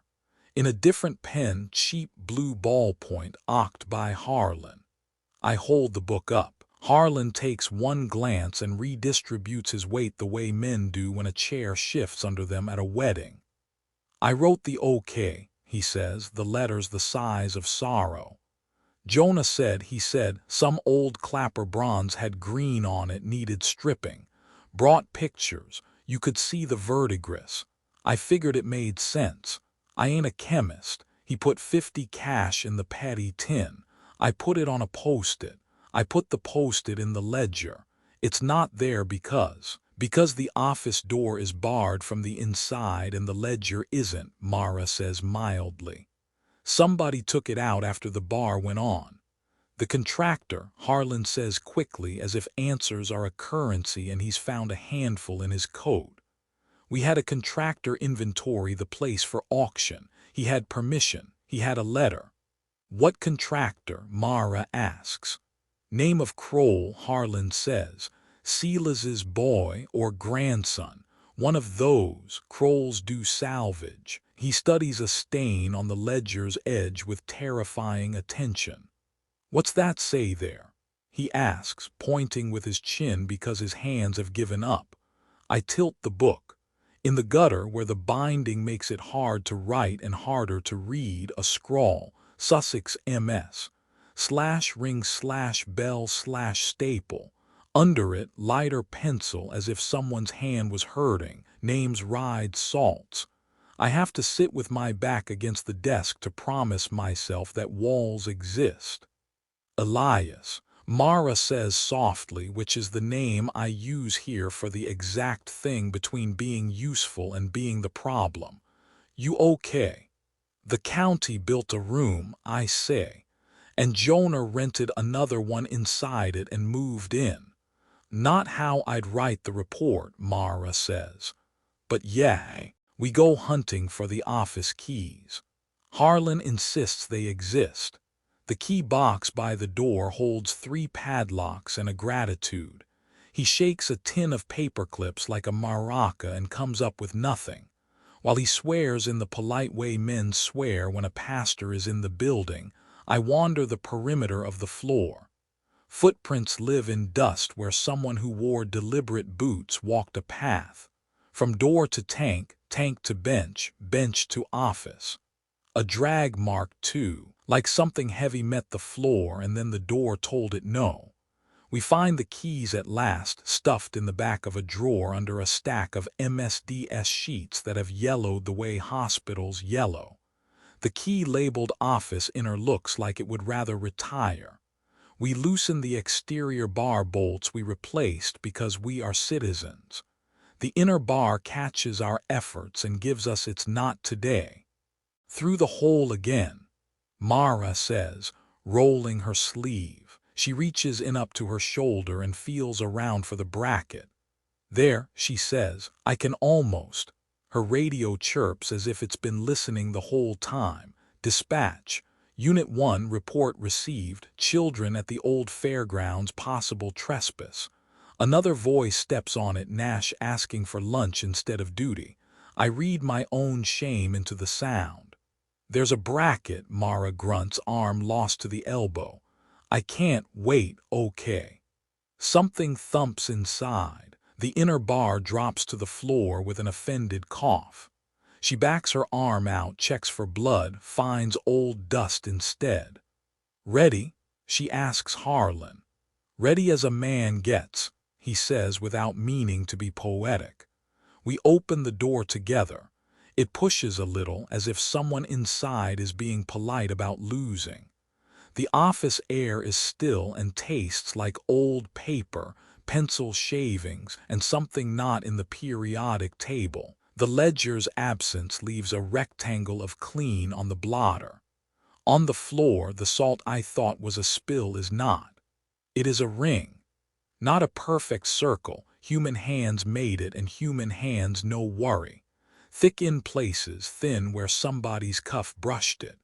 In a different pen, cheap blue ballpoint, oct by Harlan. I hold the book up. Harlan takes one glance and redistributes his weight the way men do when a chair shifts under them at a wedding. I wrote the OK, he says, the letters the size of sorrow. Jonah said, he said, some old clapper bronze had green on it, needed stripping. Brought pictures. You could see the verdigris. I figured it made sense. I ain't a chemist. He put 50 cash in the patty tin. I put it on a post-it. I put the post-it in the ledger. It's not there because the office door is barred from the inside and the ledger isn't, Mara says mildly. Somebody took it out after the bar went on. The contractor, Harlan says quickly as if answers are a currency and he's found a handful in his coat. We had a contractor inventory the place for auction. He had permission. He had a letter. What contractor? Mara asks. Name of Kroll, Harlan says. Silas's boy or grandson. One of those. Krolls do salvage. He studies a stain on the ledger's edge with terrifying attention. What's that say there? He asks, pointing with his chin because his hands have given up. I tilt the book. In the gutter where the binding makes it hard to write and harder to read, a scrawl, Sussex MS, /ring/bell/staple. Under it, lighter pencil as if someone's hand was hurting, names Ride Salts. I have to sit with my back against the desk to promise myself that walls exist. Elias. Mara says softly, which is the name I use here for the exact thing between being useful and being the problem. You okay? The county built a room, I say, and Jonah rented another one inside it and moved in. Not how I'd write the report, Mara says. But yay, we go hunting for the office keys. Harlan insists they exist. The key box by the door holds 3 padlocks and a gratitude. He shakes a tin of paper clips like a maraca and comes up with nothing. While he swears in the polite way men swear when a pastor is in the building, I wander the perimeter of the floor. Footprints live in dust where someone who wore deliberate boots walked a path. From door to tank, tank to bench, bench to office. A drag mark too, like something heavy met the floor and then the door told it no. We find the keys at last, stuffed in the back of a drawer under a stack of MSDS sheets that have yellowed the way hospitals yellow. The key labeled office inner looks like it would rather retire. We loosen the exterior bar bolts we replaced because we are citizens. The inner bar catches our efforts and gives us its not today. Through the hole again, Mara says, rolling her sleeve. She reaches in up to her shoulder and feels around for the bracket. There, she says, I can almost. Her radio chirps as if it's been listening the whole time. Dispatch. Unit 1 report received. Children at the old fairgrounds possible trespass. Another voice steps on it, Nash asking for lunch instead of duty. I read my own shame into the sound. There's a bracket, Mara grunts, arm lost to the elbow. I can't wait, okay. Something thumps inside. The inner bar drops to the floor with an offended cough. She backs her arm out, checks for blood, finds old dust instead. Ready? She asks Harlan. Ready as a man gets, he says without meaning to be poetic. We open the door together. It pushes a little as if someone inside is being polite about losing. The office air is still and tastes like old paper, pencil shavings, and something not in the periodic table. The ledger's absence leaves a rectangle of clean on the blotter. On the floor, the salt I thought was a spill is not. It is a ring. Not a perfect circle. Human hands made it, and human hands no worry. Thick in places, thin where somebody's cuff brushed it.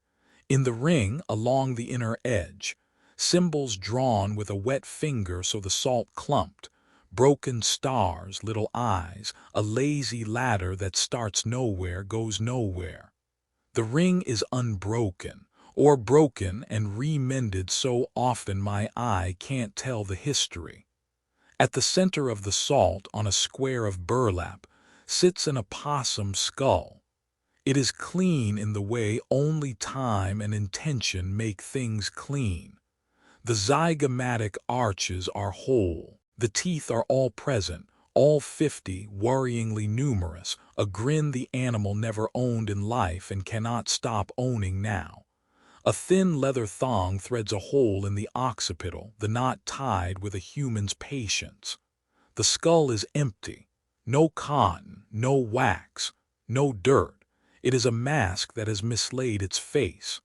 In the ring, along the inner edge, symbols drawn with a wet finger so the salt clumped, broken stars, little eyes, a lazy ladder that starts nowhere, goes nowhere. The ring is unbroken, or broken and remended so often my eye can't tell the history. At the center of the salt, on a square of burlap, sits an opossum skull. It is clean in the way only time and intention make things clean. The zygomatic arches are whole. The teeth are all present, all 50, worryingly numerous, a grin the animal never owned in life and cannot stop owning now. A thin leather thong threads a hole in the occipital, the knot tied with a human's patience. The skull is empty. No cotton, no wax, no dirt. It is a mask that has mislaid its face.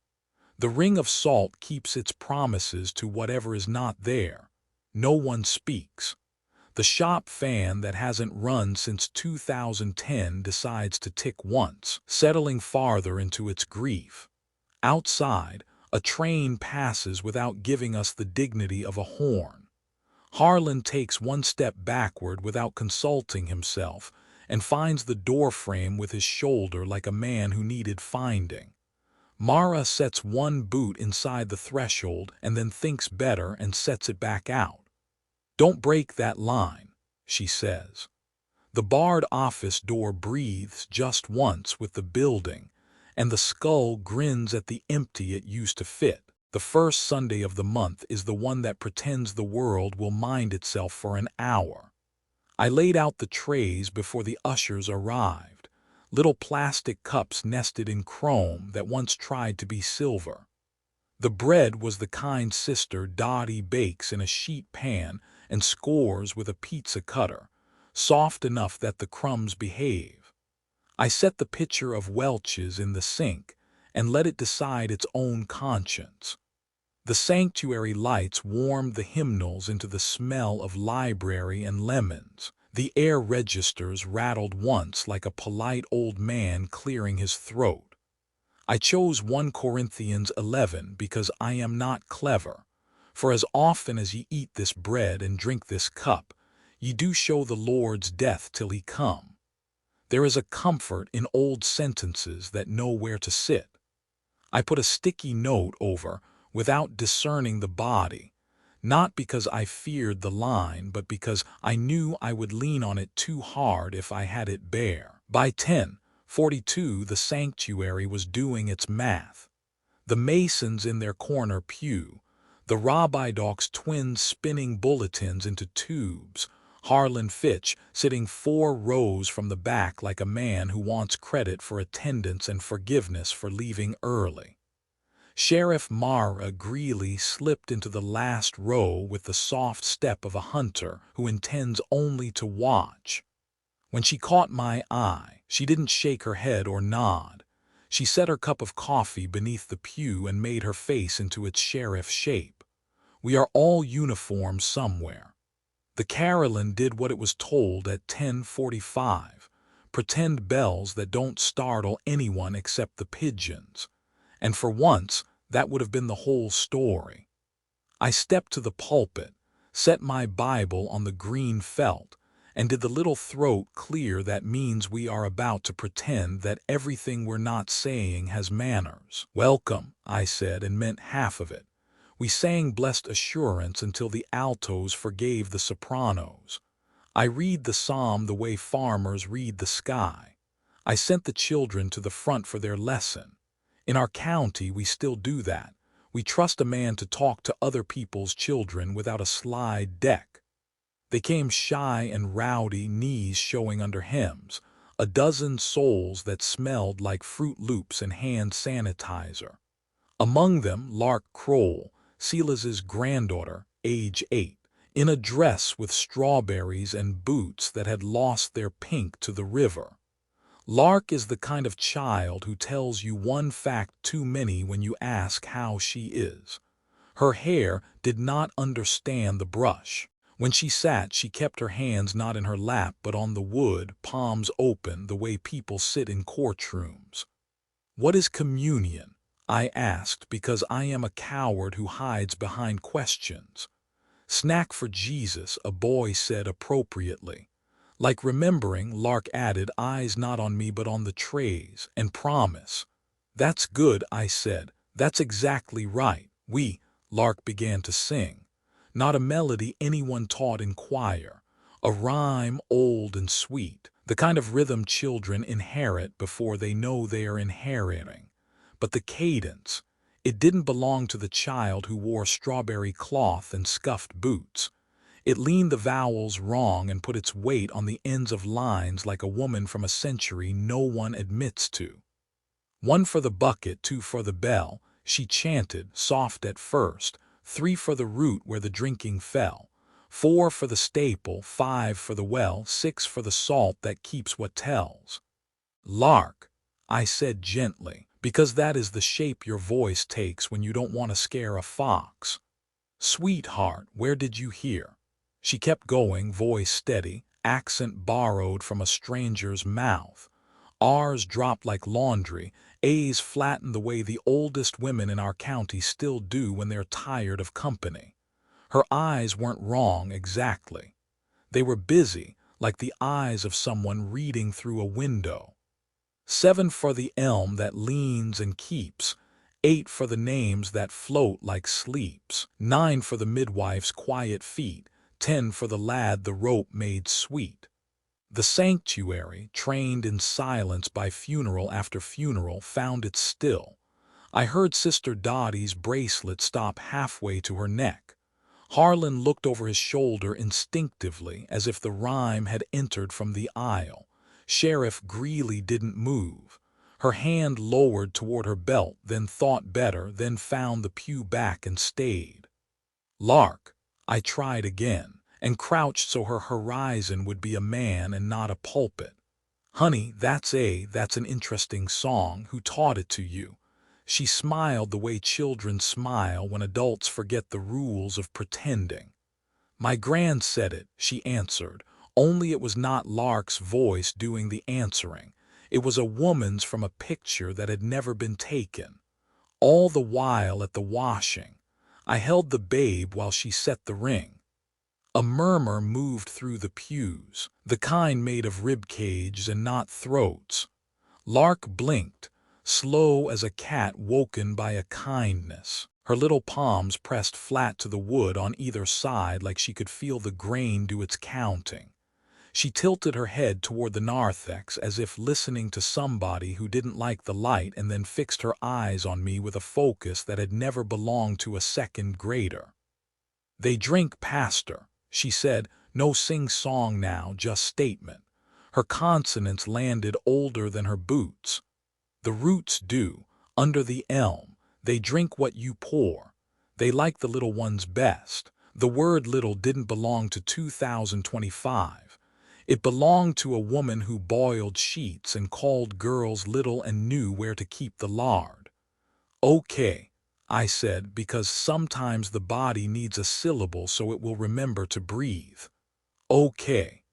The ring of salt keeps its promises to whatever is not there. No one speaks. The shop fan that hasn't run since 2010 decides to tick once, settling farther into its grief. Outside, a train passes without giving us the dignity of a horn. Harlan takes one step backward without consulting himself and finds the doorframe with his shoulder like a man who needed finding. Mara sets one boot inside the threshold and then thinks better and sets it back out. Don't break that line, she says. The barred office door breathes just once with the building, and the skull grins at the empty it used to fit. The first Sunday of the month is the one that pretends the world will mind itself for an hour. I laid out the trays before the ushers arrived, little plastic cups nested in chrome that once tried to be silver. The bread was the kind Sister Dottie bakes in a sheet pan and scores with a pizza cutter, soft enough that the crumbs behave. I set the pitcher of Welch's in the sink, and let it decide its own conscience. The sanctuary lights warmed the hymnals into the smell of library and lemons. The air registers rattled once like a polite old man clearing his throat. I chose 1 Corinthians 11 because I am not clever. For as often as ye eat this bread and drink this cup, ye do show the Lord's death till he come. There is a comfort in old sentences that know where to sit. I put a sticky note over, without discerning the body, not because I feared the line, but because I knew I would lean on it too hard if I had it bare. By 10:42, the sanctuary was doing its math. The masons in their corner pew, the Rabbi-Doc's twins spinning bulletins into tubes, Harlan Fitch sitting 4 rows from the back like a man who wants credit for attendance and forgiveness for leaving early. Sheriff Mara Greeley slipped into the last row with the soft step of a hunter who intends only to watch. When she caught my eye, she didn't shake her head or nod. She set her cup of coffee beneath the pew and made her face into its sheriff shape. We are all uniformed somewhere. The carillon did what it was told at 10:45. Pretend bells that don't startle anyone except the pigeons. And for once, that would have been the whole story. I stepped to the pulpit, set my Bible on the green felt, and did the little throat clear that means we are about to pretend that everything we're not saying has manners. "Welcome," I said, and meant half of it. We sang Blessed Assurance until the altos forgave the sopranos. I read the psalm the way farmers read the sky. I sent the children to the front for their lesson. In our county, we still do that. We trust a man to talk to other people's children without a slide deck. They came shy and rowdy, knees showing under hems, a dozen souls that smelled like Fruit Loops and hand sanitizer. Among them, Lark Kroll, Silas's granddaughter, age 8, in a dress with strawberries and boots that had lost their pink to the river. Lark is the kind of child who tells you one fact too many when you ask how she is. Her hair did not understand the brush. When she sat, she kept her hands not in her lap but on the wood, palms open, the way people sit in courtrooms. "What is communion?" I asked, because I am a coward who hides behind questions. "Snack for Jesus," a boy said appropriately. Like remembering, Lark added, "Eyes not on me but on the trays, and promise." "That's good," I said. "That's exactly right. Lark began to sing. Not a melody anyone taught in choir. A rhyme old and sweet, the kind of rhythm children inherit before they know they are inheriting. But the cadence, it didn't belong to the child who wore strawberry cloth and scuffed boots. It leaned the vowels wrong and put its weight on the ends of lines like a woman from a century no one admits to. "1 for the bucket, 2 for the bell," she chanted, soft at first, 3 for the root where the drinking fell, 4 for the staple, 5 for the well, 6 for the salt that keeps what tells. "Lark," I said gently, because that is the shape your voice takes when you don't want to scare a fox. "Sweetheart, where did you hear?" She kept going, voice steady, accent borrowed from a stranger's mouth. R's dropped like laundry, A's flattened the way the oldest women in our county still do when they're tired of company. Her eyes weren't wrong exactly. They were busy, like the eyes of someone reading through a window. 7 for the elm that leans and keeps, 8 for the names that float like sleeps, 9 for the midwife's quiet feet, 10 for the lad the rope made sweet. The sanctuary, trained in silence by funeral after funeral, found it still. I heard Sister Dottie's bracelet stop halfway to her neck. Harlan looked over his shoulder instinctively, as if the rhyme had entered from the aisle. Sheriff Greeley didn't move. Her hand lowered toward her belt, then thought better, then found the pew back and stayed. "Lark," I tried again, and crouched so her horizon would be a man and not a pulpit. "Honey, that's an interesting song. Who taught it to you?" She smiled the way children smile when adults forget the rules of pretending. "My grand said it," she answered, only it was not Lark's voice doing the answering. It was a woman's from a picture that had never been taken. All the while at the washing, I held the babe while she set the ring. A murmur moved through the pews, the kind made of rib cages and not throats. Lark blinked, slow as a cat woken by a kindness. Her little palms pressed flat to the wood on either side like she could feel the grain do its counting. She tilted her head toward the narthex as if listening to somebody who didn't like the light, and then fixed her eyes on me with a focus that had never belonged to a second grader. "They drink pastor," she said, no sing-song now, just statement. Her consonants landed older than her boots. "The roots do, under the elm. They drink what you pour. They like the little ones best." The word little didn't belong to 2025. It belonged to a woman who boiled sheets and called girls little and knew where to keep the lard. "Okay," I said, because sometimes the body needs a syllable so it will remember to breathe. "Okay.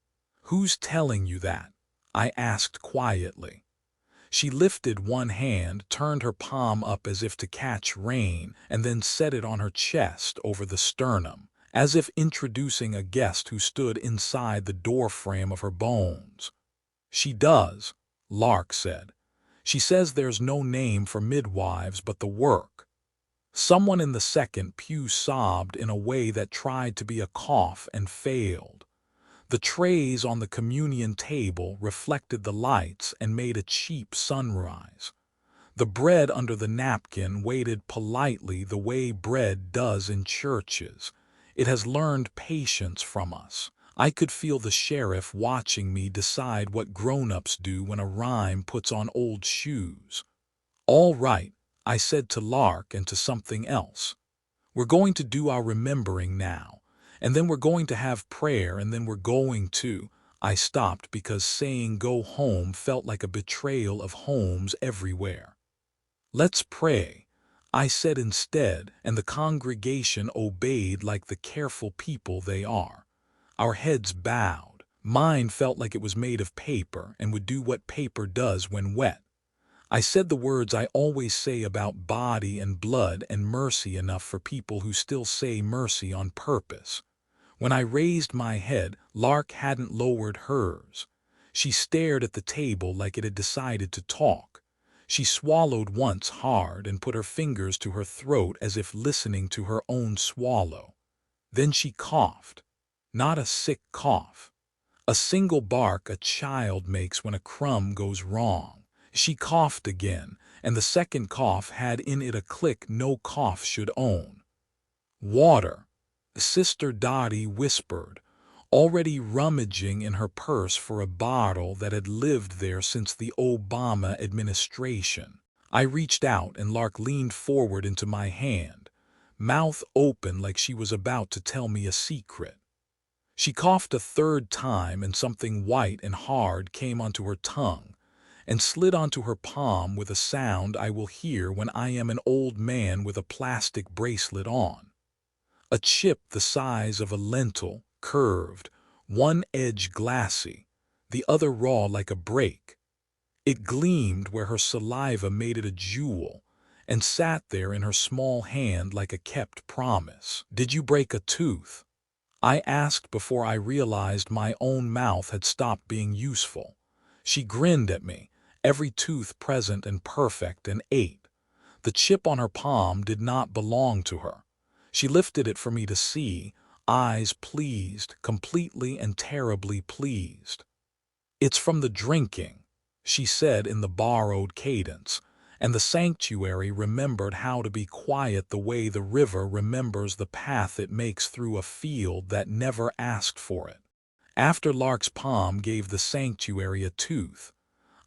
Who's telling you that?" I asked quietly. She lifted one hand, turned her palm up as if to catch rain, and then set it on her chest over the sternum, as if introducing a guest who stood inside the doorframe of her bones. "She does," Lark said. "She says there's no name for midwives but the work." Someone in the second pew sobbed in a way that tried to be a cough and failed. The trays on the communion table reflected the lights and made a cheap sunrise. The bread under the napkin waited politely the way bread does in churches. It has learned patience from us. I could feel the sheriff watching me decide what grown-ups do when a rhyme puts on old shoes. "All right," I said to Lark and to something else. "We're going to do our remembering now. And then we're going to have prayer, and then we're going to—" I stopped because saying go home felt like a betrayal of homes everywhere. "Let's pray," I said instead, and the congregation obeyed like the careful people they are. Our heads bowed. Mine felt like it was made of paper and would do what paper does when wet. I said the words I always say about body and blood and mercy enough for people who still say mercy on purpose. When I raised my head, Lark hadn't lowered hers. She stared at the table like it had decided to talk. She swallowed once hard and put her fingers to her throat as if listening to her own swallow. Then she coughed. Not a sick cough. A single bark a child makes when a crumb goes wrong. She coughed again, and the second cough had in it a click no cough should own. "Water," Sister Dottie whispered, already rummaging in her purse for a bottle that had lived there since the Obama administration. I reached out and Lark leaned forward into my hand, mouth open like she was about to tell me a secret. She coughed a third time and something white and hard came onto her tongue and slid onto her palm with a sound I will hear when I am an old man with a plastic bracelet on. A chip the size of a lentil, curved, one edge glassy, the other raw like a break. It gleamed where her saliva made it a jewel, and sat there in her small hand like a kept promise. "Did you break a tooth?" I asked before I realized my own mouth had stopped being useful. She grinned at me, every tooth present and perfect, and ate. The chip on her palm did not belong to her. She lifted it for me to see, eyes pleased, completely and terribly pleased. "It's from the drinking," she said in the borrowed cadence, and the sanctuary remembered how to be quiet the way the river remembers the path it makes through a field that never asked for it. After Lark's palm gave the sanctuary a tooth,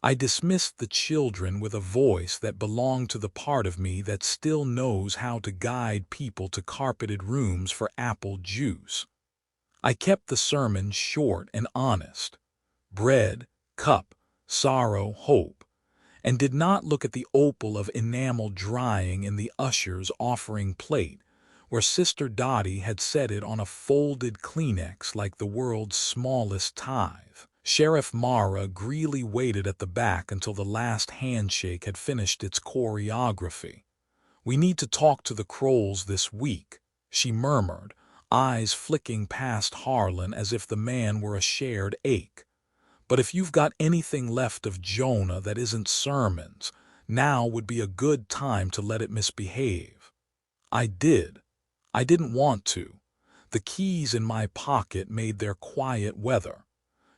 I dismissed the children with a voice that belonged to the part of me that still knows how to guide people to carpeted rooms for apple juice. I kept the sermon short and honest. Bread, cup, sorrow, hope. and did not look at the opal of enamel drying in the usher's offering plate, where Sister Dottie had set it on a folded Kleenex like the world's smallest tithe. Sheriff Mara greedily waited at the back until the last handshake had finished its choreography. "We need to talk to the Crowells this week," she murmured, eyes flicking past Harlan as if the man were a shared ache. "But if you've got anything left of Jonah that isn't sermons, now would be a good time to let it misbehave." I did. I didn't want to. The keys in my pocket made their quiet weather.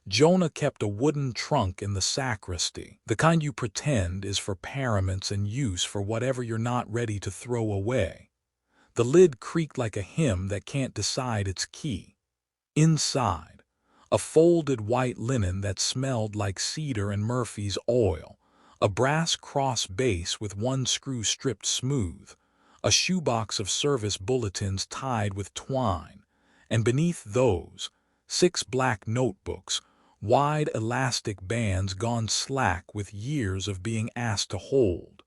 Jonah kept a wooden trunk in the sacristy, the kind you pretend is for paraments and use for whatever you're not ready to throw away. The lid creaked like a hymn that can't decide its key. Inside, a folded white linen that smelled like cedar and Murphy's oil, a brass cross base with one screw stripped smooth, a shoebox of service bulletins tied with twine, and beneath those, 6 black notebooks, wide elastic bands gone slack with years of being asked to hold.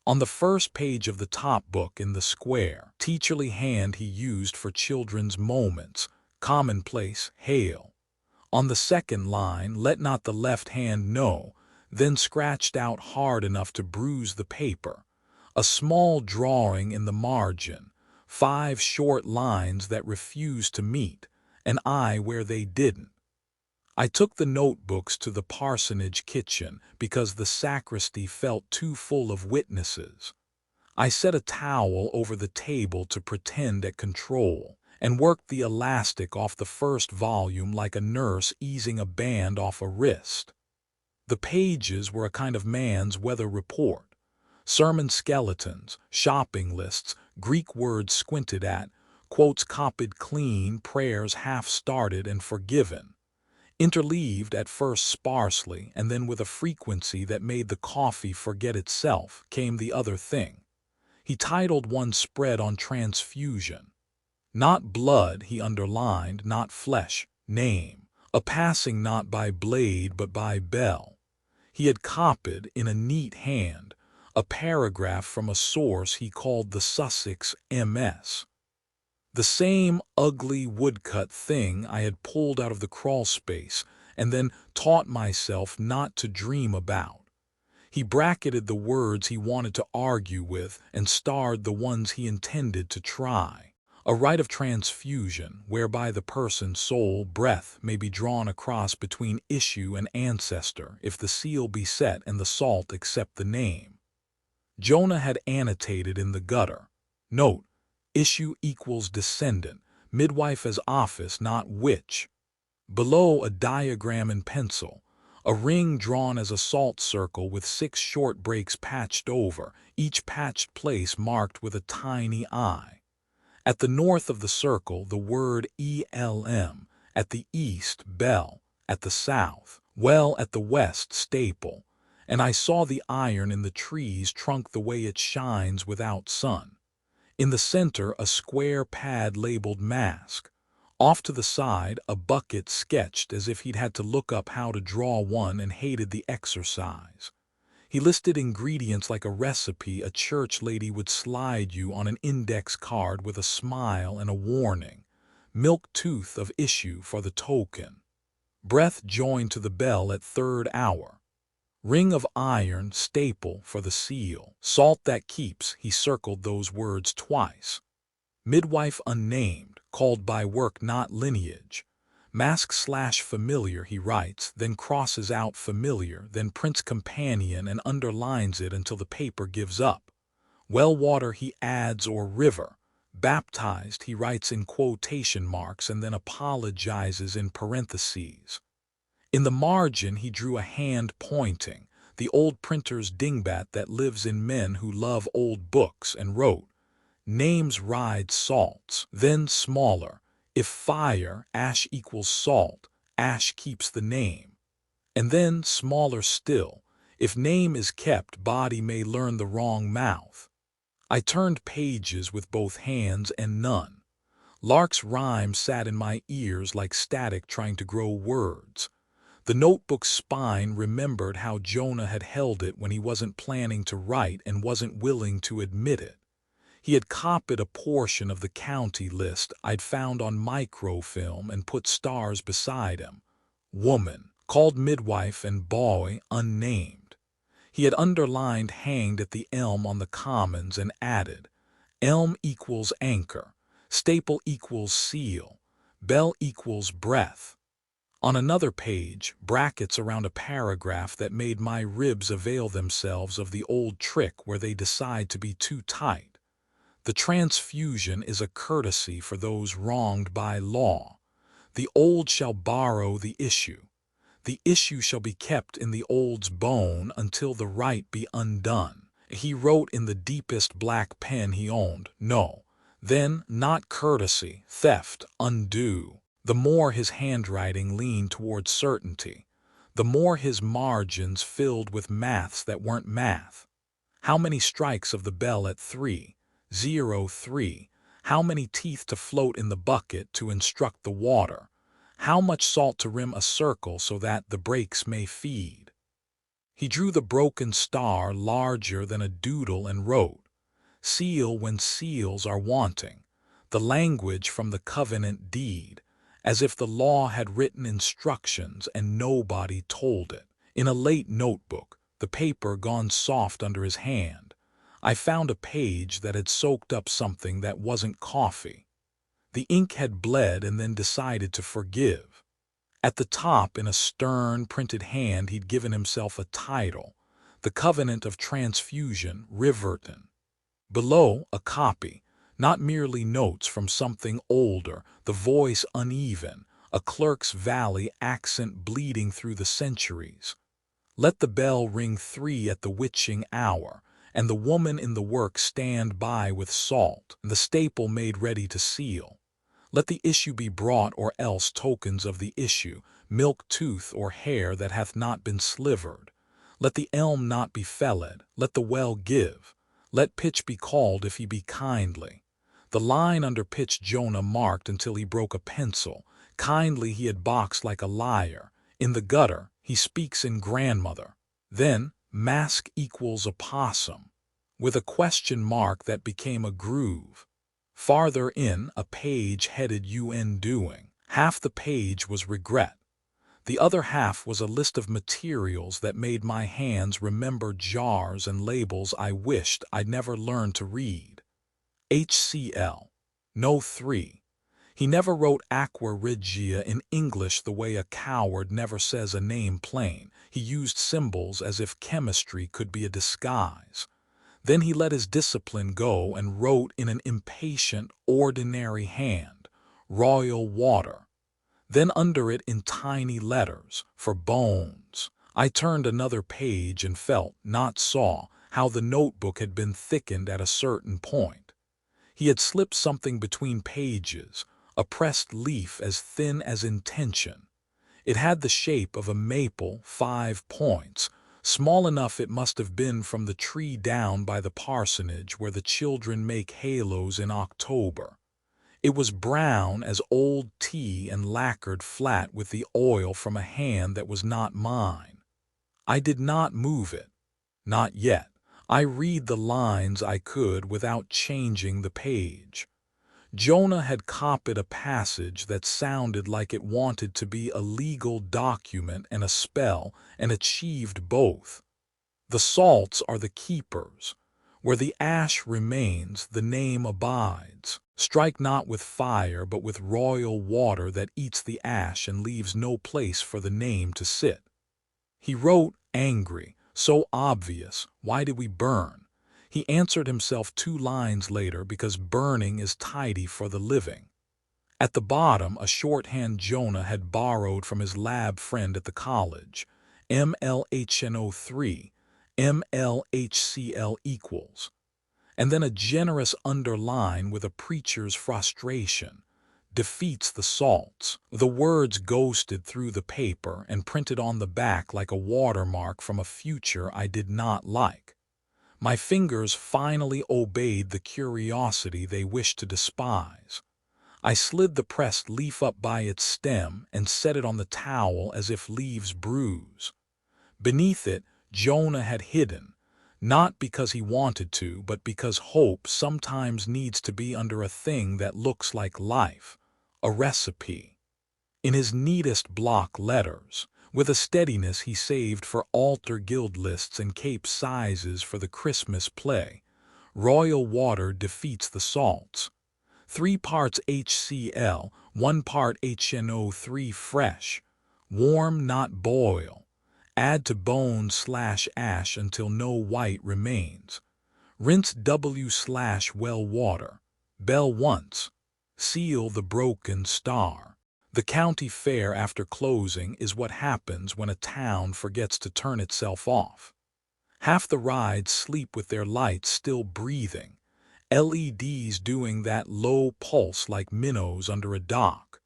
On the first page of the top book in the square, teacherly hand he used for children's moments, commonplace, hail. On the second line, let not the left hand know, then scratched out hard enough to bruise the paper. A small drawing in the margin, 5 short lines that refused to meet, an eye where they didn't. I took the notebooks to the parsonage kitchen because the sacristy felt too full of witnesses. I set a towel over the table to pretend at control, and worked the elastic off the first volume like a nurse easing a band off a wrist. The pages were a kind of man's weather report. Sermon skeletons, shopping lists, Greek words squinted at, quotes copied clean, prayers half-started and forgiven. Interleaved at first sparsely and then with a frequency that made the coffee forget itself, came the other thing. He titled one spread on transfusion. Not blood, he underlined, not flesh, name. A passing not by blade but by bell. He had copied, in a neat hand, a paragraph from a source he called the Sussex MS. The same ugly woodcut thing I had pulled out of the crawl space and then taught myself not to dream about. He bracketed the words he wanted to argue with and starred the ones he intended to try. A rite of transfusion, whereby the person's soul breath may be drawn across between issue and ancestor if the seal be set and the salt accept the name. Jonah had annotated in the gutter, note, issue equals descendant, midwife as office, not witch. Below, a diagram in pencil, a ring drawn as a salt circle with 6 short breaks patched over, each patched place marked with a tiny eye. At the north of the circle, the word ELM, at the east, bell, at the south, well, at the west, staple, and I saw the iron in the tree's trunk the way it shines without sun. In the center, a square pad labeled mask. Off to the side, a bucket sketched as if he'd had to look up how to draw one and hated the exercise. He listed ingredients like a recipe a church lady would slide you on an index card with a smile and a warning. Milk tooth of issue for the token. Breath joined to the bell at 3rd hour. Ring of iron, staple for the seal. Salt that keeps, he circled those words twice. Midwife unnamed, called by work not lineage. Mask/familiar, he writes, then crosses out familiar, then prints companion and underlines it until the paper gives up. Well water, he adds, or river. Baptized, he writes in quotation marks and then apologizes in parentheses. In the margin, he drew a hand pointing, the old printer's dingbat that lives in men who love old books, and wrote, names ride salts, then smaller. If fire, ash equals salt, ash keeps the name. And then smaller still, if name is kept, body may learn the wrong mouth. I turned pages with both hands and none. Lark's rhyme sat in my ears like static trying to grow words. The notebook's spine remembered how Jonah had held it when he wasn't planning to write and wasn't willing to admit it. He had copied a portion of the county list I'd found on microfilm and put stars beside him. Woman, called midwife, and boy, unnamed. He had underlined hanged at the elm on the commons and added, elm equals anchor, staple equals seal, bell equals breath. On another page, brackets around a paragraph that made my ribs avail themselves of the old trick where they decide to be too tight. The transfusion is a courtesy for those wronged by law. The old shall borrow the issue. The issue shall be kept in the old's bone until the right be undone. He wrote in the deepest black pen he owned, no, then not courtesy, theft, undo. The more his handwriting leaned toward certainty, the more his margins filled with maths that weren't math. How many strikes of the bell at 3:03? How many teeth to float in the bucket to instruct the water? How much salt to rim a circle so that the breaks may feed? He drew the broken star larger than a doodle and wrote, seal when seals are wanting, the language from the covenant deed, as if the law had written instructions and nobody told it. In a late notebook, the paper gone soft under his hand, I found a page that had soaked up something that wasn't coffee. The ink had bled and then decided to forgive. At the top, in a stern, printed hand, he'd given himself a title, The Covenant of Transfusion, Riverton. Below, a copy, not merely notes from something older, the voice uneven, a clerk's valley accent bleeding through the centuries. Let the bell ring 3 at the witching hour, and the woman in the work stand by with salt, and the staple made ready to seal. Let the issue be brought, or else tokens of the issue, milk tooth or hair that hath not been slivered. Let the elm not be felled, let the well give. Let pitch be called if he be kindly. The line under pitch Jonah marked until he broke a pencil. Kindly he had boxed like a liar. In the gutter, he speaks in grandmother. Then, mask equals opossum, with a question mark that became a groove. Farther in, a page headed UN doing. Half the page was regret. The other half was a list of materials that made my hands remember jars and labels I wished I'd never learned to read. HCl. No 3. He never wrote Aqua Regia in English the way a coward never says a name plain. He used symbols as if chemistry could be a disguise. Then he let his discipline go and wrote in an impatient, ordinary hand, Royal Water. Then under it in tiny letters, for bones. I turned another page and felt, not saw, how the notebook had been thickened at a certain point. He had slipped something between pages, a pressed leaf as thin as intention. It had the shape of a maple, 5 points, small enough it must have been from the tree down by the parsonage where the children make halos in October. It was brown as old tea and lacquered flat with the oil from a hand that was not mine. I did not move it. Not yet. I read the lines I could without changing the page. Jonah had copied a passage that sounded like it wanted to be a legal document and a spell, and achieved both. The salts are the keepers. Where the ash remains, the name abides. Strike not with fire, but with royal water that eats the ash and leaves no place for the name to sit. He wrote, angry, so obvious, why did we burn? He answered himself 2 lines later, because burning is tidy for the living. At the bottom, a shorthand Jonah had borrowed from his lab friend at the college, MLHNO3, MLHCl equals. And then a generous underline with a preacher's frustration, defeats the salts. The words ghosted through the paper and printed on the back like a watermark from a future I did not like. My fingers finally obeyed the curiosity they wished to despise. I slid the pressed leaf up by its stem and set it on the towel as if leaves bruise. Beneath it, Jonah had hidden, not because he wanted to, but because hope sometimes needs to be under a thing that looks like life, a recipe. In his neatest block letters, with a steadiness he saved for altar guild lists and cape sizes for the Christmas play, royal water defeats the salts. 3 parts HCl, 1 part HNO3 fresh, warm not boil. Add to bone/ash until no white remains. Rinse W/well water. Bell once. Seal the broken star. The county fair after closing is what happens when a town forgets to turn itself off. Half the rides sleep with their lights still breathing, LEDs doing that low pulse like minnows under a dock.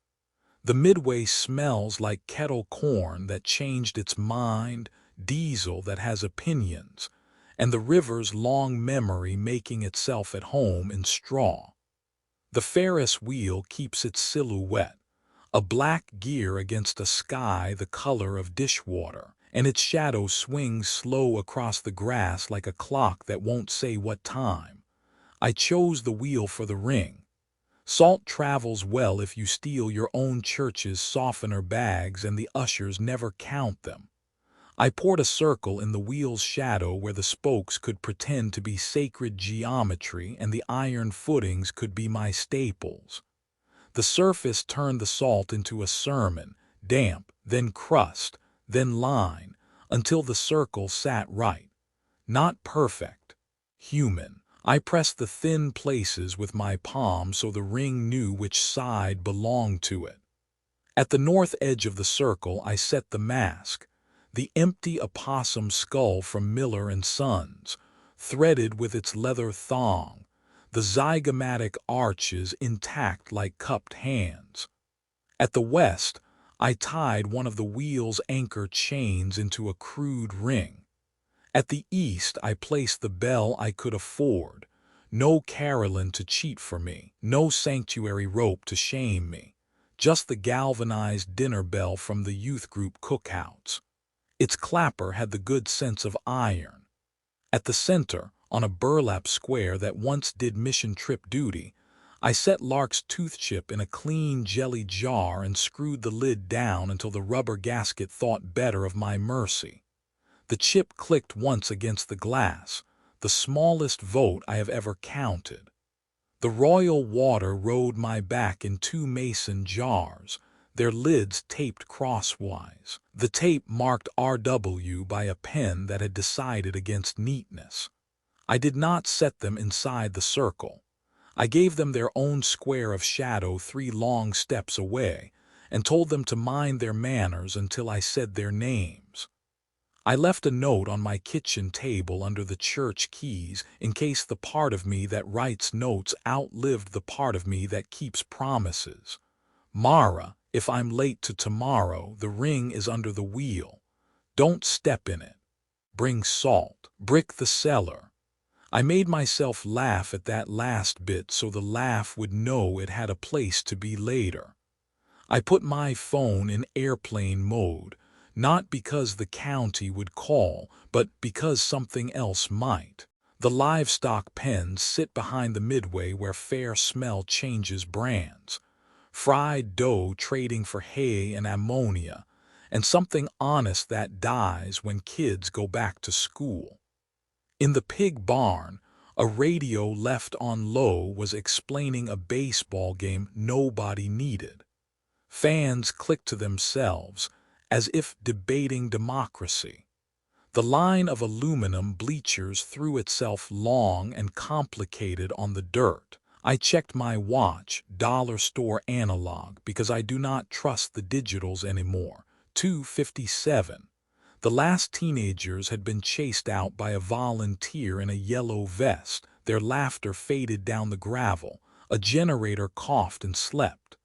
The midway smells like kettle corn that changed its mind, diesel that has opinions, and the river's long memory making itself at home in straw. The Ferris wheel keeps its silhouette, a black gear against a sky the color of dishwater, and its shadow swings slow across the grass like a clock that won't say what time. I chose the wheel for the ring. Salt travels well if you steal your own church's softener bags and the ushers never count them. I poured a circle in the wheel's shadow where the spokes could pretend to be sacred geometry and the iron footings could be my staples. The surface turned the salt into a sermon, damp, then crust, then line, until the circle sat right. Not perfect. Human. I pressed the thin places with my palm so the ring knew which side belonged to it. At the north edge of the circle I set the mask, the empty opossum skull from Miller and Sons, threaded with its leather thong, the zygomatic arches intact like cupped hands. At the west, I tied one of the wheel's anchor chains into a crude ring. At the east, I placed the bell I could afford. No carillon to cheat for me, no sanctuary rope to shame me, just the galvanized dinner bell from the youth group cookouts. Its clapper had the good sense of iron. At the center, on a burlap square that once did mission trip duty, I set Lark's tooth chip in a clean jelly jar and screwed the lid down until the rubber gasket thought better of my mercy. The chip clicked once against the glass, the smallest vote I have ever counted. The royal water rode my back in 2 mason jars, their lids taped crosswise. The tape marked RW by a pen that had decided against neatness. I did not set them inside the circle. I gave them their own square of shadow 3 long steps away and told them to mind their manners until I said their names. I left a note on my kitchen table under the church keys in case the part of me that writes notes outlived the part of me that keeps promises. Mara, if I'm late to tomorrow, the ring is under the wheel. Don't step in it. Bring salt. Brick the cellar. I made myself laugh at that last bit so the laugh would know it had a place to be later. I put my phone in airplane mode, not because the county would call, but because something else might. The livestock pens sit behind the midway where fair smell changes brands. Fried dough trading for hay and ammonia, and something honest that dies when kids go back to school. In the pig barn, a radio left on low was explaining a baseball game nobody needed. Fans clicked to themselves, as if debating democracy. The line of aluminum bleachers threw itself long and complicated on the dirt. I checked my watch, dollar store analog, because I do not trust the digitals anymore. 2:57. The last teenagers had been chased out by a volunteer in a yellow vest. Their laughter faded down the gravel. A generator coughed and slept.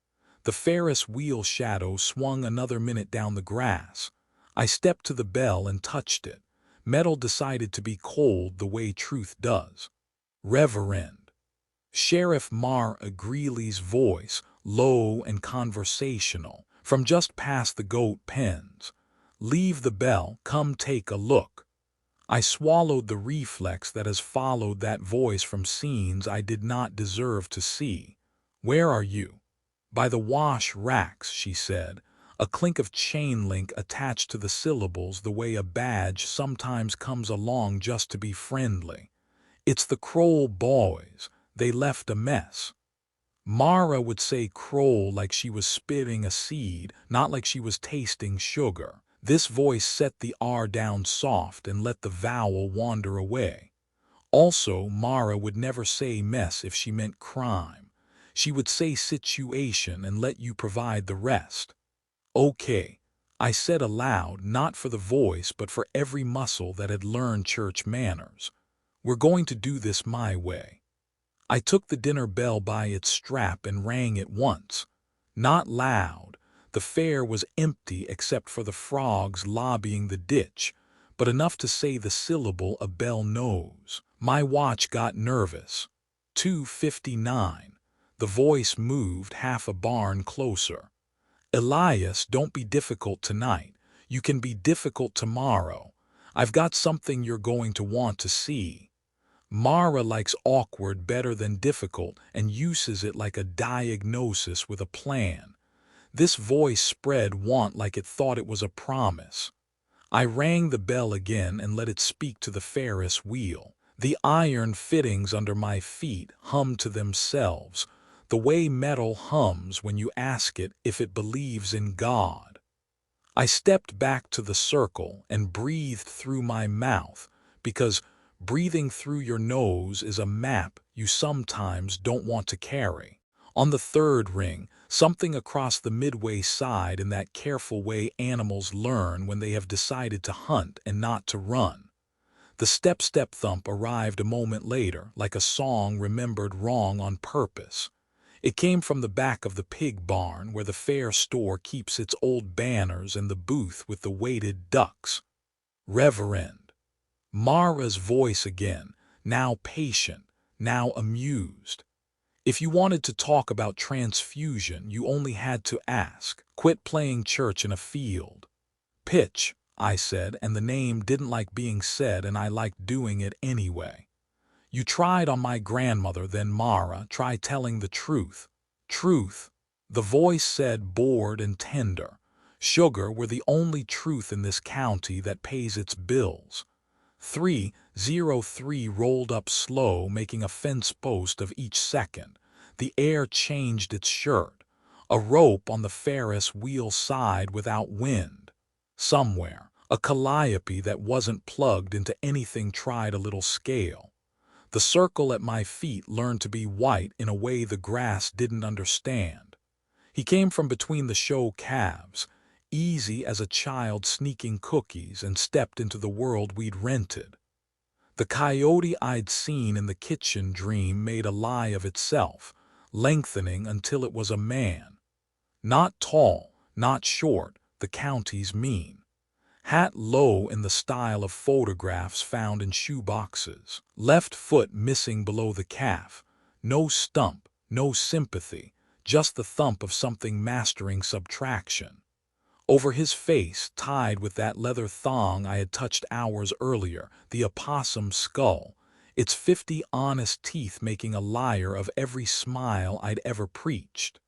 The Ferris wheel shadow swung another minute down the grass. I stepped to the bell and touched it. Metal decided to be cold the way truth does. Reverend. Sheriff Mar Greeley's voice, low and conversational, from just past the goat pens. "Leave the bell, come take a look." I swallowed the reflex that has followed that voice from scenes I did not deserve to see. "Where are you?" "By the wash racks," she said, a clink of chain link attached to the syllables the way a badge sometimes comes along just to be friendly. "It's the Kroll boys. They left a mess." Mara would say Kroll like she was spitting a seed, not like she was tasting sugar. This voice set the R down soft and let the vowel wander away. Also, Mara would never say mess if she meant crime. She would say situation and let you provide the rest. "Okay," I said aloud, not for the voice but for every muscle that had learned church manners. "We're going to do this my way." I took the dinner bell by its strap and rang it once. Not loud. The fair was empty except for the frogs lobbying the ditch, but enough to say the syllable a bell knows. My watch got nervous. 2:59. The voice moved half a barn closer. "Elias, don't be difficult tonight. You can be difficult tomorrow. I've got something you're going to want to see." Mara likes awkward better than difficult and uses it like a diagnosis with a plan. This voice spread want like it thought it was a promise. I rang the bell again and let it speak to the Ferris wheel. The iron fittings under my feet hummed to themselves, the way metal hums when you ask it if it believes in God. I stepped back to the circle and breathed through my mouth, because breathing through your nose is a map you sometimes don't want to carry. On the third ring, something across the midway side in that careful way animals learn when they have decided to hunt and not to run. The step-step thump arrived a moment later, like a song remembered wrong on purpose. It came from the back of the pig barn where the fair store keeps its old banners and the booth with the weighted ducks. "Reverend." Mara's voice again, now patient, now amused. "If you wanted to talk about transfusion, you only had to ask. Quit playing church in a field." "Pitch," I said, and the name didn't like being said and I liked doing it anyway. "You tried on my grandmother, then Mara, try telling the truth." "Truth?" The voice said, bored and tender. "Sugar, we're the only truth in this county that pays its bills." 3:03 rolled up slow, making a fence post of each second. The air changed its shirt. A rope on the Ferris wheel side without wind. Somewhere, a calliope that wasn't plugged into anything tried a little scale. The circle at my feet learned to be white in a way the grass didn't understand. He came from between the show calves, easy as a child sneaking cookies, and stepped into the world we'd rented. The coyote I'd seen in the kitchen dream made a lie of itself, lengthening until it was a man. Not tall, not short, the county's mean. Hat low in the style of photographs found in shoe boxes. Left foot missing below the calf. No stump, no sympathy, just the thump of something mastering subtraction. Over his face, tied with that leather thong I had touched hours earlier, the opossum skull, its 50 honest teeth making a liar of every smile I'd ever preached.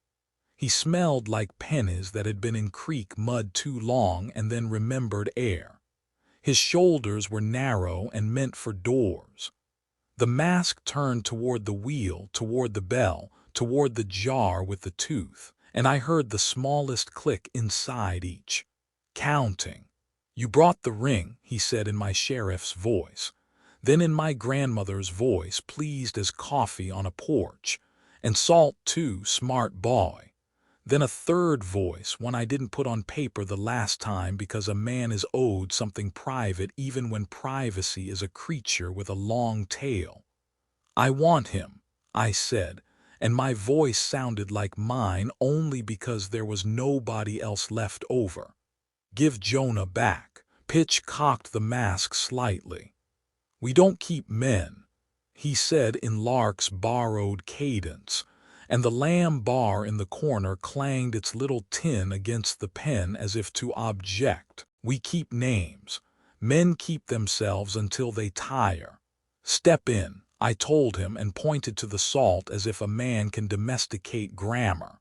He smelled like pennies that had been in creek mud too long and then remembered air. His shoulders were narrow and meant for doors. The mask turned toward the wheel, toward the bell, toward the jar with the tooth, and I heard the smallest click inside each. Counting. "You brought the ring," he said in my sheriff's voice. Then in my grandmother's voice, pleased as coffee on a porch. "And salt too, smart boy." Then a third voice, one I didn't put on paper the last time because a man is owed something private even when privacy is a creature with a long tail. "I want him," I said, and my voice sounded like mine only because there was nobody else left over. "Give Jonah back." Pitch cocked the mask slightly. "We don't keep men," he said in Lark's borrowed cadence, and the lamb bar in the corner clanged its little tin against the pen as if to object. We keep names. Men keep themselves until they tire. Step in, I told him and pointed to the salt as if a man can domesticate grammar.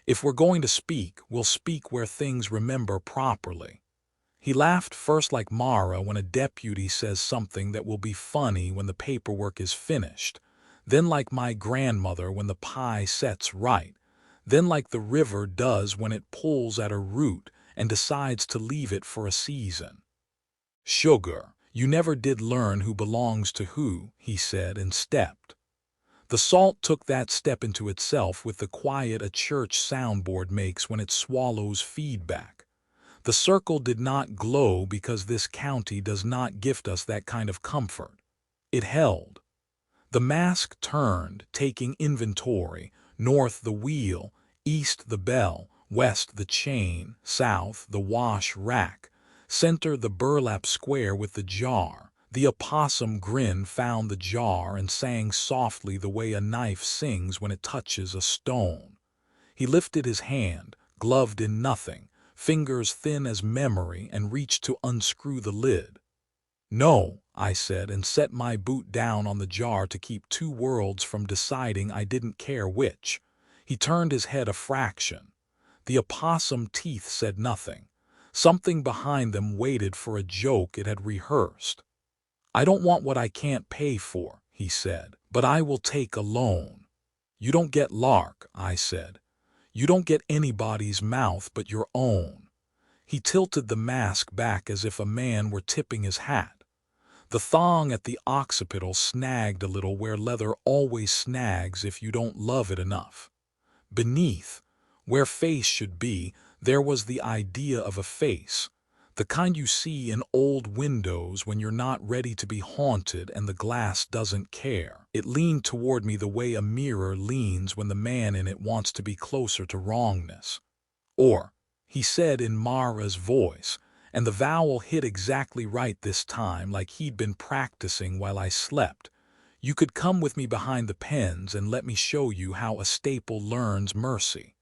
If we're going to speak, we'll speak where things remember properly. He laughed first like Mara when a deputy says something that will be funny when the paperwork is finished, then like my grandmother when the pie sets right, then like the river does when it pulls at a root and decides to leave it for a season. Sugar, you never did learn who belongs to who, he said and stepped. The salt took that step into itself with the quiet a church soundboard makes when it swallows feedback. The circle did not glow because this county does not gift us that kind of comfort. It held. The mask turned, taking inventory, north the wheel, east the bell, west the chain, south the wash rack, center the burlap square with the jar. The opossum grin found the jar and sang softly the way a knife sings when it touches a stone. He lifted his hand, gloved in nothing, fingers thin as memory, and reached to unscrew the lid. No, I said, and set my boot down on the jar to keep two worlds from deciding I didn't care which. He turned his head a fraction. The opossum teeth said nothing. Something behind them waited for a joke it had rehearsed. I don't want what I can't pay for, he said, but I will take a loan. You don't get lark, I said. You don't get anybody's mouth but your own. He tilted the mask back as if a man were tipping his hat. The thong at the occipital snagged a little where leather always snags if you don't love it enough. Beneath, where face should be, there was the idea of a face, the kind you see in old windows when you're not ready to be haunted and the glass doesn't care. It leaned toward me the way a mirror leans when the man in it wants to be closer to wrongness. Or, he said in Mara's voice, and the vowel hit exactly right this time, like he'd been practicing while I slept. You could come with me behind the pens and let me show you how a staple learns mercy.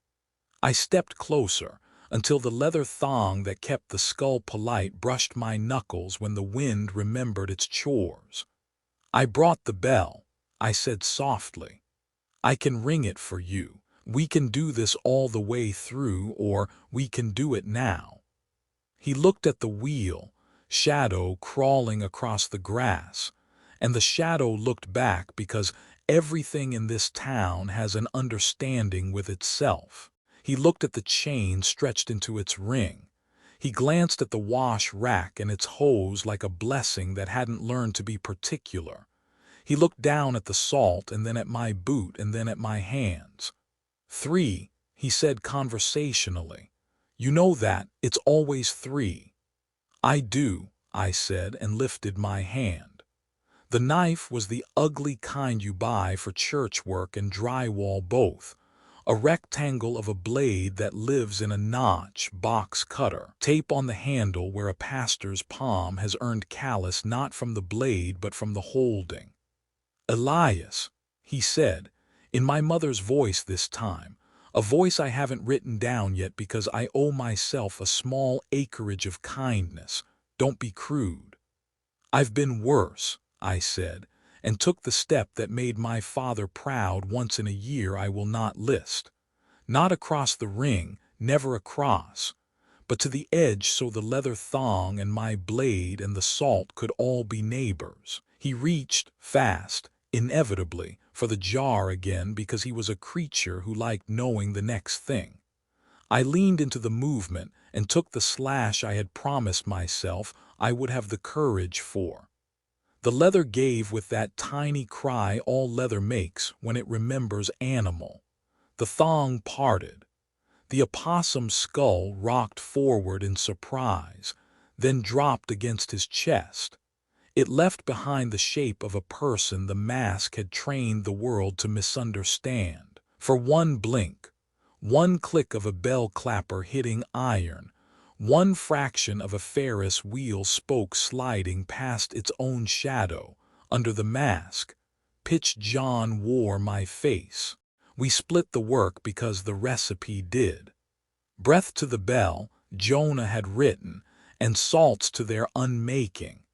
I stepped closer, until the leather thong that kept the skull polite brushed my knuckles when the wind remembered its chores. I brought the bell, I said softly. I can ring it for you. We can do this all the way through, or we can do it now. He looked at the wheel, shadow crawling across the grass, and the shadow looked back because everything in this town has an understanding with itself. He looked at the chain stretched into its ring. He glanced at the wash rack and its hose like a blessing that hadn't learned to be particular. He looked down at the salt and then at my boot and then at my hands. 3, he said conversationally. You know that, it's always 3. I do, I said and lifted my hand. The knife was the ugly kind you buy for church work and drywall both. A rectangle of a blade that lives in a notch box cutter, tape on the handle where a pastor's palm has earned callus not from the blade but from the holding. Elias, he said, in my mother's voice this time, a voice I haven't written down yet because I owe myself a small acreage of kindness. Don't be crude. I've been worse, I said, and took the step that made my father proud once in a year I will not list. Not across the ring, never across, but to the edge so the leather thong and my blade and the salt could all be neighbors. He reached, fast, inevitably, for the jar again because he was a creature who liked knowing the next thing. I leaned into the movement and took the slash I had promised myself I would have the courage for. The leather gave with that tiny cry all leather makes when it remembers animal. The thong parted. The opossum skull rocked forward in surprise, then dropped against his chest. It left behind the shape of a person the mask had trained the world to misunderstand. For one blink, one click of a bell clapper hitting iron, one fraction of a Ferris wheel spoke sliding past its own shadow, under the mask, Pitch John wore my face. We split the work because the recipe did. Breath to the bell, Jonah had written, and salts to their unmaking.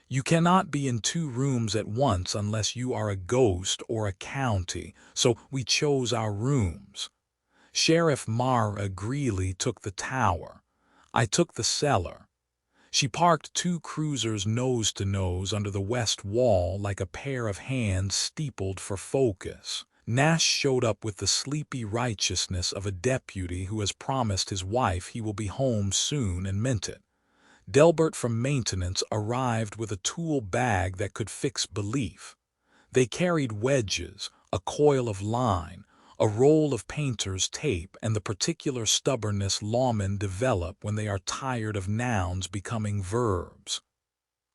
You cannot be in two rooms at once unless you are a ghost or a county, so we chose our rooms. Sheriff Mara Greeley took the tower. I took the cellar. She parked two cruisers nose to nose under the west wall like a pair of hands steepled for focus. Nash showed up with the sleepy righteousness of a deputy who has promised his wife he will be home soon and meant it. Delbert from maintenance arrived with a tool bag that could fix belief. They carried wedges, a coil of line, a roll of painter's tape, and the particular stubbornness lawmen develop when they are tired of nouns becoming verbs.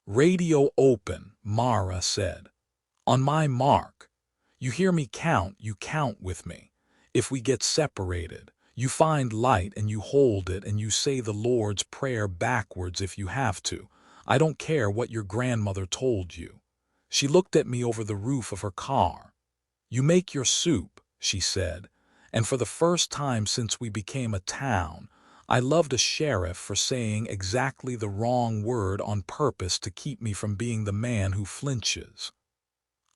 "Radio open," Mara said. "On my mark. You hear me count, you count with me. If we get separated, you find light and you hold it and you say the Lord's Prayer backwards if you have to. I don't care what your grandmother told you." She looked at me over the roof of her car. "You make your soup," she said, and for the first time since we became a town, I loved a sheriff for saying exactly the wrong word on purpose to keep me from being the man who flinches.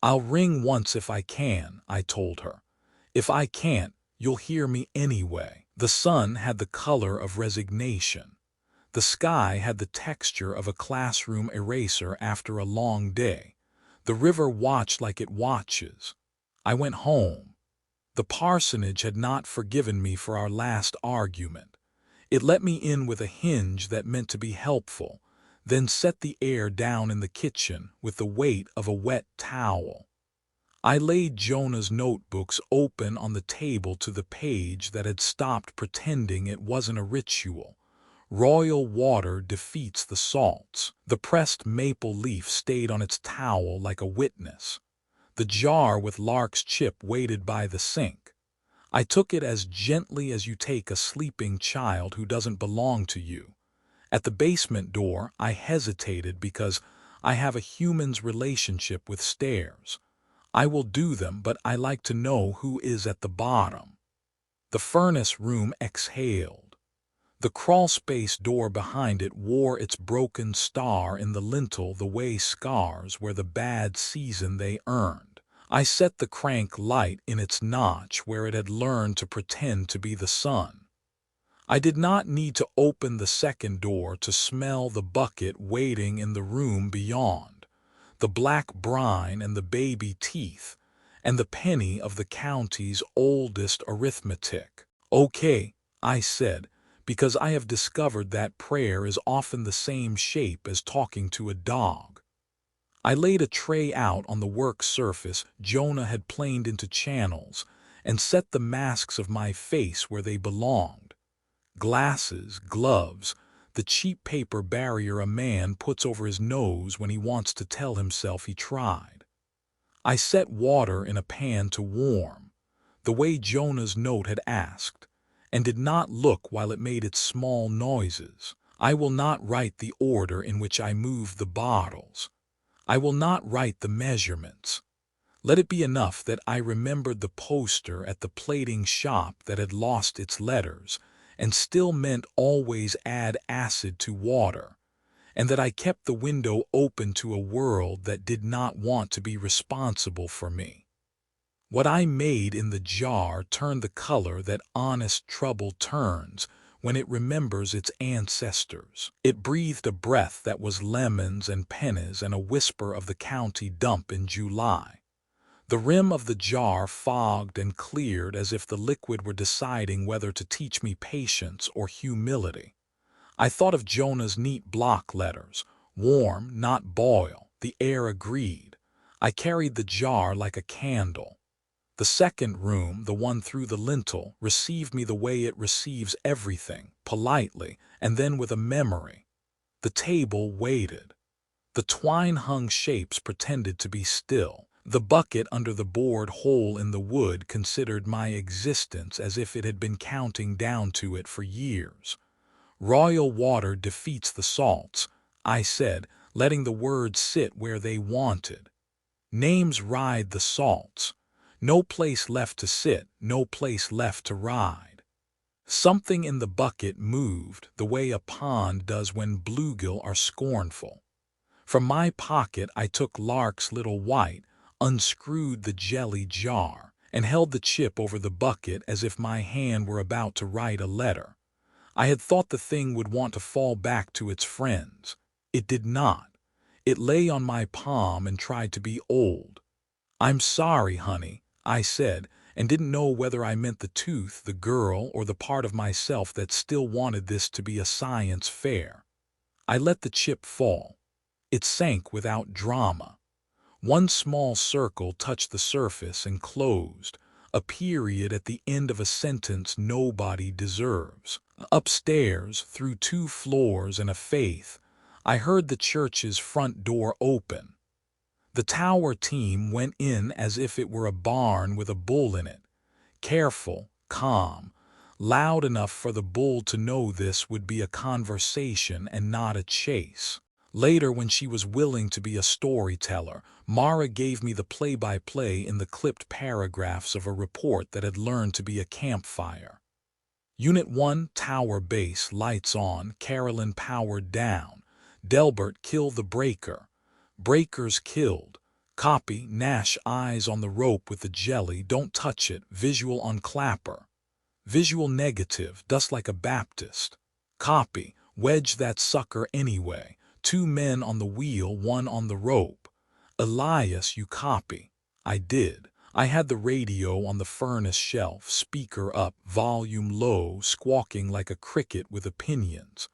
"I'll ring once if I can," I told her. "If I can't, you'll hear me anyway." The sun had the color of resignation. The sky had the texture of a classroom eraser after a long day. The river watched like it watches. I went home. The parsonage had not forgiven me for our last argument. It let me in with a hinge that meant to be helpful, then set the air down in the kitchen with the weight of a wet towel. I laid Jonah's notebooks open on the table to the page that had stopped pretending it wasn't a ritual. Royal water defeats the salts. The pressed maple leaf stayed on its towel like a witness. The jar with lark's chip waited by the sink. I took it as gently as you take a sleeping child who doesn't belong to you. At the basement door, I hesitated because I have a human's relationship with stairs. I will do them, but I like to know who is at the bottom. The furnace room exhaled. The crawlspace door behind it wore its broken star in the lintel the way scars wear the bad season they earned. I set the crank light in its notch where it had learned to pretend to be the sun. I did not need to open the second door to smell the bucket waiting in the room beyond, the black brine and the baby teeth, and the penny of the county's oldest arithmetic. "Okay," I said, because I have discovered that prayer is often the same shape as talking to a dog. I laid a tray out on the work surface Jonah had planed into channels and set the masks of my face where they belonged. Glasses, gloves, the cheap paper barrier a man puts over his nose when he wants to tell himself he tried. I set water in a pan to warm, the way Jonah's note had asked, and did not look while it made its small noises. I will not write the order in which I moved the bottles. I will not write the measurements. Let it be enough that I remembered the poster at the plating shop that had lost its letters and still meant always add acid to water, and that I kept the window open to a world that did not want to be responsible for me. What I made in the jar turned the color that honest trouble turns when it remembers its ancestors. It breathed a breath that was lemons and pennies and a whisper of the county dump in July. The rim of the jar fogged and cleared as if the liquid were deciding whether to teach me patience or humility. I thought of Jonah's neat block letters, warm, not boil. The air agreed. I carried the jar like a candle. The second room, the one through the lintel, received me the way it receives everything, politely, and then with a memory. The table waited. The twine-hung shapes pretended to be still. The bucket under the bored hole in the wood considered my existence as if it had been counting down to it for years. "Royal water defeats the salts," I said, letting the words sit where they wanted. "Names ride the salts. No place left to sit, no place left to ride. Something in the bucket moved the way a pond does when bluegill are scornful. From my pocket I took Lark's little white, unscrewed the jelly jar, and held the chip over the bucket as if my hand were about to write a letter. I had thought the thing would want to fall back to its friends. It did not. It lay on my palm and tried to be old. "I'm sorry, honey," I said, and didn't know whether I meant the tooth, the girl, or the part of myself that still wanted this to be a science fair. I let the chip fall. It sank without drama. One small circle touched the surface and closed, a period at the end of a sentence nobody deserves. Upstairs, through 2 floors and a faith, I heard the church's front door open. The tower team went in as if it were a barn with a bull in it. Careful, calm, loud enough for the bull to know this would be a conversation and not a chase. Later, when she was willing to be a storyteller, Mara gave me the play-by-play in the clipped paragraphs of a report that had learned to be a campfire. Unit 1, Tower Base, lights on, Carillon powered down. Delbert, kill the breaker. Breakers killed. Copy, Nash, eyes on the rope with the jelly, don't touch it, visual on clapper. Visual negative, dust like a Baptist. Copy, wedge that sucker anyway. 2 men on the wheel, 1 on the rope. Elias, you copy. I did. I had the radio on the furnace shelf, speaker up, volume low, squawking like a cricket with opinions.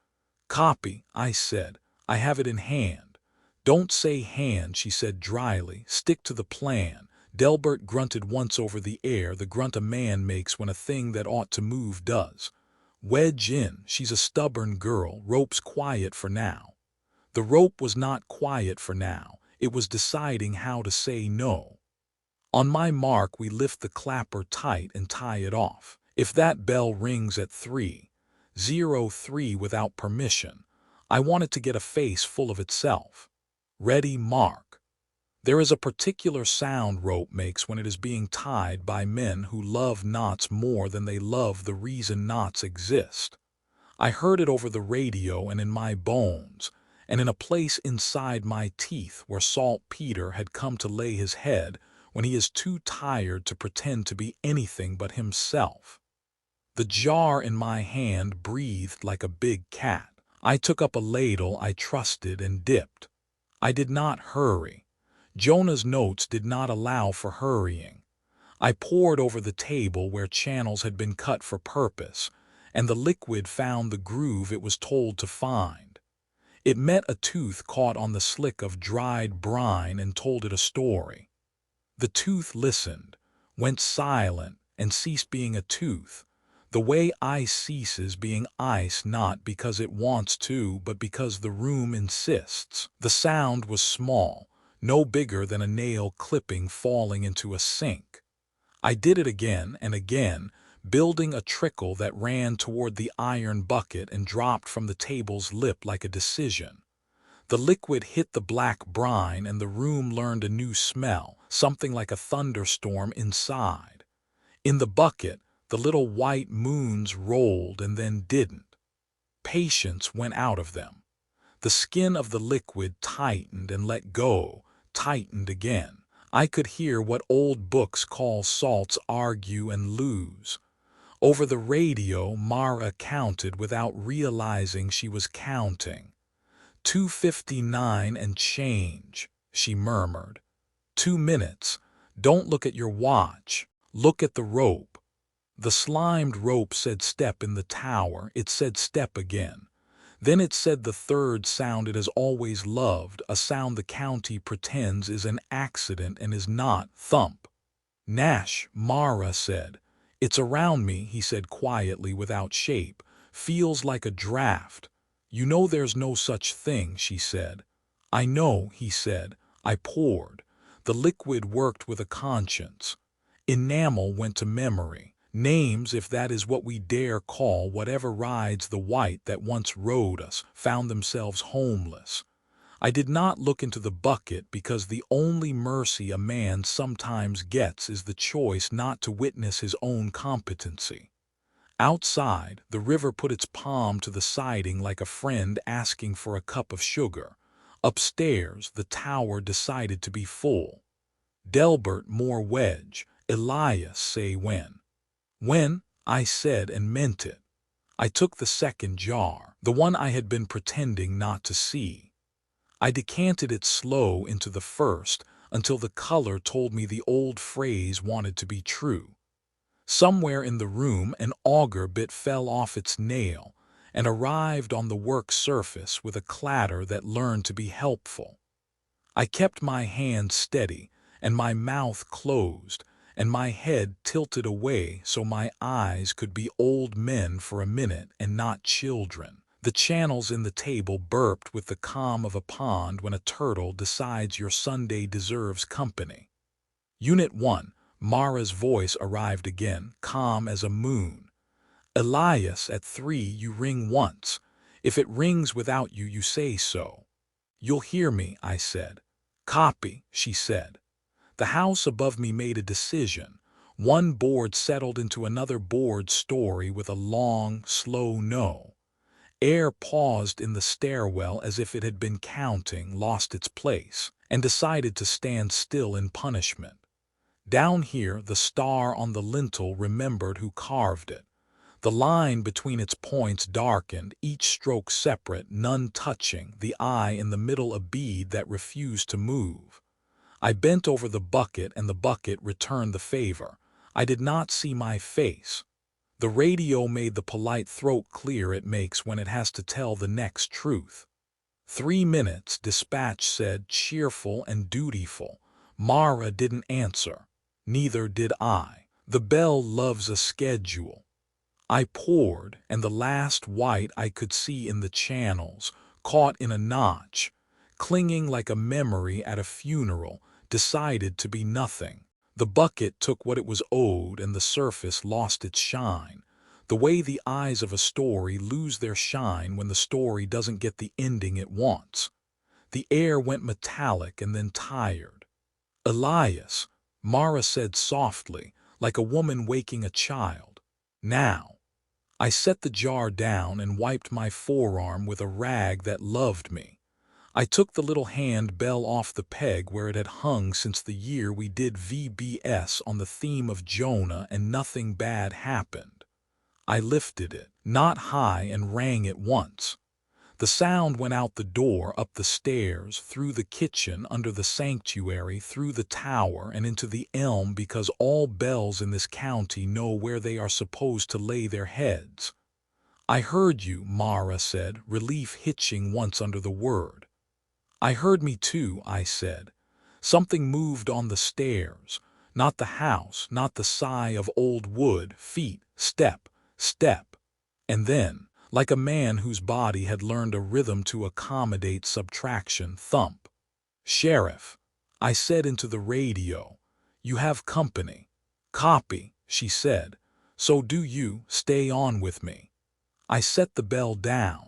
Copy, I said. I have it in hand. Don't say hand, she said dryly. Stick to the plan. Delbert grunted once over the air, the grunt a man makes when a thing that ought to move does. Wedge in, she's a stubborn girl, rope's quiet for now. The rope was not quiet for now, it was deciding how to say no. On my mark we lift the clapper tight and tie it off. If that bell rings at 3:03 without permission, I want it to get a face full of itself. Ready, mark. There is a particular sound rope makes when it is being tied by men who love knots more than they love the reason knots exist. I heard it over the radio and in my bones, and in a place inside my teeth where Saltpeter had come to lay his head when he is too tired to pretend to be anything but himself. The jar in my hand breathed like a big cat. I took up a ladle I trusted and dipped. I did not hurry. Jonah's notes did not allow for hurrying. I poured over the table where channels had been cut for purpose, and the liquid found the groove it was told to find. It met a tooth caught on the slick of dried brine and told it a story. The tooth listened, went silent, and ceased being a tooth, the way ice ceases being ice, not because it wants to, but because the room insists. The sound was small, no bigger than a nail clipping falling into a sink. I did it again and again, building a trickle that ran toward the iron bucket and dropped from the table's lip like a decision. The liquid hit the black brine and the room learned a new smell, something like a thunderstorm inside. In the bucket, the little white moons rolled and then didn't. Patience went out of them. The skin of the liquid tightened and let go, tightened again. I could hear what old books call salts argue and lose. Over the radio, Mara counted without realizing she was counting. 2:59 and change, she murmured. 2 minutes. Don't look at your watch. Look at the rope. The slimed rope said step in the tower. It said step again. Then it said the third sound it has always loved, a sound the county pretends is an accident and is not, thump. Nash, Mara said. It's around me, he said quietly without shape. Feels like a draft. You know there's no such thing, she said. I know, he said. I poured. The liquid worked with a conscience. Enamel went to memory. Names, if that is what we dare call whatever rides the white that once rode us, found themselves homeless. I did not look into the bucket because the only mercy a man sometimes gets is the choice not to witness his own competency. Outside, the river put its palm to the siding like a friend asking for a cup of sugar. Upstairs, the tower decided to be full. Delbert more wedge, Elias say when. When, I said and meant it. I took the second jar, the one I had been pretending not to see. I decanted it slow into the first until the color told me the old phrase wanted to be true. Somewhere in the room an auger bit fell off its nail and arrived on the work surface with a clatter that learned to be helpful. I kept my hand steady and my mouth closed and my head tilted away so my eyes could be old men for a minute and not children. The channels in the table burped with the calm of a pond when a turtle decides your Sunday deserves company. Unit 1. Mara's voice arrived again, calm as a moon. Elias, at 3 you ring once. If it rings without you, you say so. You'll hear me, I said. Copy, she said. The house above me made a decision. One board settled into another board story with a long, slow no. Air paused in the stairwell as if it had been counting, lost its place, and decided to stand still in punishment. Down here, the star on the lintel remembered who carved it. The line between its points darkened, each stroke separate, none touching, the eye in the middle a bead that refused to move. I bent over the bucket and the bucket returned the favor. I did not see my face. The radio made the polite throat clear it makes when it has to tell the next truth. 3 minutes, dispatch said, cheerful and dutiful. Mara didn't answer. Neither did I. The bell loves a schedule. I poured, and the last white I could see in the channels, caught in a notch, clinging like a memory at a funeral, decided to be nothing. The bucket took what it was owed and the surface lost its shine. The way the eyes of a story lose their shine when the story doesn't get the ending it wants. The air went metallic and then tired. Elias, Mara said softly, like a woman waking a child. Now. I set the jar down and wiped my forearm with a rag that loved me. I took the little hand bell off the peg where it had hung since the year we did VBS on the theme of Jonah and nothing bad happened. I lifted it, not high, and rang it once. The sound went out the door, up the stairs, through the kitchen, under the sanctuary, through the tower, and into the elm because all bells in this county know where they are supposed to lay their heads. I heard you, Mara said, relief hitching once under the word. I heard me too, I said. Something moved on the stairs. Not the house, not the sigh of old wood, feet, step, step. And then, like a man whose body had learned a rhythm to accommodate subtraction, thump. Sheriff, I said into the radio, you have company. Copy, she said. So do you, stay on with me. I set the bell down.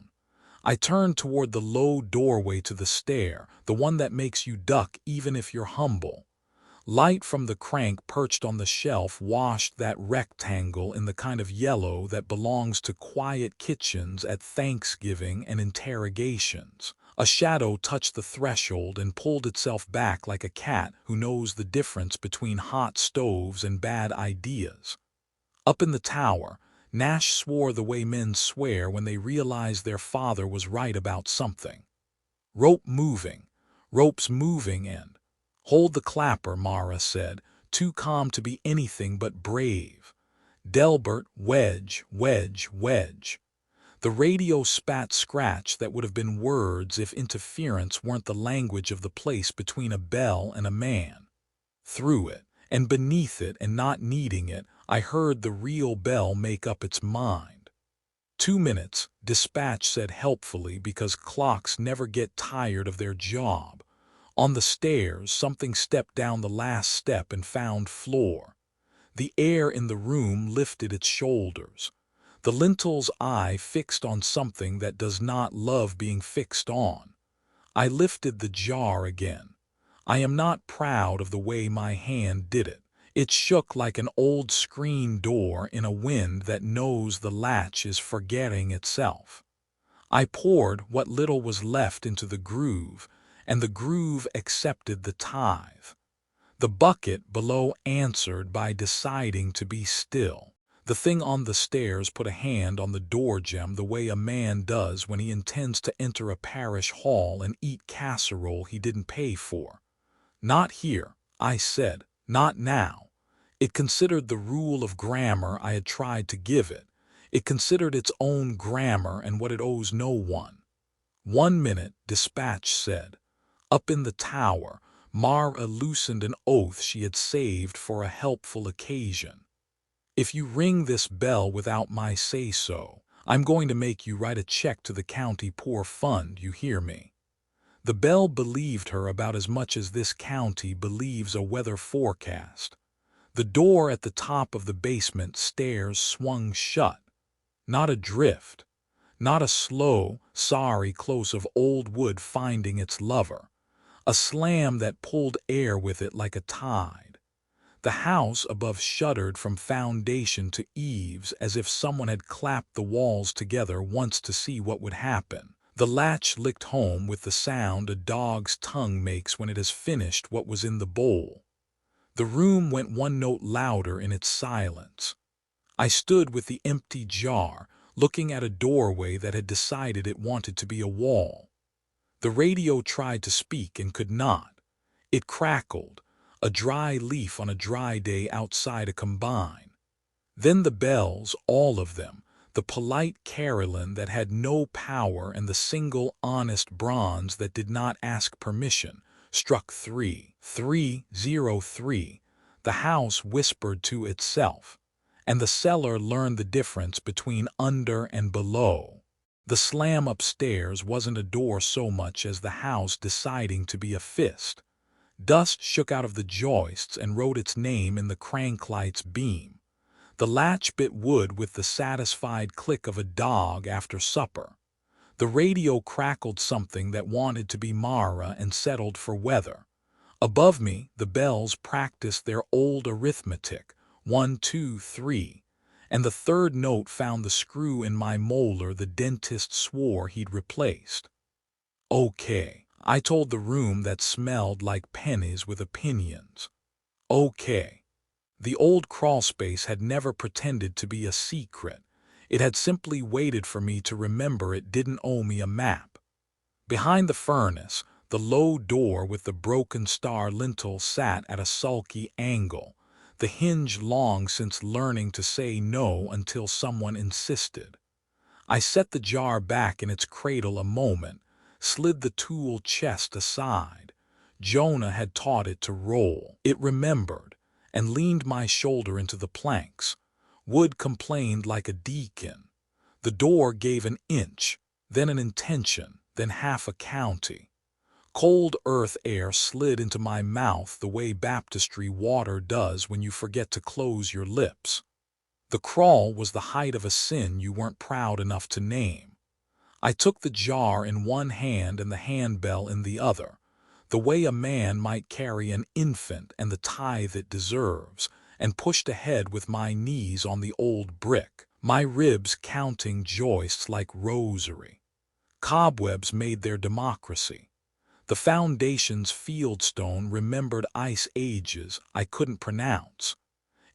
I turned toward the low doorway to the stair, the one that makes you duck even if you're humble. Light from the crank perched on the shelf washed that rectangle in the kind of yellow that belongs to quiet kitchens at Thanksgiving and interrogations. A shadow touched the threshold and pulled itself back like a cat who knows the difference between hot stoves and bad ideas. Up in the tower, Nash swore the way men swear when they realize their father was right about something. Ropes moving and hold the clapper, Mara said, too calm to be anything but brave. Delbert, wedge. The radio spat scratch that would have been words if interference weren't the language of the place between a bell and a man. Through it, and beneath it and not needing it, I heard the real bell make up its mind. 2 minutes, dispatch said helpfully because clocks never get tired of their job. On the stairs, something stepped down the last step and found floor. The air in the room lifted its shoulders. The lintel's eye fixed on something that does not love being fixed on. I lifted the jar again. I am not proud of the way my hand did it. It shook like an old screen door in a wind that knows the latch is forgetting itself. I poured what little was left into the groove, and the groove accepted the tithe. The bucket below answered by deciding to be still. The thing on the stairs put a hand on the door jamb the way a man does when he intends to enter a parish hall and eat casserole he didn't pay for. "Not here," I said, "not now." It considered the rule of grammar I had tried to give it. It considered its own grammar and what it owes no one. 1 minute, dispatch said. Up in the tower, Mara loosened an oath she had saved for a helpful occasion. "If you ring this bell without my say-so, I'm going to make you write a check to the county poor fund, you hear me?" The bell believed her about as much as this county believes a weather forecast. The door at the top of the basement stairs swung shut. Not a drift. Not a slow, sorry close of old wood finding its lover. A slam that pulled air with it like a tide. The house above shuddered from foundation to eaves as if someone had clapped the walls together once to see what would happen. The latch licked home with the sound a dog's tongue makes when it has finished what was in the bowl. The room went one note louder in its silence. I stood with the empty jar, looking at a doorway that had decided it wanted to be a wall. The radio tried to speak and could not. It crackled, a dry leaf on a dry day outside a combine. Then the bells, all of them, the polite carillon that had no power and the single honest bronze that did not ask permission, struck 3:03. The house whispered to itself, and the cellar learned the difference between under and below. The slam upstairs wasn't a door so much as the house deciding to be a fist. Dust shook out of the joists and wrote its name in the cranklight's beam. The latch bit wood with the satisfied click of a dog after supper. The radio crackled something that wanted to be Mara and settled for weather. Above me, the bells practiced their old arithmetic, 1, 2, 3, and the third note found the screw in my molar the dentist swore he'd replaced. "Okay," I told the room that smelled like pennies with opinions. "Okay." The old crawlspace had never pretended to be a secret. It had simply waited for me to remember it didn't owe me a map. Behind the furnace, the low door with the broken star lintel sat at a sulky angle, the hinge long since learning to say no until someone insisted. I set the jar back in its cradle a moment, slid the tool chest aside. Jonah had taught it to roll. It remembered, and leaned my shoulder into the planks. Wood complained like a deacon. The door gave an inch, then an intention, then half a county. Cold earth air slid into my mouth the way baptistry water does when you forget to close your lips. The crawl was the height of a sin you weren't proud enough to name. I took the jar in one hand and the handbell in the other, the way a man might carry an infant and the tithe it deserves, and pushed ahead with my knees on the old brick, my ribs counting joists like rosary. Cobwebs made their democracy. The foundation's fieldstone remembered ice ages I couldn't pronounce.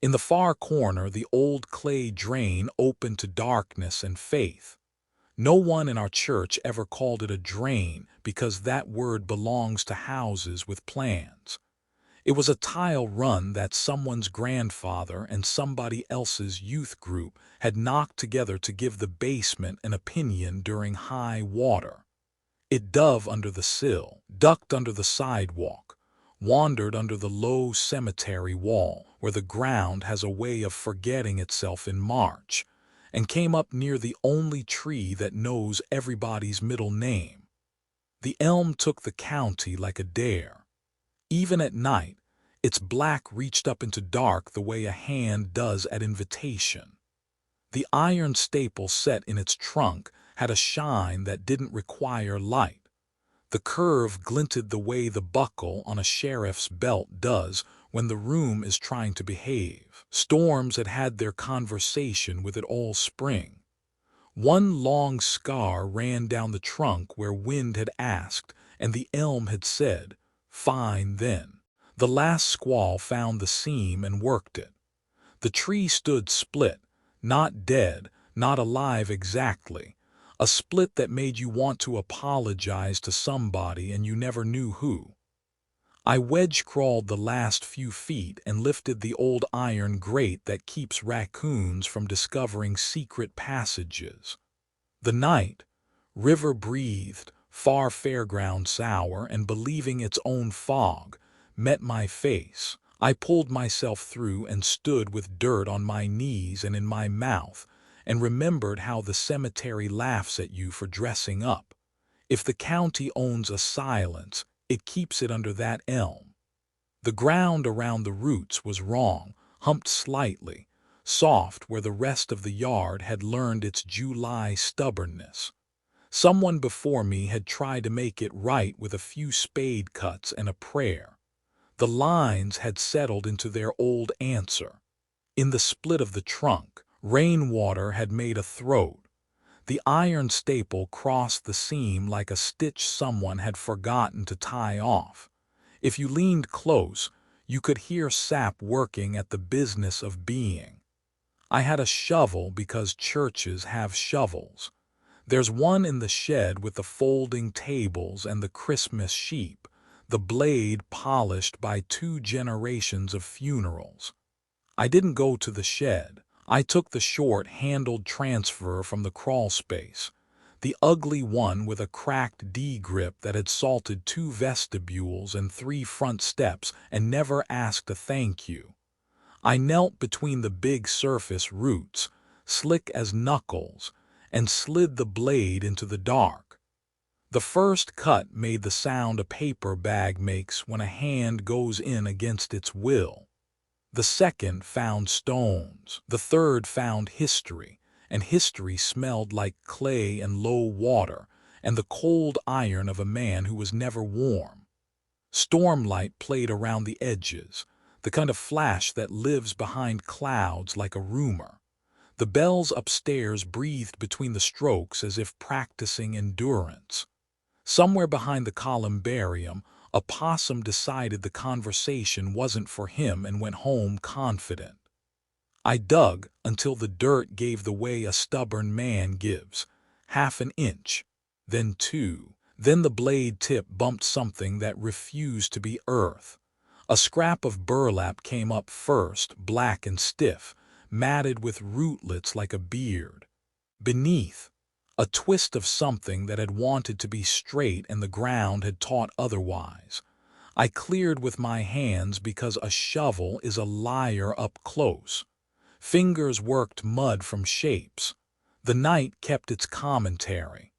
In the far corner, the old clay drain opened to darkness and faith. No one in our church ever called it a drain because that word belongs to houses with plans. It was a tile run that someone's grandfather and somebody else's youth group had knocked together to give the basement an opinion during high water. It dove under the sill, ducked under the sidewalk, wandered under the low cemetery wall where the ground has a way of forgetting itself in March, and came up near the only tree that knows everybody's middle name. The elm took the county like a dare. Even at night, its black reached up into dark the way a hand does at invitation. The iron staple set in its trunk had a shine that didn't require light. The curve glinted the way the buckle on a sheriff's belt does when the room is trying to behave. Storms had had their conversation with it all spring. One long scar ran down the trunk where wind had asked, and the elm had said, "Fine then." The last squall found the seam and worked it. The tree stood split, not dead, not alive exactly, a split that made you want to apologize to somebody and you never knew who. I wedge-crawled the last few feet and lifted the old iron grate that keeps raccoons from discovering secret passages. The night, river-breathed, far fairground sour and believing its own fog, met my face. I pulled myself through and stood with dirt on my knees and in my mouth, and remembered how the cemetery laughs at you for dressing up. If the county owns a silence, it keeps it under that elm. The ground around the roots was wrong, humped slightly, soft where the rest of the yard had learned its July stubbornness. Someone before me had tried to make it right with a few spade cuts and a prayer. The lines had settled into their old answer. In the split of the trunk, rainwater had made a throat. The iron staple crossed the seam like a stitch someone had forgotten to tie off. If you leaned close, you could hear sap working at the business of being. I had a shovel because churches have shovels. There's one in the shed with the folding tables and the Christmas sheep, the blade polished by 2 generations of funerals. I didn't go to the shed. I took the short-handled transfer from the crawl space, the ugly one with a cracked D-grip that had salted 2 vestibules and 3 front steps and never asked a thank you. I knelt between the big surface roots, slick as knuckles, and slid the blade into the dark. The first cut made the sound a paper bag makes when a hand goes in against its will. The second found stones. The third found history, and history smelled like clay and low water, and the cold iron of a man who was never warm. Stormlight played around the edges, the kind of flash that lives behind clouds like a rumor. The bells upstairs breathed between the strokes as if practicing endurance. Somewhere behind the columbarium, a possum decided the conversation wasn't for him and went home confident. I dug until the dirt gave the way a stubborn man gives, half an inch, then 2. Then the blade tip bumped something that refused to be earth. A scrap of burlap came up first, black and stiff, matted with rootlets like a beard. Beneath, a twist of something that had wanted to be straight and the ground had taught otherwise. I cleared with my hands because a shovel is a liar up close. Fingers worked mud from shapes. The night kept its commentary.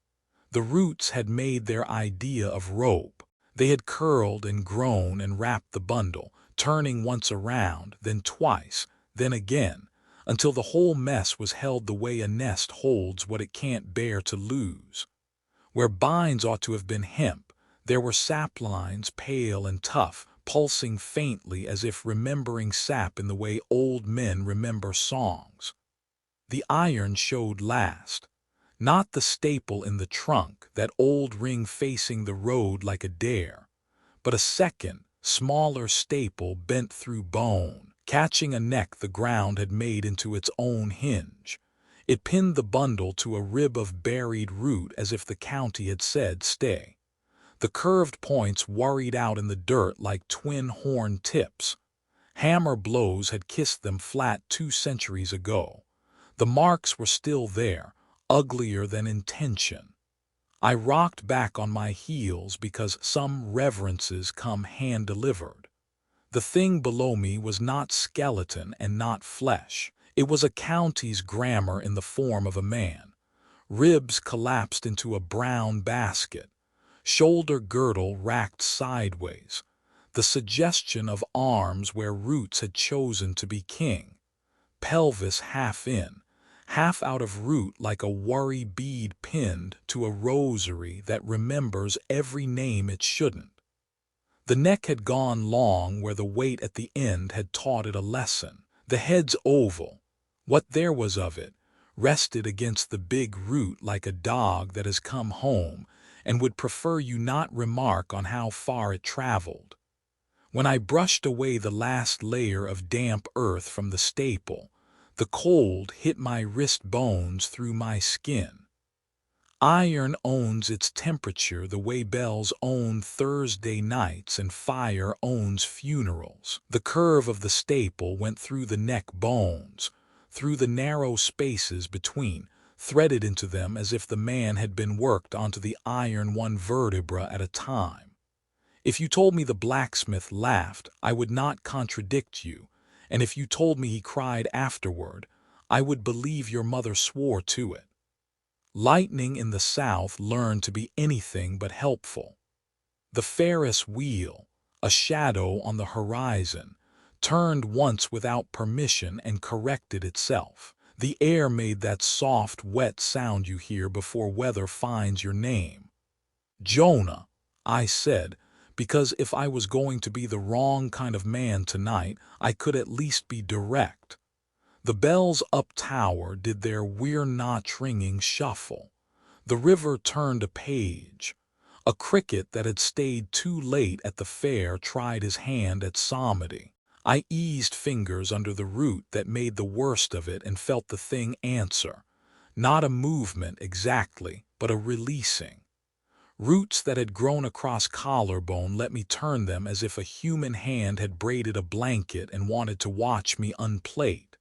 The roots had made their idea of rope. They had curled and grown and wrapped the bundle, turning once around, then twice, then again, until the whole mess was held the way a nest holds what it can't bear to lose. Where binds ought to have been hemp, there were saplines, pale and tough, pulsing faintly as if remembering sap in the way old men remember songs. The iron showed last. Not the staple in the trunk, that old ring facing the road like a dare, but a second, smaller staple bent through bone, catching a neck the ground had made into its own hinge. It pinned the bundle to a rib of buried root as if the county had said, "Stay." The curved points worried out in the dirt like twin horn tips. Hammer blows had kissed them flat 2 centuries ago. The marks were still there, uglier than intention. I rocked back on my heels because some reverences come hand-delivered. The thing below me was not skeleton and not flesh. It was a county's grammar in the form of a man. Ribs collapsed into a brown basket. Shoulder girdle racked sideways. The suggestion of arms where roots had chosen to be king. Pelvis half in, half out of root like a worry bead pinned to a rosary that remembers every name it shouldn't. The neck had gone long where the weight at the end had taught it a lesson. The head's oval, what there was of it, rested against the big root like a dog that has come home and would prefer you not remark on how far it traveled. When I brushed away the last layer of damp earth from the staple, the cold hit my wrist bones through my skin. Iron owns its temperature the way bells own Thursday nights and fire owns funerals. The curve of the staple went through the neck bones, through the narrow spaces between, threaded into them as if the man had been worked onto the iron one vertebra at a time. If you told me the blacksmith laughed, I would not contradict you, and if you told me he cried afterward, I would believe your mother swore to it. Lightning in the south learned to be anything but helpful. The Ferris wheel, a shadow on the horizon, turned once without permission and corrected itself. The air made that soft, wet sound you hear before weather finds your name. Jonah, I said, because if I was going to be the wrong kind of man tonight, I could at least be direct. The bells up tower did their we're-not ringing shuffle. The river turned a page. A cricket that had stayed too late at the fair tried his hand at psalmody. I eased fingers under the root that made the worst of it and felt the thing answer. Not a movement exactly, but a releasing. Roots that had grown across collarbone let me turn them as if a human hand had braided a blanket and wanted to watch me unplait.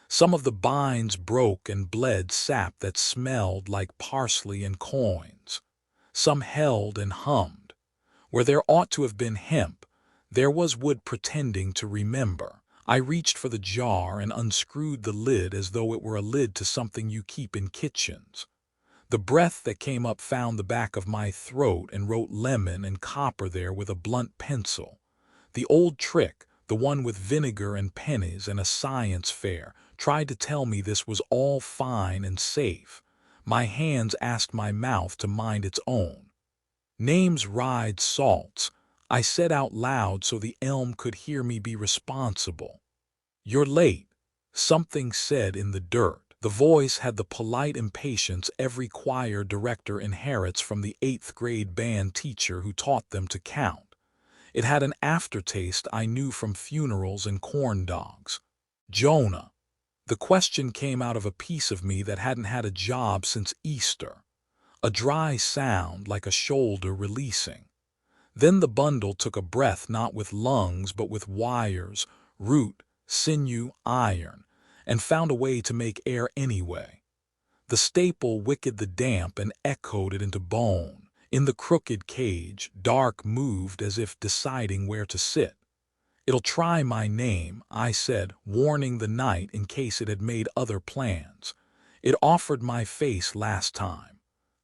Some of the binds broke and bled sap that smelled like parsley and coins. Some held and hummed. Where there ought to have been hemp, there was wood pretending to remember. I reached for the jar and unscrewed the lid as though it were a lid to something you keep in kitchens. The breath that came up found the back of my throat and wrote lemon and copper there with a blunt pencil. The old trick, the one with vinegar and pennies and a science fair, tried to tell me this was all fine and safe. My hands asked my mouth to mind its own. Names ride salts, I said out loud so the elm could hear me be responsible. You're late, something said in the dirt. The voice had the polite impatience every choir director inherits from the 8th grade band teacher who taught them to count. It had an aftertaste I knew from funerals and corn dogs. Jonah. The question came out of a piece of me that hadn't had a job since Easter. A dry sound like a shoulder releasing. Then the bundle took a breath not with lungs but with wires, root, sinew, iron, and found a way to make air anyway. The staple wicked the damp and echoed it into bone. In the crooked cage, dark moved as if deciding where to sit. It'll try my name, I said, warning the night in case it had made other plans. It offered my face last time.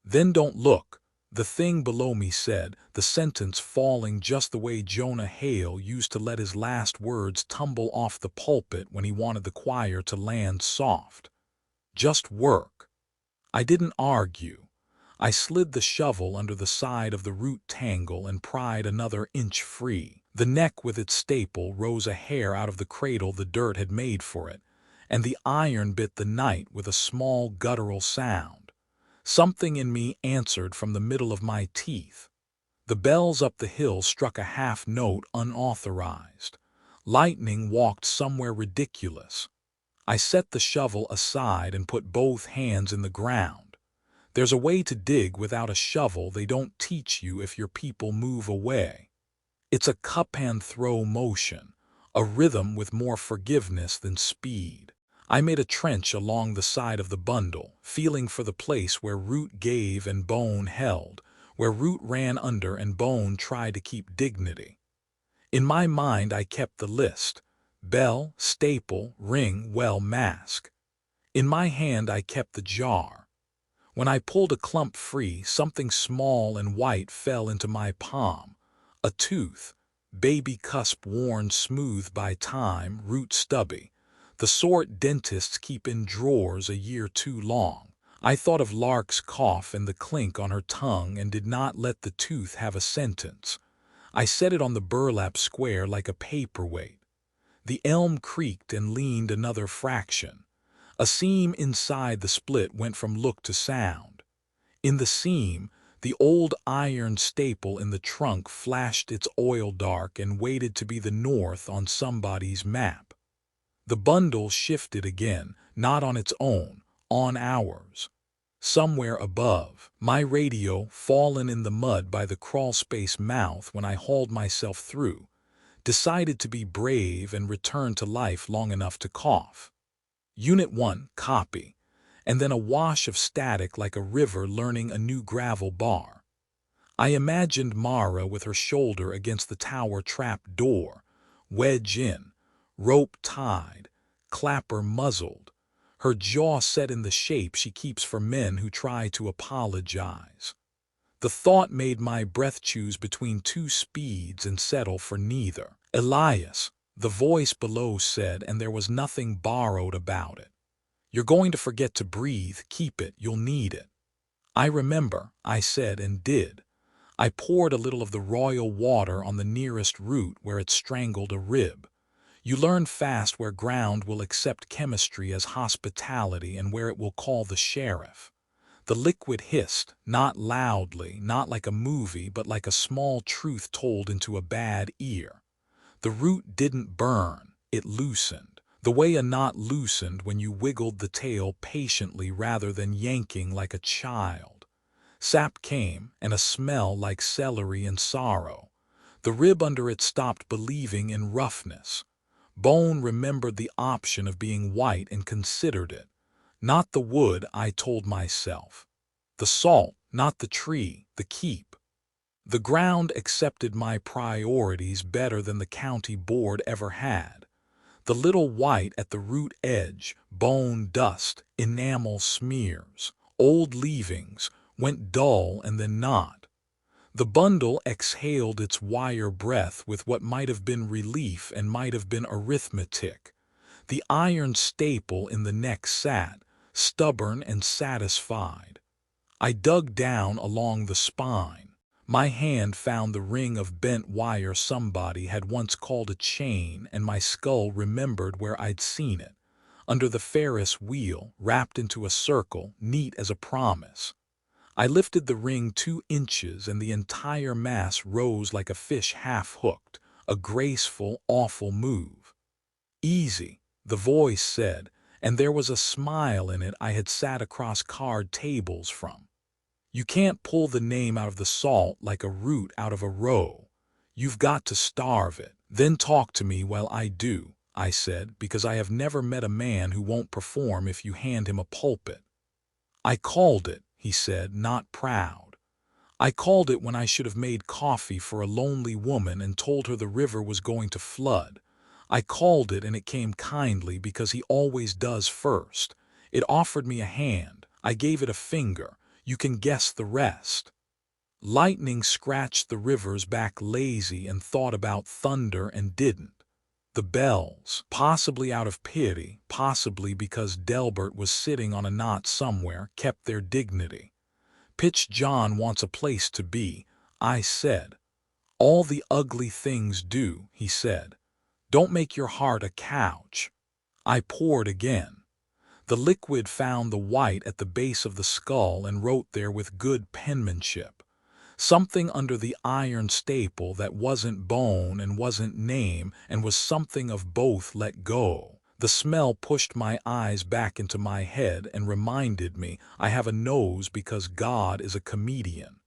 Then don't look, the thing below me said, the sentence falling just the way Jonah Hale used to let his last words tumble off the pulpit when he wanted the choir to land soft. Just work. I didn't argue. I slid the shovel under the side of the root tangle and pried another inch free. The neck with its staple rose a hair out of the cradle the dirt had made for it, and the iron bit the night with a small guttural sound. Something in me answered from the middle of my teeth. The bells up the hill struck a half note unauthorized. Lightning walked somewhere ridiculous. I set the shovel aside and put both hands in the ground. There's a way to dig without a shovel they don't teach you if your people move away. It's a cup-and-throw motion, a rhythm with more forgiveness than speed. I made a trench along the side of the bundle, feeling for the place where root gave and bone held, where root ran under and bone tried to keep dignity. In my mind I kept the list: bell, staple, ring, well, mask. In my hand I kept the jar. When I pulled a clump free, something small and white fell into my palm. A tooth, baby cusp worn smooth by time, root stubby. The sort dentists keep in drawers a year too long. I thought of Lark's cough and the clink on her tongue and did not let the tooth have a sentence. I set it on the burlap square like a paperweight. The elm creaked and leaned another fraction. A seam inside the split went from look to sound. In the seam, the old iron staple in the trunk flashed its oil dark and waited to be the north on somebody's map. The bundle shifted again, not on its own, on ours. Somewhere above, my radio, fallen in the mud by the crawlspace mouth when I hauled myself through, decided to be brave and return to life long enough to cough. Unit 1, copy, and then a wash of static like a river learning a new gravel bar. I imagined Mara with her shoulder against the tower trap door, wedge in, rope tied, clapper muzzled, her jaw set in the shape she keeps for men who try to apologize. The thought made my breath choose between two speeds and settle for neither. Elias, the voice below said, and there was nothing borrowed about it. You're going to forget to breathe, keep it, you'll need it. I remember, I said and did. I poured a little of the royal water on the nearest root where it strangled a rib. You learn fast where ground will accept chemistry as hospitality and where it will call the sheriff. The liquid hissed, not loudly, not like a movie, but like a small truth told into a bad ear. The root didn't burn, it loosened, the way a knot loosened when you wiggled the tail patiently rather than yanking like a child. Sap came, and a smell like celery and sorrow. The rib under it stopped believing in roughness. Bone remembered the option of being white and considered it. Not the wood, I told myself. The salt, not the tree, the keep. The ground accepted my priorities better than the county board ever had. The little white at the root edge, bone dust, enamel smears, old leavings, went dull and then not. The bundle exhaled its wire breath with what might have been relief and might have been arithmetic. The iron staple in the neck sat, stubborn and satisfied. I dug down along the spine. My hand found the ring of bent wire somebody had once called a chain, and my skull remembered where I'd seen it, under the Ferris wheel, wrapped into a circle, neat as a promise. I lifted the ring 2 inches and the entire mass rose like a fish half-hooked, a graceful, awful move. Easy, the voice said, and there was a smile in it I had sat across card tables from. You can't pull the name out of the salt like a root out of a roe. You've got to starve it. Then talk to me while I do, I said, because I have never met a man who won't perform if you hand him a pulpit. I called it, he said, not proud. I called it when I should have made coffee for a lonely woman and told her the river was going to flood. I called it and it came kindly because he always does first. It offered me a hand. I gave it a finger. You can guess the rest. Lightning scratched the river's back lazy and thought about thunder and didn't. The bells, possibly out of pity, possibly because Delbert was sitting on a knot somewhere, kept their dignity. Pitch John wants a place to be, I said. All the ugly things do, he said. Don't make your heart a couch. I poured again. The liquid found the white at the base of the skull and wrote there with good penmanship. Something under the iron staple that wasn't bone and wasn't name and was something of both let go. The smell pushed my eyes back into my head and reminded me I have a nose because God is a comedian.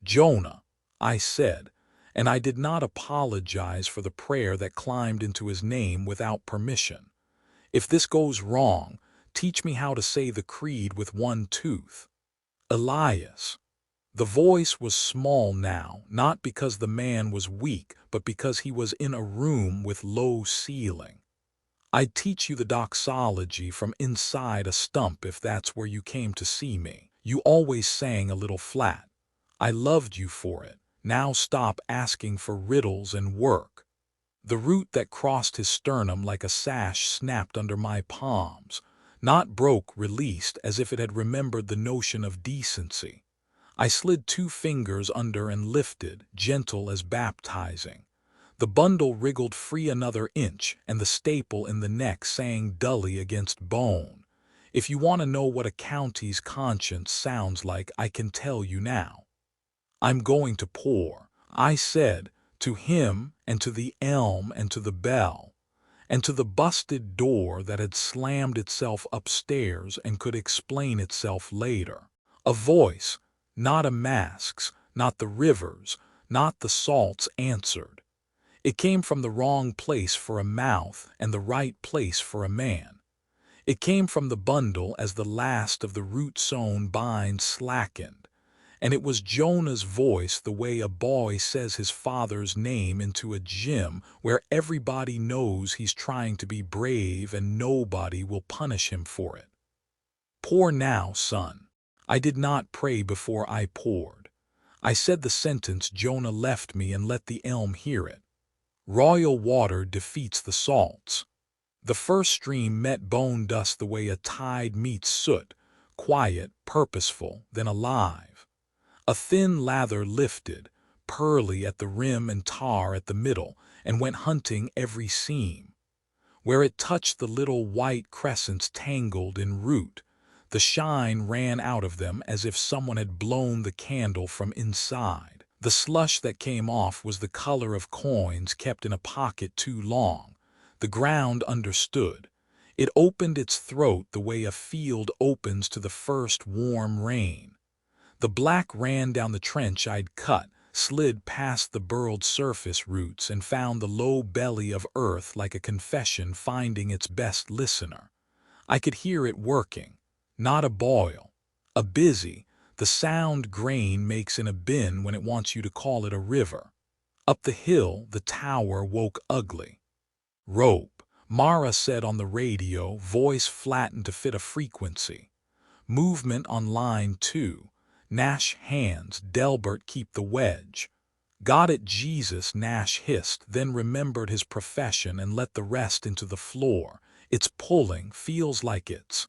Jonah, I said, and I did not apologize for the prayer that climbed into his name without permission. If this goes wrong, teach me how to say the creed with one tooth. Elias. The voice was small now, not because the man was weak, but because he was in a room with low ceiling. I'd teach you the doxology from inside a stump if that's where you came to see me. You always sang a little flat. I loved you for it. Now stop asking for riddles and work. The root that crossed his sternum like a sash snapped under my palms. Not broke, released, as if it had remembered the notion of decency. I slid 2 fingers under and lifted, gentle as baptizing. The bundle wriggled free another inch, and the staple in the neck sang dully against bone. If you want to know what a county's conscience sounds like, I can tell you now. I'm going to pour, I said, to him and to the elm and to the bell, and to the busted door that had slammed itself upstairs and could explain itself later. A voice, not a mask's, not the river's, not the salt's, answered. It came from the wrong place for a mouth and the right place for a man. It came from the bundle as the last of the root-sown binds slackened, and it was Jonah's voice, the way a boy says his father's name into a gym where everybody knows he's trying to be brave and nobody will punish him for it. Pour now, son. I did not pray before I poured. I said the sentence Jonah left me and let the elm hear it. Royal water defeats the salts. The first stream met bone dust the way a tide meets soot, quiet, purposeful, then alive. A thin lather lifted, pearly at the rim and tar at the middle, and went hunting every seam. Where it touched the little white crescents tangled in root, the shine ran out of them as if someone had blown the candle from inside. The slush that came off was the color of coins kept in a pocket too long. The ground understood. It opened its throat the way a field opens to the first warm rain. The black ran down the trench I'd cut, slid past the burrowed surface roots, and found the low belly of earth like a confession finding its best listener. I could hear it working. Not a boil. A busy, the sound grain makes in a bin when it wants you to call it a river. Up the hill, the tower woke ugly. Rope, Mara said on the radio, voice flattened to fit a frequency. Movement on line 2. Nash hands, Delbert keep the wedge. Got it, Jesus, Nash hissed, then remembered his profession and let the rest into the floor. It's pulling, feels like it's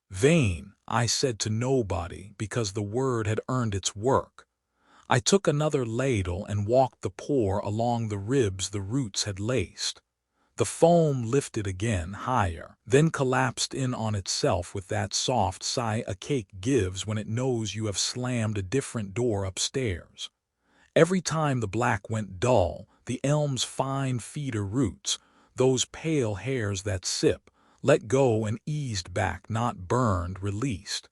vain, I said to nobody because the word had earned its work. I took another ladle and walked the pour along the ribs the roots had laced. The foam lifted again, higher, then collapsed in on itself with that soft sigh a cake gives when it knows you have slammed a different door upstairs. Every time the black went dull, the elm's fine feeder roots, those pale hairs that sip, let go and eased back, not burned, released.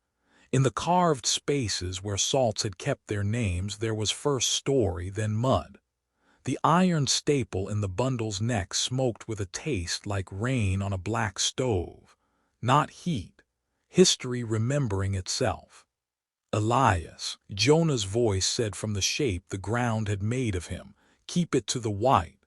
In the carved spaces where salts had kept their names, there was first story, then mud. The iron staple in the bundle's neck smoked with a taste like rain on a black stove. Not heat. History remembering itself. Elias, Jonah's voice said from the shape the ground had made of him, keep it to the white.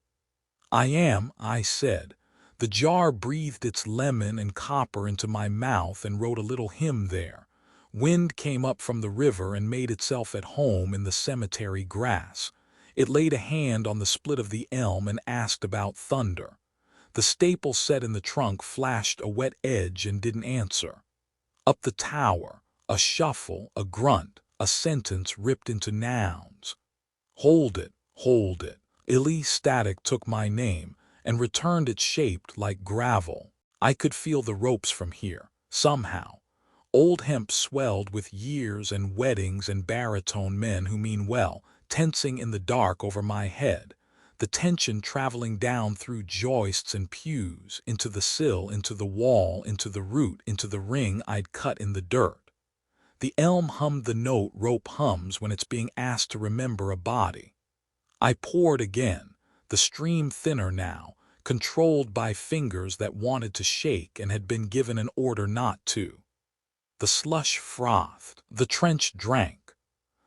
I am, I said. The jar breathed its lemon and copper into my mouth and wrote a little hymn there. Wind came up from the river and made itself at home in the cemetery grass. It laid a hand on the split of the elm and asked about thunder. The staple set in the trunk flashed a wet edge and didn't answer. Up the tower, a shuffle, a grunt, a sentence ripped into nouns. Hold it, hold it. Illy Static took my name and returned it shaped like gravel. I could feel the ropes from here, somehow. Old hemp swelled with years and weddings and baritone men who mean well, tensing in the dark over my head, the tension traveling down through joists and pews, into the sill, into the wall, into the root, into the ring I'd cut in the dirt. The elm hummed the note rope hums when it's being asked to remember a body. I poured again, the stream thinner now, controlled by fingers that wanted to shake and had been given an order not to. The slush frothed, the trench drank.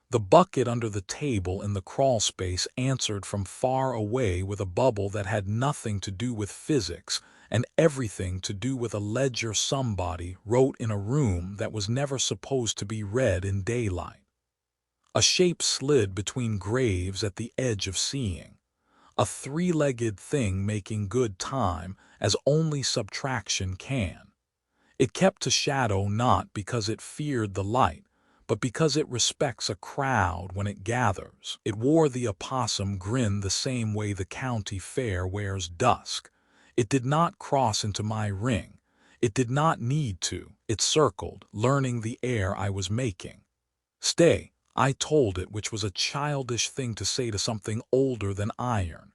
The bucket under the table in the crawlspace answered from far away with a bubble that had nothing to do with physics and everything to do with a ledger somebody wrote in a room that was never supposed to be read in daylight. A shape slid between graves at the edge of seeing. a three-legged thing making good time as only subtraction can. It kept to shadow not because it feared the light, but because it respects a crowd when it gathers. It wore the opossum grin the same way the county fair wears dusk. It did not cross into my ring. It did not need to. It circled, learning the air I was making. "Stay," I told it, which was a childish thing to say to something older than iron.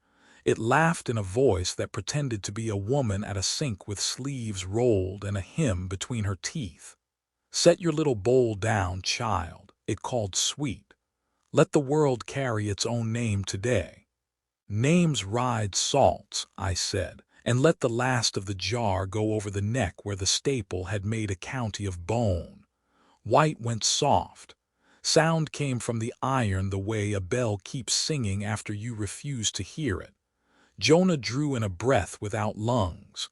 It laughed in a voice that pretended to be a woman at a sink with sleeves rolled and a hymn between her teeth. "Set your little bowl down, child," it called sweet. "Let the world carry its own name today." "Names ride salts," I said, and let the last of the jar go over the neck where the staple had made a county of bone. White went soft. Sound came from the iron the way a bell keeps singing after you refuse to hear it. Jonah drew in a breath without lungs.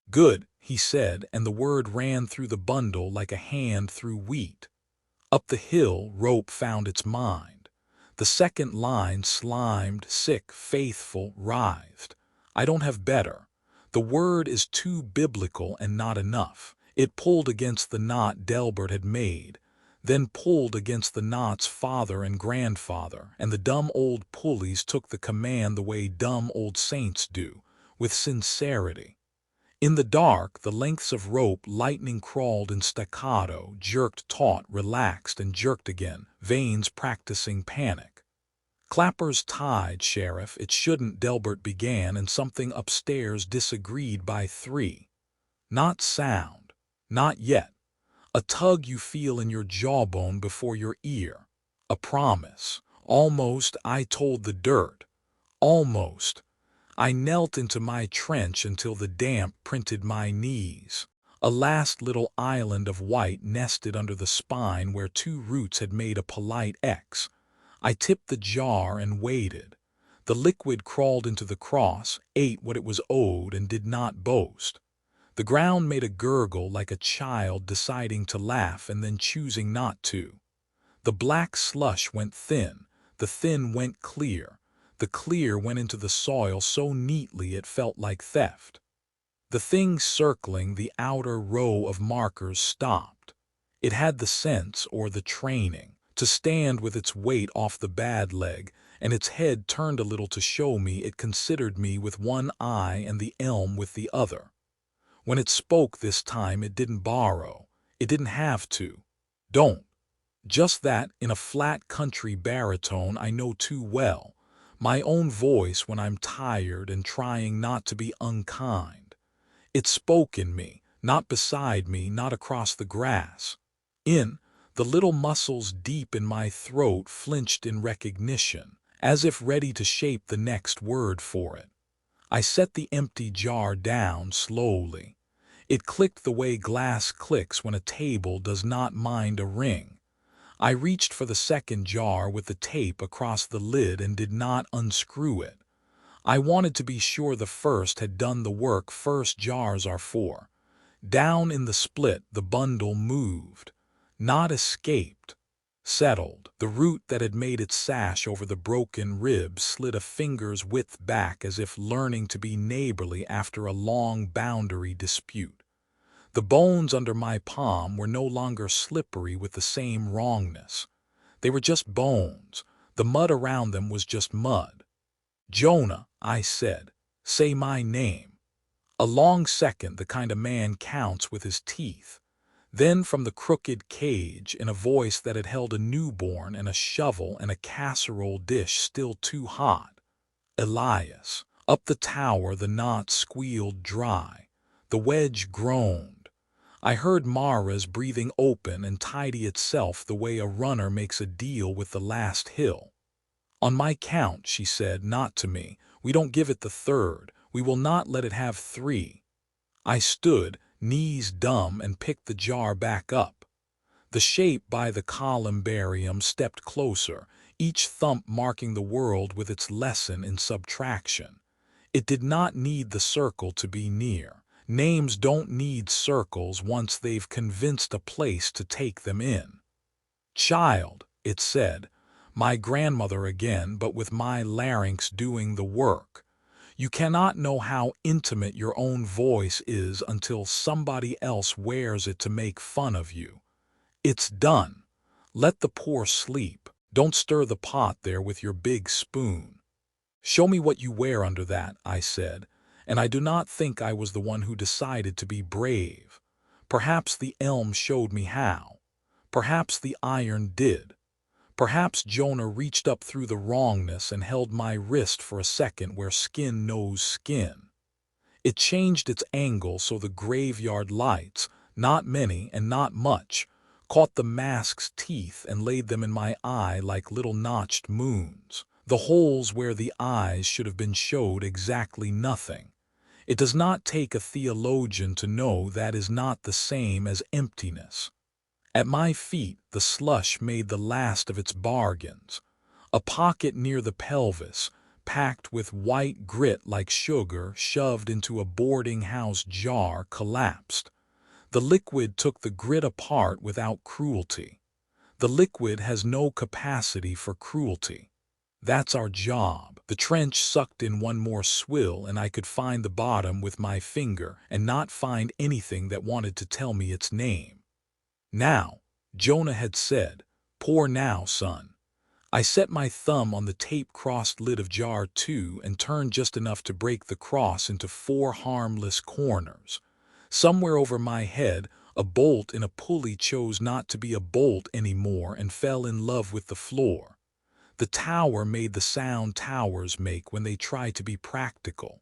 "Good," he said, and the word ran through the bundle like a hand through wheat. Up the hill, rope found its mind. The second line slimed, sick, faithful, writhed. "I don't have better." The word is too biblical and not enough. It pulled against the knot Delbert had made, then pulled against the knot's father and grandfather, and the dumb old pulleys took the command the way dumb old saints do, with sincerity. In the dark, the lengths of rope lightning crawled in staccato, jerked taut, relaxed, and jerked again, veins practicing panic. "Clappers tied, Sheriff, it shouldn't," Delbert began, and something upstairs disagreed by three. Not sound. Not yet. A tug you feel in your jawbone before your ear. A promise. "Almost," I told the dirt. "Almost." I knelt into my trench until the damp printed my knees. A last little island of white nested under the spine where two roots had made a polite X. I tipped the jar and waited. The liquid crawled into the cross, ate what it was owed, and did not boast. The ground made a gurgle like a child deciding to laugh and then choosing not to. The black slush went thin, the thin went clear, the clear went into the soil so neatly it felt like theft. The thing circling the outer row of markers stopped. It had the sense, or the training, to stand with its weight off the bad leg, and its head turned a little to show me it considered me with one eye and the elm with the other. When it spoke this time, it didn't borrow. It didn't have to. "Don't." Just that, in a flat country baritone I know too well. My own voice when I'm tired and trying not to be unkind. It spoke in me, not beside me, not across the grass. The little muscles deep in my throat flinched in recognition, as if ready to shape the next word for it. I set the empty jar down slowly. It clicked the way glass clicks when a table does not mind a ring. I reached for the second jar with the tape across the lid and did not unscrew it. I wanted to be sure the first had done the work first jars are for. Down in the split, the bundle moved. Not escaped. Settled. The root that had made its sash over the broken ribs slid a finger's width back as if learning to be neighborly after a long boundary dispute. The bones under my palm were no longer slippery with the same wrongness. They were just bones. The mud around them was just mud. "Jonah," I said, "say my name." A long second, the kind a man counts with his teeth. Then from the crooked cage, in a voice that had held a newborn and a shovel and a casserole dish still too hot, "Elias." Up the tower the knot squealed dry. The wedge groaned. I heard Mara's breathing open and tidy itself the way a runner makes a deal with the last hill. "On my count," she said, not to me. "We don't give it the third. We will not let it have three." I stood, knees dumb, and picked the jar back up. The shape by the columbarium stepped closer, each thump marking the world with its lesson in subtraction. It did not need the circle to be near. Names don't need circles once they've convinced a place to take them in. "Child," it said. My grandmother again, but with my larynx doing the work. You cannot know how intimate your own voice is until somebody else wears it to make fun of you. It's done. Let the poor sleep. Don't stir the pot there with your big spoon. Show me what you wear under that, I said, and I do not think I was the one who decided to be brave. Perhaps the elm showed me how. Perhaps the iron did. Perhaps Jonah reached up through the wrongness and held my wrist for a second where skin knows skin. It changed its angle so the graveyard lights, not many and not much, caught the mask's teeth and laid them in my eye like little notched moons. The holes where the eyes should have been showed exactly nothing. It does not take a theologian to know that is not the same as emptiness. At my feet the slush made the last of its bargains. A pocket near the pelvis, packed with white grit like sugar shoved into a boarding house jar, collapsed. The liquid took the grit apart without cruelty. The liquid has no capacity for cruelty. That's our job. The trench sucked in one more swill and I could find the bottom with my finger and not find anything that wanted to tell me its name. Now, Jonah had said, pour now, son. I set my thumb on the tape-crossed lid of jar 2 and turned just enough to break the cross into 4 harmless corners. Somewhere over my head, a bolt in a pulley chose not to be a bolt anymore and fell in love with the floor. The tower made the sound towers make when they try to be practical.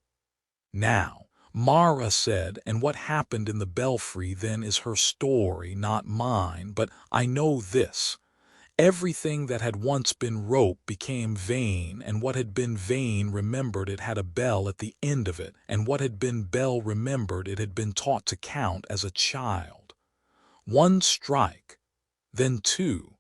Now, Mara said, and what happened in the belfry then is her story, not mine, but I know this. Everything that had once been rope became vain, and what had been vain remembered it had a bell at the end of it, and what had been bell remembered it had been taught to count as a child. 1 strike, then 2,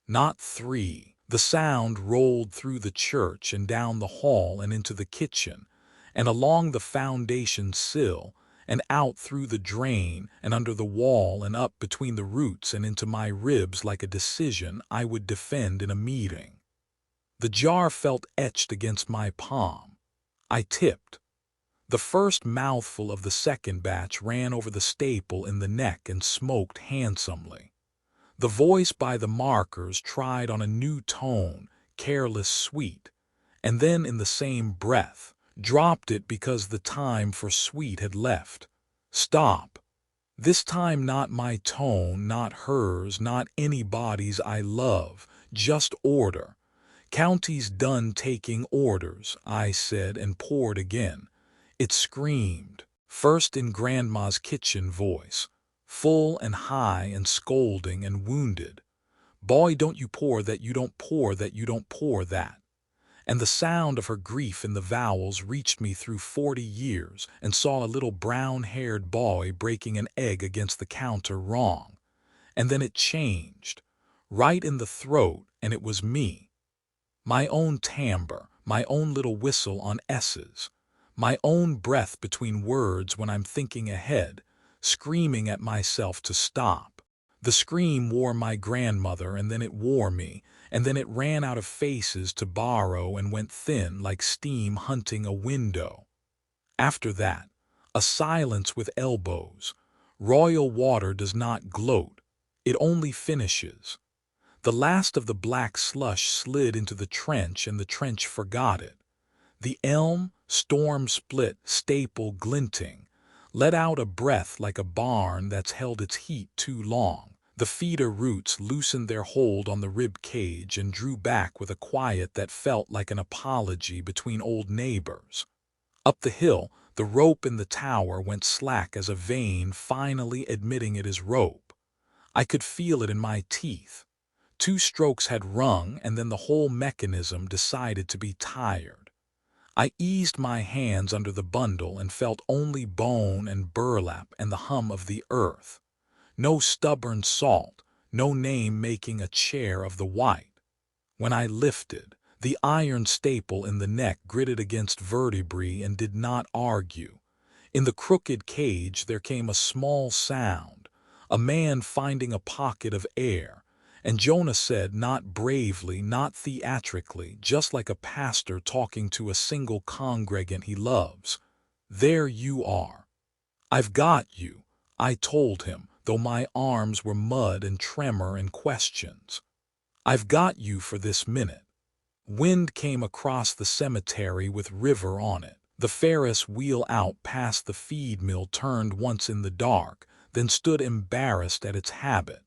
not 3. The sound rolled through the church and down the hall and into the kitchen, and along the foundation sill, and out through the drain, and under the wall, and up between the roots and into my ribs like a decision I would defend in a meeting. The jar felt etched against my palm. I tipped. The first mouthful of the second batch ran over the staple in the neck and smoked handsomely. The voice by the markers tried on a new tone, careless sweet, and then in the same breath, dropped it because the time for sweet had left. Stop. This time not my tone, not hers, not anybody's I love, just order. County's done taking orders, I said and poured again. It screamed, first in Grandma's kitchen voice, full and high and scolding and wounded. Boy, don't you pour that, you don't pour that, you don't pour that. And the sound of her grief in the vowels reached me through 40 years and saw a little brown-haired boy breaking an egg against the counter wrong. And then it changed, right in the throat, and it was me. My own timbre, my own little whistle on S's, my own breath between words when I'm thinking ahead, screaming at myself to stop. The scream wore my grandmother, and then it wore me, and then it ran out of faces to borrow and went thin like steam hunting a window. After that, a silence with elbows. Royal water does not gloat, it only finishes. The last of the black slush slid into the trench and the trench forgot it. The elm, storm-split, staple glinting, let out a breath like a barn that's held its heat too long. The feeder roots loosened their hold on the rib cage and drew back with a quiet that felt like an apology between old neighbors. Up the hill, the rope in the tower went slack as a vein finally admitting it as rope. I could feel it in my teeth. 2 strokes had rung, and then the whole mechanism decided to be tired. I eased my hands under the bundle and felt only bone and burlap and the hum of the earth. No stubborn salt, no name making a chair of the white. When I lifted, the iron staple in the neck gritted against vertebrae and did not argue. In the crooked cage there came a small sound, a man finding a pocket of air, And Jonah said, not bravely, not theatrically, just like a pastor talking to a single congregant he loves, "There you are. I've got you," I told him, though my arms were mud and tremor and questions. "I've got you for this minute." Wind came across the cemetery with river on it. The Ferris wheel out past the feed mill turned once in the dark, then stood embarrassed at its habit.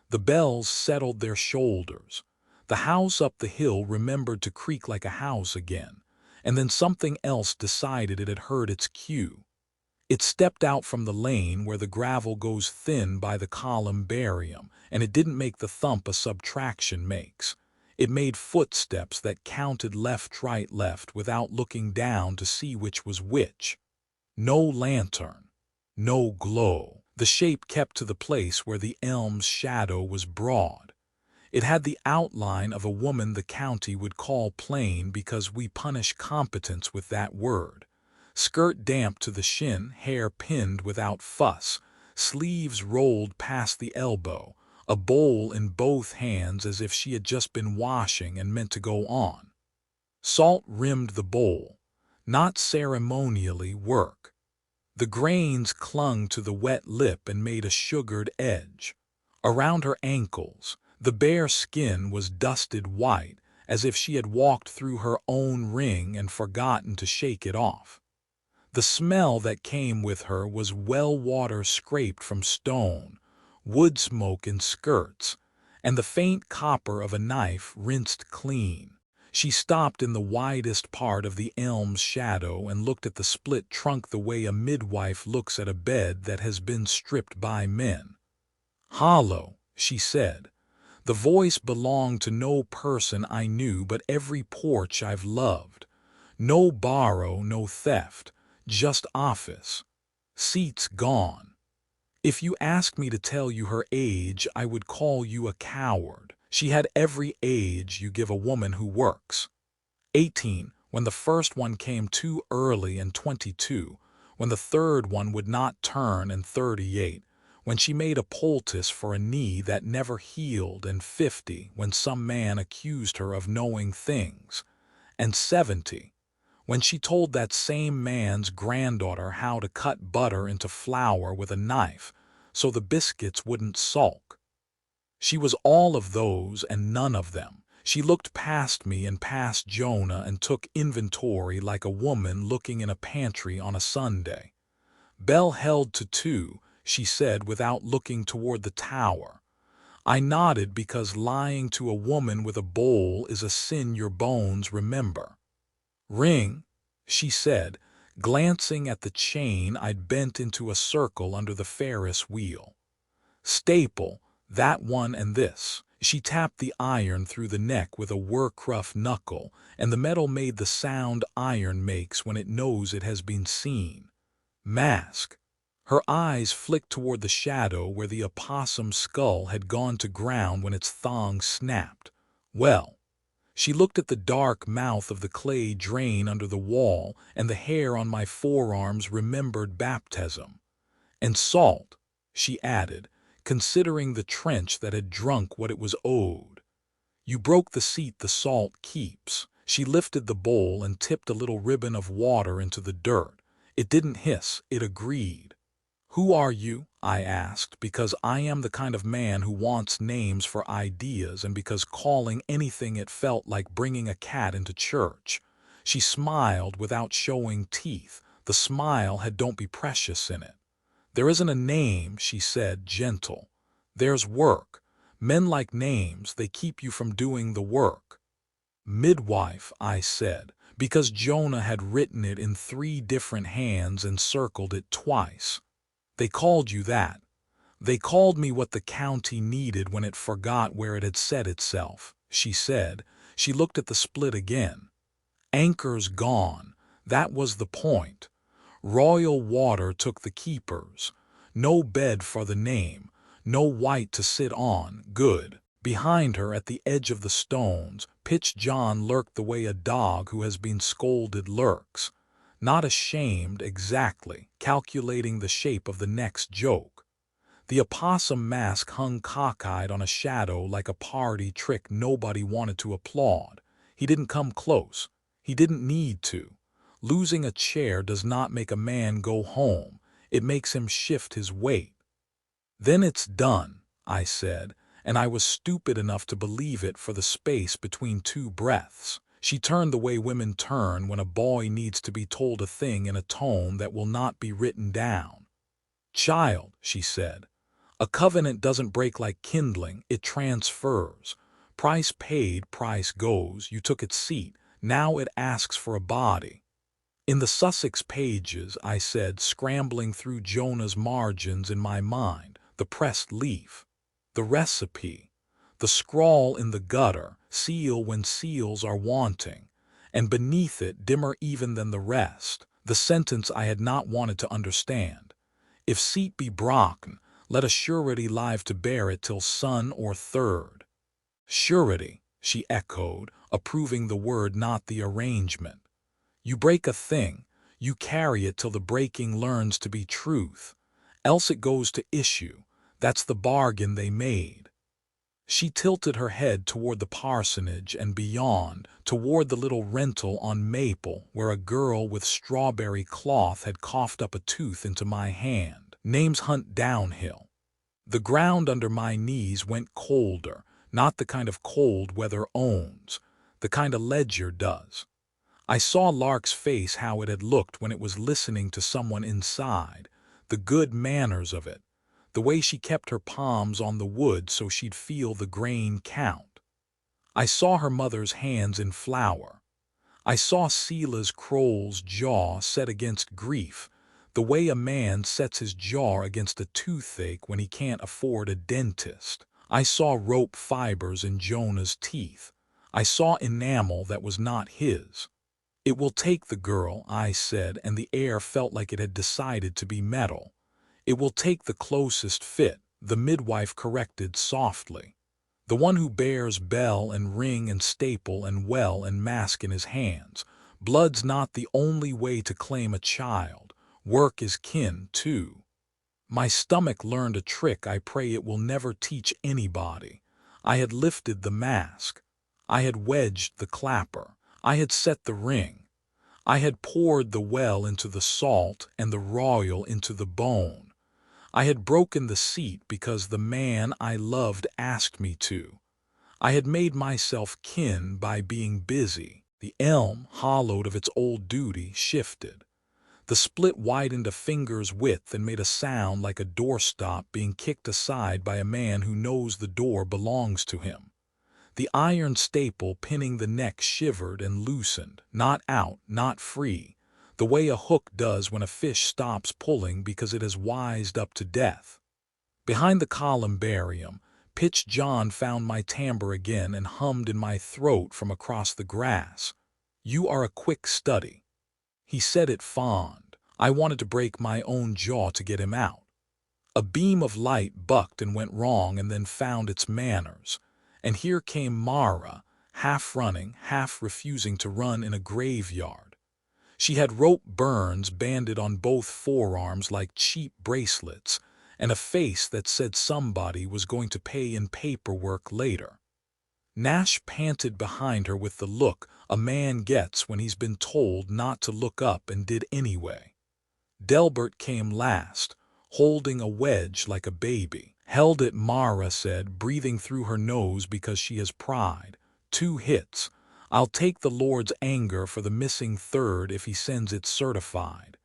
The bells settled their shoulders. The house up the hill remembered to creak like a house again, and then something else decided it had heard its cue. It stepped out from the lane where the gravel goes thin by the columbarium, and it didn't make the thump a subtraction makes. It made footsteps that counted left, right, left without looking down to see which was which. No lantern, no glow. The shape kept to the place where the elm's shadow was broad. It had the outline of a woman the county would call plain because we punish competence with that word. Skirt damp to the shin, hair pinned without fuss, sleeves rolled past the elbow, a bowl in both hands as if she had just been washing and meant to go on. Salt rimmed the bowl, not ceremonially work. The grains clung to the wet lip and made a sugared edge. Around her ankles, the bare skin was dusted white, as if she had walked through her own ring and forgotten to shake it off. The smell that came with her was well water scraped from stone, wood smoke in skirts, and the faint copper of a knife rinsed clean. She stopped in the widest part of the elm's shadow and looked at the split trunk the way a midwife looks at a bed that has been stripped by men. "Hollow," she said. The voice belonged to no person I knew but every porch I've loved. No borrow, no theft, just office. Seats gone. If you asked me to tell you her age, I would call you a coward. She had every age you give a woman who works. 18, when the first one came too early, and 22, when the third one would not turn, and 38, when she made a poultice for a knee that never healed, and 50, when some man accused her of knowing things, and 70, when she told that same man's granddaughter how to cut butter into flour with a knife so the biscuits wouldn't sulk. She was all of those and none of them. She looked past me and past Jonah and took inventory like a woman looking in a pantry on a Sunday. "Bell held to 2, she said without looking toward the tower. I nodded because lying to a woman with a bowl is a sin your bones remember. "Ring," she said, glancing at the chain I'd bent into a circle under the Ferris wheel. "Staple, that one and this." She tapped the iron through the neck with a work-rough knuckle, and the metal made the sound iron makes when it knows it has been seen. "Mask." Her eyes flicked toward the shadow where the opossum skull had gone to ground when its thong snapped. "Well." She looked at the dark mouth of the clay drain under the wall, and the hair on my forearms remembered baptism. "And salt," she added, considering the trench that had drunk what it was owed. "You broke the seat the salt keeps." She lifted the bowl and tipped a little ribbon of water into the dirt. It didn't hiss, it agreed. "Who are you?" I asked, because I am the kind of man who wants names for ideas and because calling anything it felt like bringing a cat into church. She smiled without showing teeth. The smile had "don't be precious" in it. "There isn't a name," she said, gentle. "There's work. Men like names, they keep you from doing the work." "Midwife," I said, because Jonah had written it in 3 different hands and circled it twice. "They called you that." "They called me what the county needed when it forgot where it had set itself," she said. She looked at the split again. "Anchors gone. That was the point. Royal water took the keepers. No bed for the name. No white to sit on. Good." Behind her, at the edge of the stones, Pitch John lurked the way a dog who has been scolded lurks. Not ashamed exactly, calculating the shape of the next joke. The opossum mask hung cockeyed on a shadow like a party trick nobody wanted to applaud. He didn't come close. He didn't need to. Losing a chair does not make a man go home. It makes him shift his weight. "Then it's done," I said, and I was stupid enough to believe it for the space between two breaths. She turned the way women turn when a boy needs to be told a thing in a tone that will not be written down. "Child," she said, "a covenant doesn't break like kindling, it transfers. Price paid, price goes, you took its seat, now it asks for a body." "In the Sussex pages," I said, scrambling through Jonah's margins in my mind, "the pressed leaf, the recipe, the scrawl in the gutter, seal when seals are wanting, and beneath it, dimmer even than the rest, the sentence I had not wanted to understand. If seat be brocken, let a surety live to bear it till son or third." "Surety," she echoed, approving the word not the arrangement. "You break a thing, you carry it till the breaking learns to be truth, else it goes to issue. That's the bargain they made." She tilted her head toward the parsonage and beyond, toward the little rental on Maple where a girl with strawberry cloth had coughed up a tooth into my hand. Names hunt downhill. The ground under my knees went colder, not the kind of cold weather owns, the kind a ledger does. I saw Lark's face how it had looked when it was listening to someone inside, the good manners of it, the way she kept her palms on the wood so she'd feel the grain count. I saw her mother's hands in flour. I saw Sela's Kroll's jaw set against grief, the way a man sets his jaw against a toothache when he can't afford a dentist. I saw rope fibers in Jonah's teeth. I saw enamel that was not his. "It will take the girl," I said, and the air felt like it had decided to be metal. "It will take the closest fit," the midwife corrected softly. "The one who bears bell and ring and staple and well and mask in his hands. Blood's not the only way to claim a child. Work is kin, too." My stomach learned a trick I pray it will never teach anybody. I had lifted the mask. I had wedged the clapper. I had set the ring. I had poured the well into the salt and the royal into the bone. I had broken the seat because the man I loved asked me to. I had made myself kin by being busy. The elm, hollowed of its old duty, shifted. The split widened a finger's width and made a sound like a doorstop being kicked aside by a man who knows the door belongs to him. The iron staple pinning the neck shivered and loosened, not out, not free, the way a hook does when a fish stops pulling because it has wised up to death. Behind the columbarium, Pitch John found my timbre again and hummed in my throat from across the grass. "You are a quick study." He said it fond. I wanted to break my own jaw to get him out. A beam of light bucked and went wrong and then found its manners. And here came Mara, half running, half refusing to run in a graveyard. She had rope burns banded on both forearms like cheap bracelets, and a face that said somebody was going to pay in paperwork later. Nash panted behind her with the look a man gets when he's been told not to look up and did anyway. Delbert came last, holding a wedge like a baby. "Held it," Mara said, breathing through her nose because she has pride. "2 hits. I'll take the Lord's anger for the missing third if he sends it certified."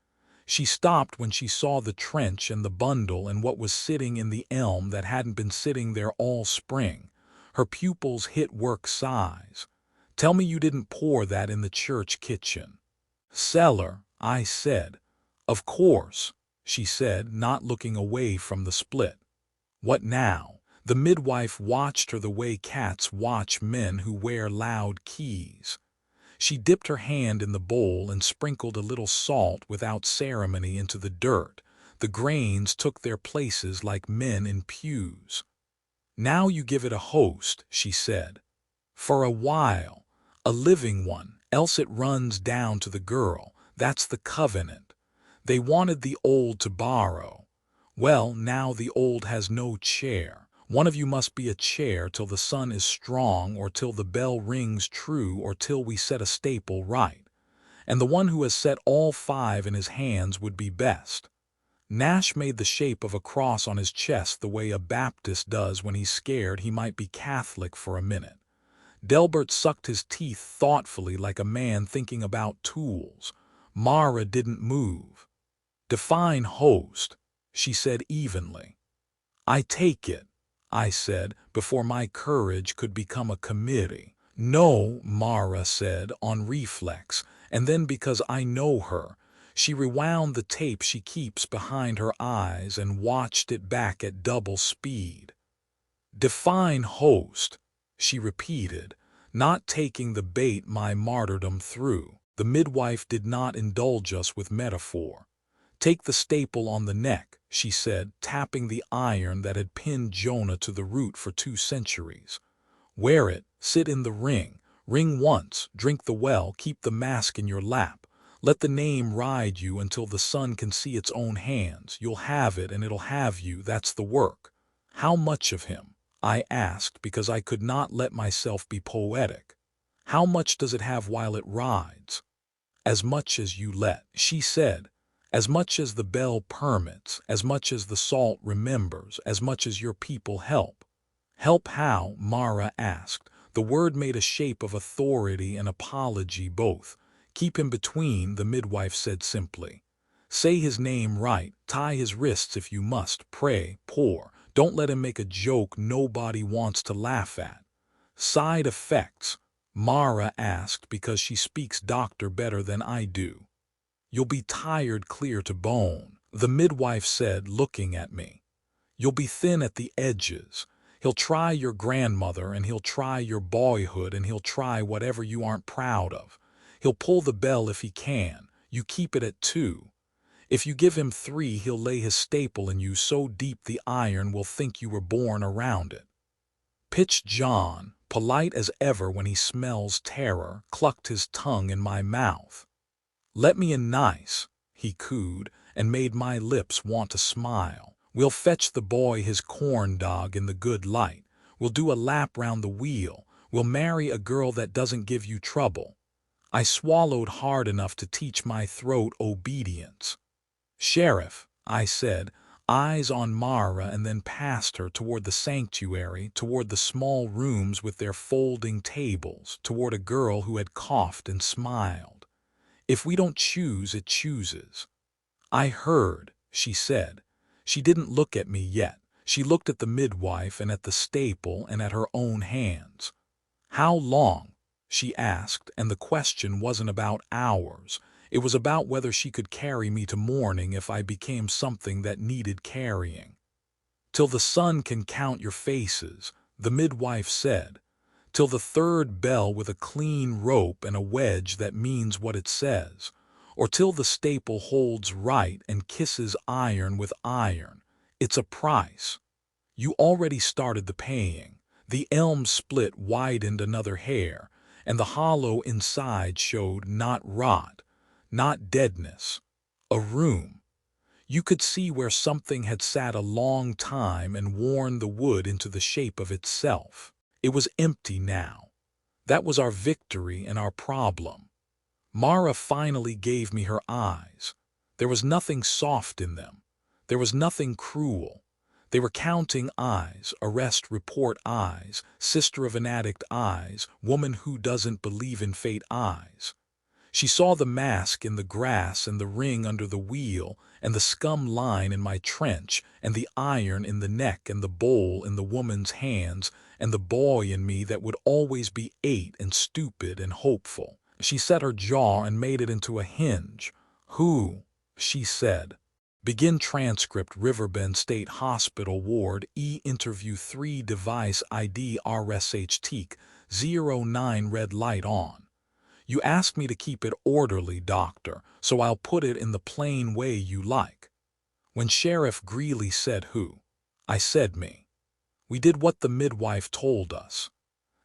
She stopped when she saw the trench and the bundle and what was sitting in the elm that hadn't been sitting there all spring. Her pupils hit work size. "Tell me you didn't pour that in the church kitchen." "Cellar," I said. "Of course," she said, not looking away from the split. "What now?" The midwife watched her the way cats watch men who wear loud keys. She dipped her hand in the bowl and sprinkled a little salt without ceremony into the dirt. The grains took their places like men in pews. "Now you give it a host," she said. "For a while. A living one, else it runs down to the girl. That's the covenant. They wanted the old to borrow. Well, now the old has no chair. One of you must be a chair till the sun is strong, or till the bell rings true, or till we set a staple right. And the one who has set all 5 in his hands would be best. Nash made the shape of a cross on his chest the way a Baptist does when he's scared he might be Catholic for a minute. Delbert sucked his teeth thoughtfully like a man thinking about tools. Mara didn't move. "Define host," she said evenly. "I take it," I said, before my courage could become a committee. "No," Mara said on reflex, and then because I know her, she rewound the tape she keeps behind her eyes and watched it back at double speed. "Define host," she repeated, not taking the bait my martyrdom threw. The midwife did not indulge us with metaphor. "Take the staple on the neck," she said, tapping the iron that had pinned Jonah to the root for 2 centuries. "Wear it, sit in the ring, ring once, drink the well, keep the mask in your lap. Let the name ride you until the sun can see its own hands. You'll have it and it'll have you, that's the work." "How much of him?" I asked, because I could not let myself be poetic. "How much does it have while it rides?" "As much as you let," she said. "As much as the bell permits, as much as the salt remembers, as much as your people help." "Help how?" Mara asked. The word made a shape of authority and apology both. "Keep him between," the midwife said simply. "Say his name right, tie his wrists if you must, pray, poor. Don't let him make a joke nobody wants to laugh at." "Side effects?" Mara asked, because she speaks doctor better than I do. "You'll be tired clear to bone," the midwife said, looking at me. "You'll be thin at the edges. He'll try your grandmother, and he'll try your boyhood, and he'll try whatever you aren't proud of. He'll pull the bell if he can. You keep it at 2. If you give him 3, he'll lay his staple in you so deep the iron will think you were born around it." Pitch John, polite as ever when he smells terror, clucked his tongue in my mouth. "Let me in nice," he cooed, and made my lips want to smile. "We'll fetch the boy his corn dog in the good light. We'll do a lap round the wheel. We'll marry a girl that doesn't give you trouble." I swallowed hard enough to teach my throat obedience. "Sheriff," I said, eyes on Mara and then past her toward the sanctuary, toward the small rooms with their folding tables, toward a girl who had coughed and smiled. "If we don't choose, it chooses." "I heard," she said. She didn't look at me yet. She looked at the midwife and at the staple and at her own hands. "How long?" she asked, and the question wasn't about hours. It was about whether she could carry me to morning if I became something that needed carrying. "Till the sun can count your faces," the midwife said. "Till the 3rd bell with a clean rope and a wedge that means what it says. Or till the staple holds right and kisses iron with iron. It's a price. You already started the paying." The elm split widened another hair, and the hollow inside showed not rot, not deadness, a room. You could see where something had sat a long time and worn the wood into the shape of itself. It was empty now. That was our victory and our problem. Mara finally gave me her eyes. There was nothing soft in them. There was nothing cruel. They were counting eyes, arrest report eyes, sister of an addict eyes, woman who doesn't believe in fate eyes. She saw the mask in the grass and the ring under the wheel and the scum line in my trench and the iron in the neck and the bowl in the woman's hands and the boy in me that would always be 8 and stupid and hopeful. She set her jaw and made it into a hinge. "Who?" she said. "Begin transcript Riverbend State Hospital Ward interview 3 device ID RSH teak 09 red light on. You asked me to keep it orderly, doctor, so I'll put it in the plain way you like." When Sheriff Greeley said who, I said me. We did what the midwife told us.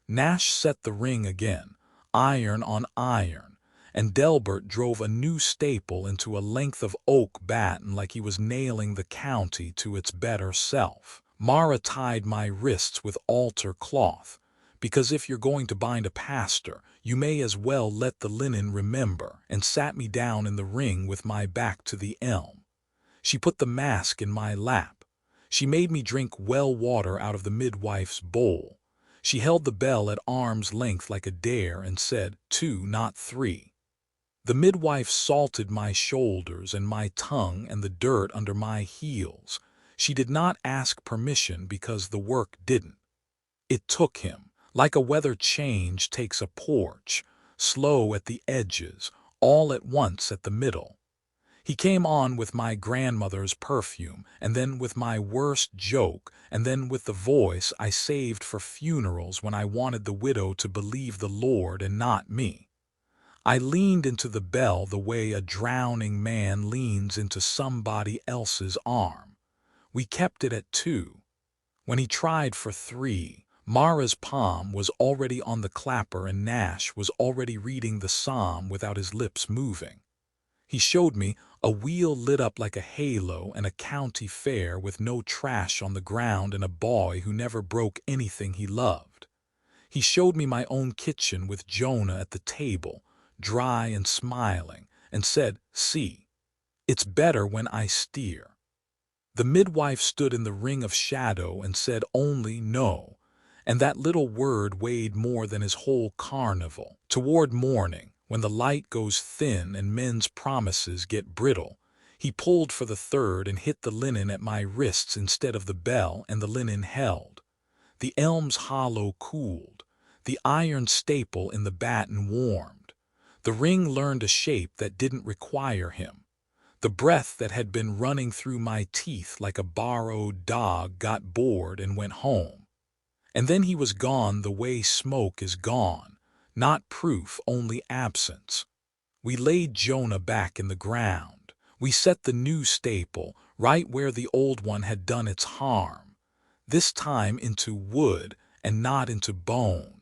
Nash set the ring again, iron on iron, and Delbert drove a new staple into a length of oak batten like he was nailing the county to its better self. Mara tied my wrists with altar cloth, because if you're going to bind a pastor, you may as well let the linen remember, and sat me down in the ring with my back to the elm. She put the mask in my lap. She made me drink well water out of the midwife's bowl. She held the bell at arm's length like a dare and said, 2, not 3. The midwife salted my shoulders and my tongue and the dirt under my heels. She did not ask permission because the work didn't. It took him, like a weather change takes a porch, slow at the edges, all at once at the middle. He came on with my grandmother's perfume, and then with my worst joke, and then with the voice I saved for funerals when I wanted the widow to believe the Lord and not me. I leaned into the bell the way a drowning man leans into somebody else's arm. We kept it at 2. When he tried for 3, Mara's palm was already on the clapper and Nash was already reading the psalm without his lips moving. He showed me a wheel lit up like a halo and a county fair with no trash on the ground and a boy who never broke anything he loved. He showed me my own kitchen with Jonah at the table, dry and smiling, and said, "See, it's better when I steer." The midwife stood in the ring of shadow and said only no, and that little word weighed more than his whole carnival. Toward morning, when the light goes thin and men's promises get brittle, he pulled for the 3rd and hit the linen at my wrists instead of the bell, and the linen held. The elm's hollow cooled. The iron staple in the batten warmed. The ring learned a shape that didn't require him. The breath that had been running through my teeth like a borrowed dog got bored and went home. And then he was gone the way smoke is gone, not proof, only absence. We laid Jonah back in the ground. We set the new staple right where the old one had done its harm, this time into wood and not into bone.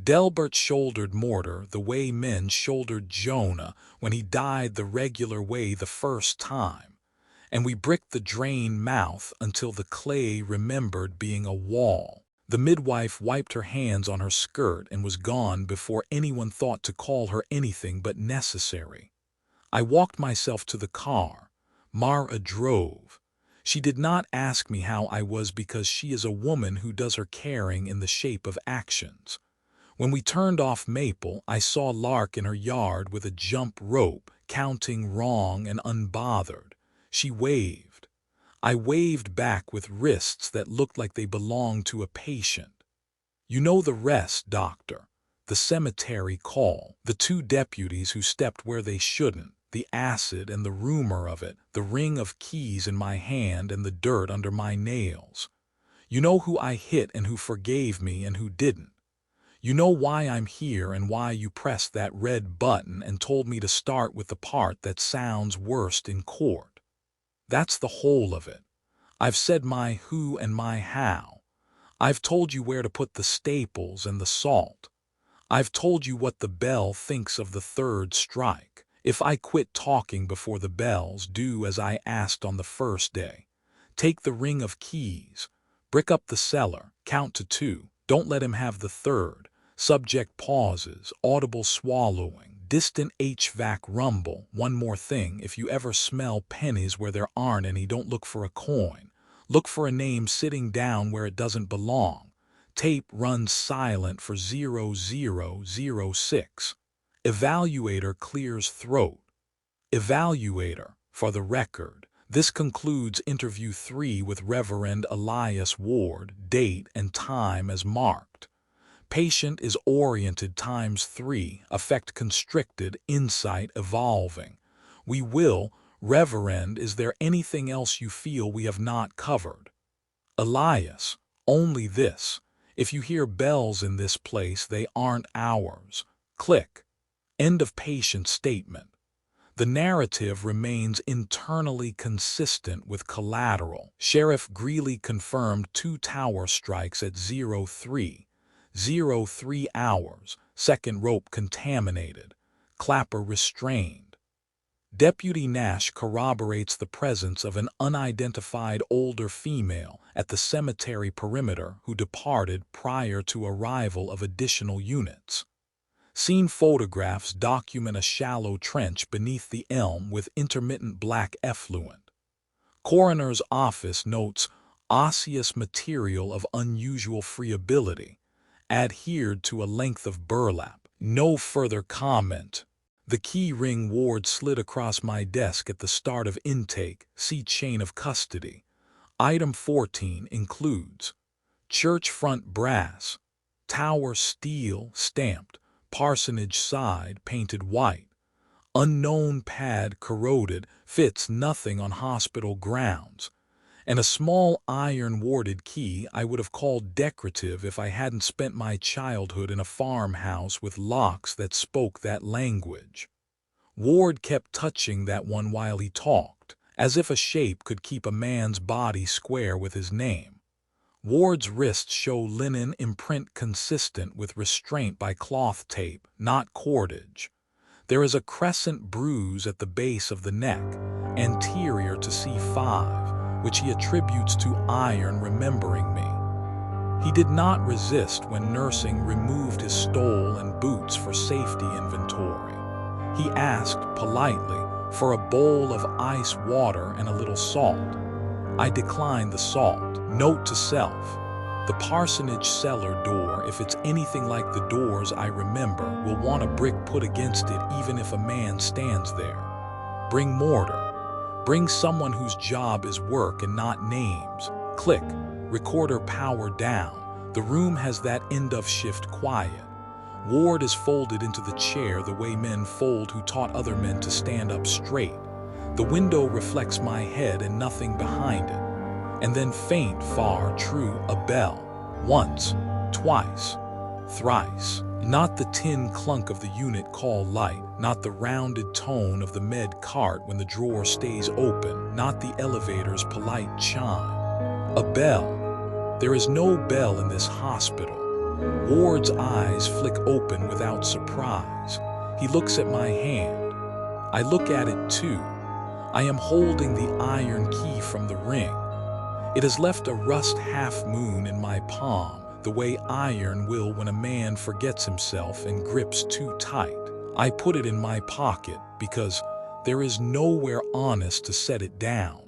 Delbert shouldered mortar the way men shouldered Jonah when he died the regular way the first time, and we bricked the drain mouth until the clay remembered being a wall. The midwife wiped her hands on her skirt and was gone before anyone thought to call her anything but necessary. I walked myself to the car. Mara drove. She did not ask me how I was because she is a woman who does her caring in the shape of actions. When we turned off Maple, I saw Lark in her yard with a jump rope, counting wrong and unbothered. She waved. I waved back with wrists that looked like they belonged to a patient. You know the rest, doctor. The cemetery call, the 2 deputies who stepped where they shouldn't, the acid and the rumor of it, the ring of keys in my hand and the dirt under my nails. You know who I hit and who forgave me and who didn't. You know why I'm here and why you pressed that red button and told me to start with the part that sounds worst in court. That's the whole of it. I've said my who and my how. I've told you where to put the staples and the salt. I've told you what the bell thinks of the 3rd strike. If I quit talking before the bells, do as I asked on the first day. Take the ring of keys. Brick up the cellar. Count to 2. Don't let him have the 3rd. Subject pauses, audible swallowing, distant HVAC rumble. One more thing, if you ever smell pennies where there aren't any, don't look for a coin. Look for a name sitting down where it doesn't belong. Tape runs silent for 0006. Evaluator clears throat. Evaluator, for the record. This concludes interview 3 with Reverend Elias Ward, date and time as marked. Patient is oriented ×3, affect constricted, insight evolving. We will, Reverend, is there anything else you feel we have not covered? Elias, only this. If you hear bells in this place, they aren't ours. Click. End of patient statement. The narrative remains internally consistent with collateral. Sheriff Greeley confirmed 2 tower strikes at 03 hours, second rope contaminated. Clapper restrained. Deputy Nash corroborates the presence of an unidentified older female at the cemetery perimeter who departed prior to arrival of additional units. Scene photographs document a shallow trench beneath the elm with intermittent black effluent. Coroner's office notes osseous material of unusual friability, adhered to a length of burlap. No further comment. The key ring ward slid across my desk at the start of intake. See chain of custody. Item 14 includes church front brass, tower steel stamped, parsonage side painted white, unknown pad corroded, fits nothing on hospital grounds, and a small iron-warded key I would have called decorative if I hadn't spent my childhood in a farmhouse with locks that spoke that language. Ward kept touching that one while he talked, as if a shape could keep a man's body square with his name. Ward's wrists show linen imprint consistent with restraint by cloth tape, not cordage. There is a crescent bruise at the base of the neck, anterior to C5, which he attributes to iron remembering me. He did not resist when nursing removed his stole and boots for safety inventory. He asked politely for a bowl of ice water and a little salt. I declined the salt. Note to self: the parsonage cellar door, if it's anything like the doors I remember, will want a brick put against it even if a man stands there. Bring mortar. Bring someone whose job is work and not names. Click. Recorder power down. The room has that end of shift quiet. Ward is folded into the chair the way men fold who taught other men to stand up straight. The window reflects my head and nothing behind it. And then faint, far, true, a bell. Once, twice, thrice. Not the tin clunk of the unit call light, not the rounded tone of the med cart when the drawer stays open, not the elevator's polite chime. A bell. There is no bell in this hospital. Ward's eyes flick open without surprise. He looks at my hand. I look at it too. I am holding the iron key from the ring. It has left a rust half-moon in my palm, the way iron will when a man forgets himself and grips too tight. I put it in my pocket because there is nowhere honest to set it down.